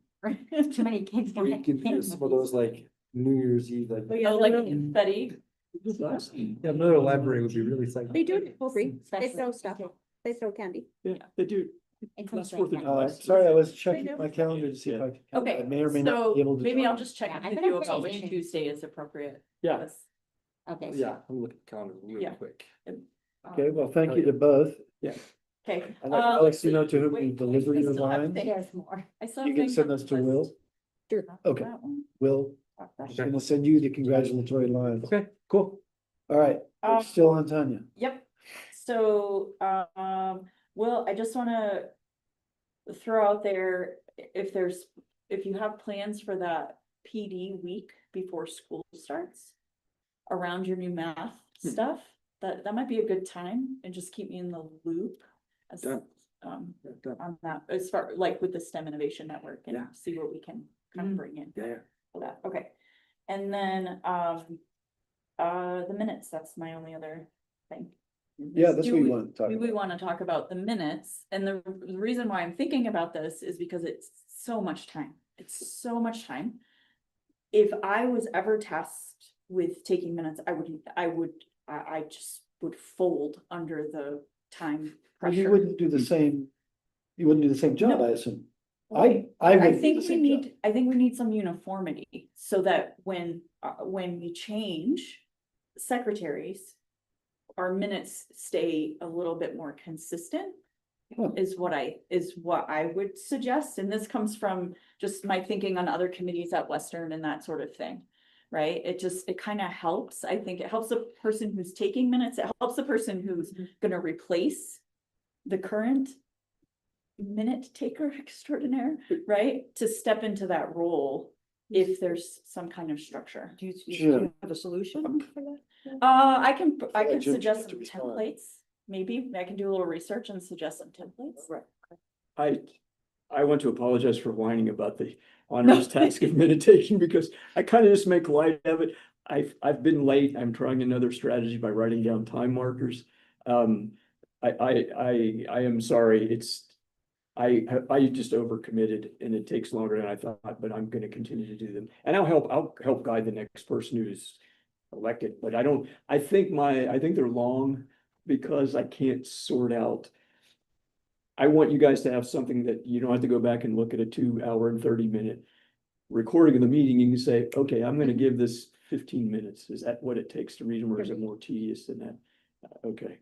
Too many kids. Or you can do some of those like New Year's Eve, like. Oh, like confetti. Yeah, Miller Library would be really exciting. They do it for free. They Especially- throw stuff. They throw candy. Yeah, they do. It's That's like worth it. that. Sorry, I was checking do. my calendar to see if I. Okay, I may or may not so be able to. maybe I'll join. just check Yeah, in I've with been you up about for which days. Tuesday is appropriate. Yeah. Yes. Okay. Yeah, I'm looking at the calendar really Yeah. quick. Okay, well, thank you to both. Okay. I'd like Alex, you know to whom you wait, deliver I your still have line. things. There's more. I still You have can things send on those the to list. Will. Sure. Okay. That one. Will, I'm Okay. gonna send you the congratulatory lines. Okay, cool. All right, we're Um, still on Tanya. Yep, so, Will, I just wanna throw out there, if you have plans for that PD week before school starts around your new math stuff, that might be a good time, and just keep me in the loop as, Done. Done. on that, as far, like with the STEM Innovation Network, and Yeah. see what we can kind of bring in. Yeah. For that, okay. And then, the minutes, that's my only other thing. Yeah, that's Do what you we- want to talk Do we about. want to talk about the minutes? And the reason why I'm thinking about this is because it's so much time. It's so much time. If I was ever tasked with taking minutes, I just would fold under the time Well, you pressure. wouldn't do the same, you wouldn't do the same job, No. I assume. Right. I I would do think the we same need, job. I think we need some uniformity so that when we change secretaries, our minutes stay a little bit more consistent. Huh. Is what I would suggest, and this comes from just my thinking on other committees at Western and that sort of thing. Right, it kind of helps, I think it helps the person who's taking minutes, it helps the person who's gonna replace the current minute taker extraordinaire, right, to step into that role if there's some kind of structure. Do you Jim. have a solution for that? I can like suggest Jim has to some respond. templates, maybe, I can do a little research and suggest some templates. Right. I want to apologize for whining about the onerous task of minute taking because I kind of just make light of it. I've been late. I'm trying another strategy by writing down time markers. I am sorry. I just overcommitted and it takes longer than I thought, but I'm gonna continue to do them. And I'll help guide the next person who's elected, but I think they're long because I can't sort out. I want you guys to have something that you don't have to go back and look at a 2 hour and 30 minute recording of the meeting. You can say, okay, I'm gonna give this 15 minutes. Is that what it takes to read them, or is it more tedious than that? Okay.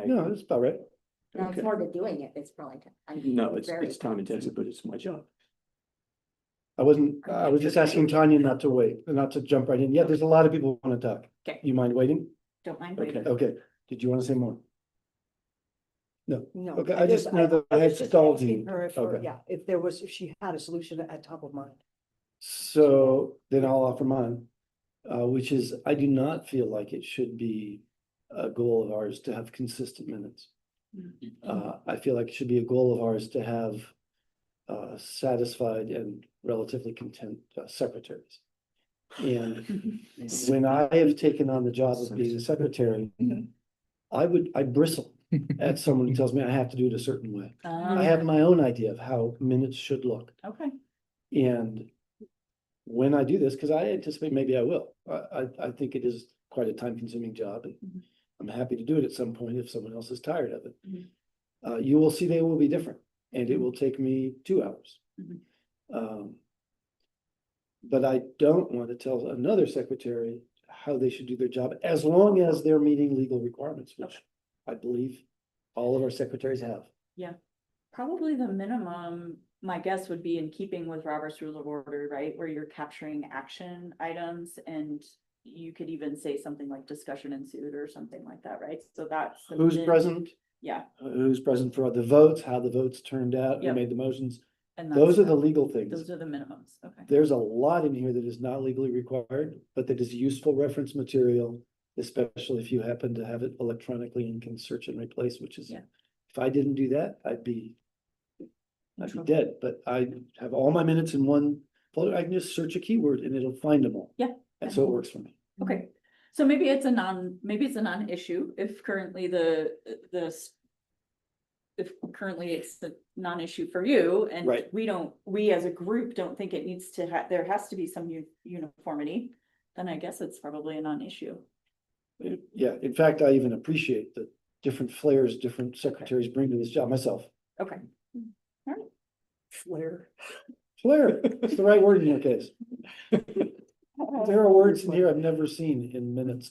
No, that's about right. No, it's Okay. more than doing it, it's probably. No, it's very time intensive, but it's my job. I was just asking Tanya not to wait, not to jump right in. Yeah, there's a lot of people who want to talk. Okay. You mind waiting? Don't mind Okay. waiting. Okay, did you want to say more? No, No. Okay, I just know that I was had just stalled asking you. her if, Okay. yeah, if she had a solution at top of mind. So then I'll offer mine, which is I do not feel like it should be a goal of ours to have consistent minutes. I feel like it should be a goal of ours to have satisfied and relatively content secretaries. And when I have taken on the job of being a secretary, I bristle at someone who tells me I have to do it a certain way. I have my own idea of how minutes should look. Okay, And when I do this, because I anticipate maybe I will, I think it is quite a time consuming job and Mhm. I'm happy to do it at some point if someone else is tired of it. Mhm. You will see they will be different and it will take me 2 hours. Mhm. But I don't want to tell another secretary how they should do their job as long as they're meeting legal requirements, which I believe all of our secretaries have. probably the minimum, my guess would be in keeping with Robert's Rules of Order, right? Where you're capturing action items and you could even say something like discussion ensued or something like that, right? So that's. the Who's min- present? Yeah, Who's present for the votes, how the votes turned out, who Yep. made the motions. and Those are that's the legal things. those are the minimums, okay. There's a lot in here that is not legally required, but that is useful reference material, especially if you happen to have it electronically and can search and replace, which is, Yeah. if I didn't do that, I'd be dead, but I have all my minutes in one folder. I can just search a keyword and it'll find them all. Yeah. And so it works for me. Okay, so maybe it's a non-issue if currently if currently it's a non-issue for you and Right. we as a group don't think it needs to there has to be some uniformity, then I guess it's probably a non-issue. Yeah, in fact, I even appreciate the different flares different secretaries bring to this job myself. Okay. Flair. Flair, it's the right word in your case. There are words in here I've never seen in minutes.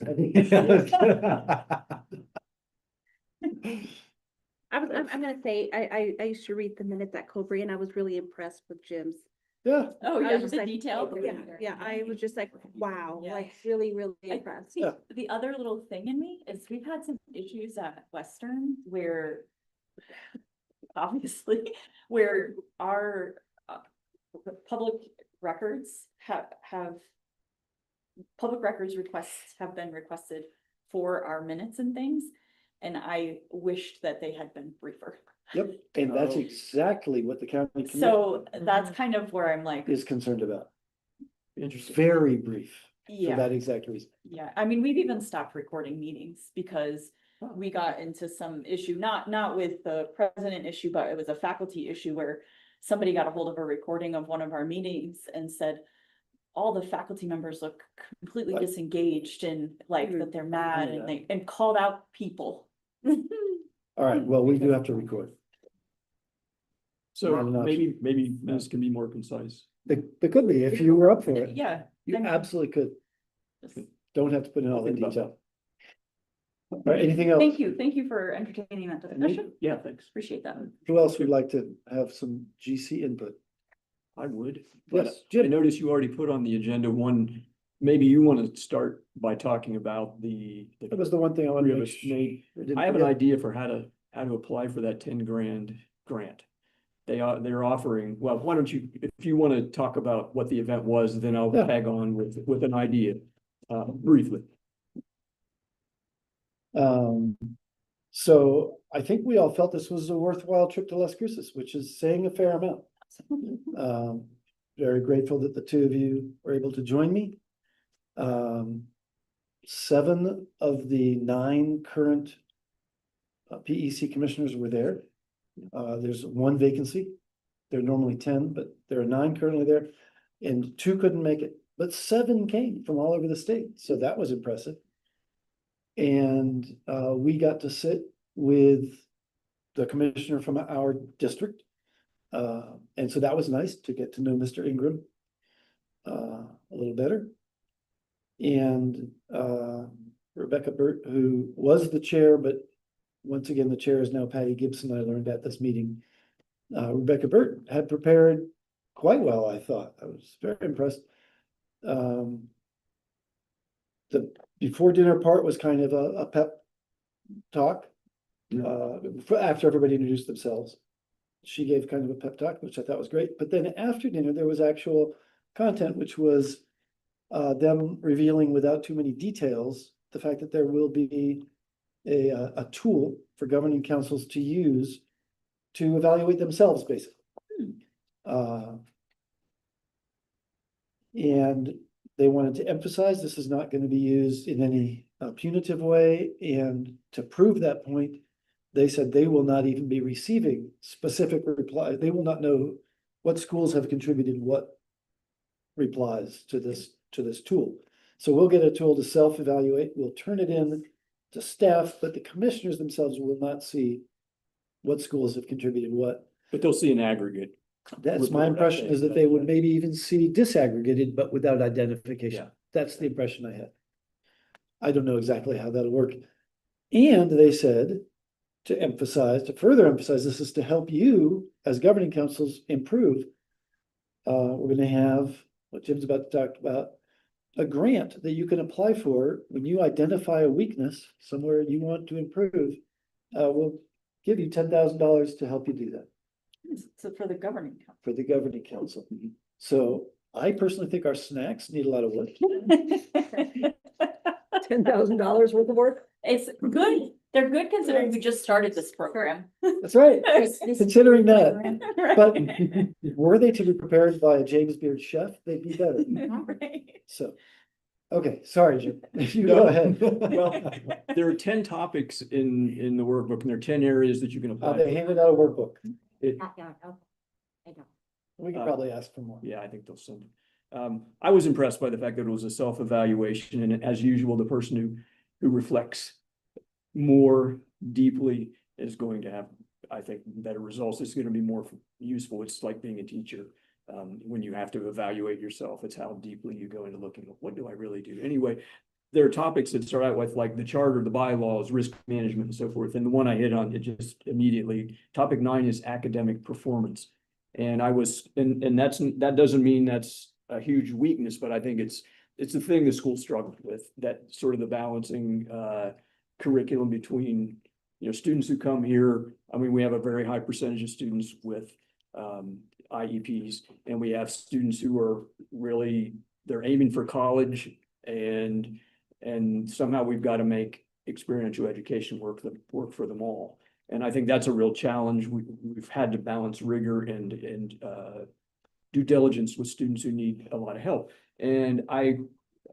I'm gonna say, I used to read the minutes at Cobra and I was really impressed with Jim's. Yeah, Oh, I yeah, was just the like, detail. Yeah, I was just like, wow, Yeah. like really, really I impressed. think the other little thing in me is we've had some issues at Western where obviously, where our public records public records requests have been requested for our minutes and things. And I wished that they had been briefer. yep, and that's exactly what the county commission So that's kind of where I'm like, is concerned about. Interesting. Very brief for yeah. that exact reason. Yeah, I mean, we've even stopped recording meetings because we got into some issue, not with the president issue, but it was a faculty issue where somebody got a hold of a recording of one of our meetings and said all the faculty members look completely Right. disengaged and like that they're mad Yeah. and they called out people. All right, well, we do have to record. So Not an option. maybe this can be more concise. It could be, if you were up for it. Yeah. You I mean, absolutely could. just- Don't have to put in all I'll the think about detail. All right, anything else? Thank you for entertaining that discussion. Yeah, thanks. Appreciate that. Who else would like to have some GC input? I would. But Yes, I Jim. noticed you already put on the agenda one, maybe you want to start by talking about That was the one thing I wanted to make. I have an idea for how to apply for that 10 grand grant. they're offering, well, why don't you, if you want to talk about what the event was, then I'll Yeah. tag on with an idea, briefly. So I think we all felt this was a worthwhile trip to Las Cruces, which is saying a fair amount. Very grateful that the two of you were able to join me. 7 of the 9 current PEC commissioners were there. There's 1 vacancy. There are normally 10, but there are 9 currently there, and 2 couldn't make it, but 7 came from all over the state, so that was impressive. And we got to sit with the commissioner from our district. And so that was nice to get to know Mr. Ingram a little better. And Rebecca Burt, who was the chair, but once again, the chair is now Patty Gibson, I learned at this meeting. Rebecca Burt had prepared quite well, I thought. I was very impressed. The before dinner part was kind of a pep talk. After everybody introduced themselves. She gave kind of a pep talk, which I thought was great. But then after dinner, there was actual content, which was them revealing without too many details, the fact that there will be a tool for governing councils to use to evaluate themselves, basically. And they wanted to emphasize this is not going to be used in any punitive way. And to prove that point, they said they will not even be receiving specific replies. They will not know what schools have contributed what replies to this tool. So we'll get a tool to self-evaluate. We'll turn it in to staff, but the commissioners themselves will not see what schools have contributed what. But they'll see an aggregate. That's Report, my I impression, think. is that they would maybe even see disaggregated, but without identification. Yeah. That's the impression I had. I don't know exactly how that'll work. And they said, to further emphasize, this is to help you as governing councils improve. We're gonna have, what Jim's about to talk about, a grant that you can apply for when you identify a weakness somewhere you want to improve. We'll give you $10,000 to help you do that. So for the governing For the governing council. So I personally think our snacks need a lot of work. council. $10,000 worth of work. It's good. They're good considering we just started this program. That's right, This considering that. Right. But were they to be prepared by a James Beard chef, they'd be better. Right. So, okay, sorry, Jim. You No. go ahead. Well, there are 10 topics in the workbook, and there are 10 areas that you can apply. They handed out a workbook. Yeah, okay. I don't. We could probably ask for more. Yeah, I think they'll send it. I was impressed by the fact that it was a self-evaluation, and as usual, the person who reflects more deeply is going to have, I think, better results. It's going to be more useful. It's like being a teacher. When you have to evaluate yourself, it's how deeply you go into looking at what do I really do? Anyway, there are topics that start out with like the charter, the bylaws, risk management, and so forth. And the one I hit on, it just immediately, topic 9 is academic performance. And that doesn't mean that's a huge weakness, but I think it's the thing the school struggled with, that sort of the balancing curriculum between, students who come here. I mean, we have a very high percentage of students with IEPs, and we have students who are really, they're aiming for college, and somehow we've got to make experiential education work for them all. And I think that's a real challenge. We've had to balance rigor and due diligence with students who need a lot of help. And I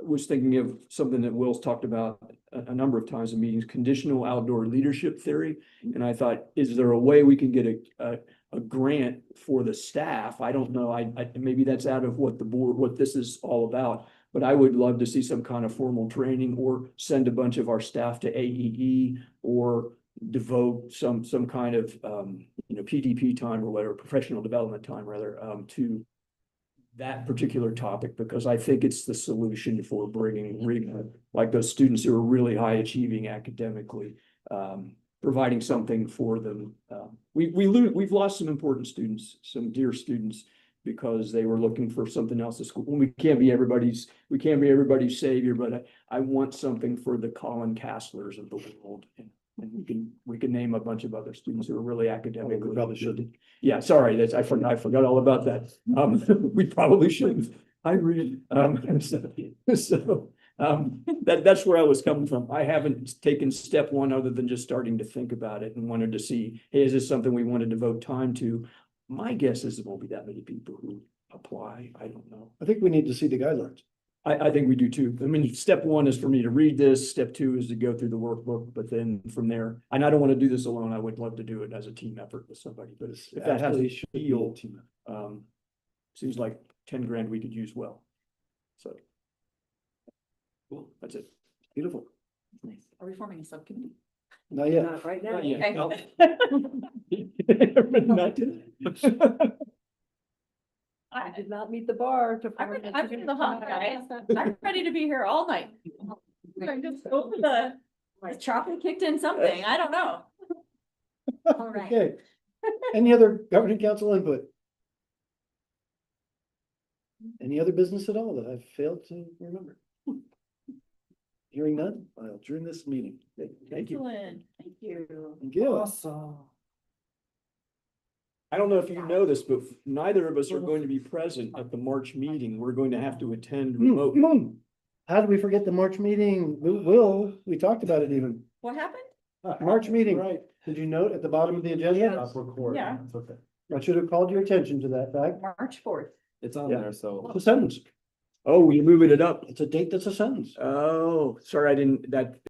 was thinking of something that Will's talked about a number of times in meetings, conditional outdoor leadership theory. And I thought, is there a way we can get a grant for the staff? I don't know. I maybe that's out of what this is all about. But I would love to see some kind of formal training, or send a bunch of our staff to AEE, or devote some kind of PDP time or whatever, professional development time rather, to that particular topic, because I think it's the solution for bringing like those students who are really high achieving academically, providing something for them. We've lost some important students, some dear students, because they were looking for something else at school. We can't be everybody's savior, but I want something for the Colin Castlers of the world. And we can name a bunch of other students who are really academic. We probably shouldn't. Yeah, sorry, I forgot all about that. We probably shouldn't. I read, that's where I was coming from. I haven't taken step one other than just starting to think about it and wanted to see, hey, is this something we want to devote time to? My guess is there won't be that many people who apply. I don't know. I think we need to see the guidelines. I think we do too. I mean, step one is for me to read this. Step two is to go through the workbook, but then from there, and I don't want to do this alone. I would love to do it as a team effort with somebody, but if that has Absolutely a should be a feel, team effort. seems like 10 grand we could use well. So. Cool, that's it. Beautiful. Nice. Are we forming a subcommittee? Not yet. Not right now. Not yet. Okay. No. Not today. I did not meet the bar to. I'm in the hunt, guys. I'm ready to be here all night. I'm just go for the chocolate kicked in something. I don't know. All right. Okay. Any other governing council input? Any other business at all that I've failed to remember? Hearing none, I'll adjourn this meeting. Thank you. Excellent. Thank you. Thank you. Awesome. I don't know if you know this, but neither of us are going to be present at the March meeting. We're going to have to attend remotely. How did we forget the March meeting? We talked about it even. What happened? March meeting. Right. Did you note at the bottom of the agenda? Stop recording. Yeah. It's okay. I should have called your attention to that fact. March 4th. It's on Yeah. there, so. It's a sentence. Oh, you're moving it up. It's a date that's a sentence. Oh, sorry, I didn't, that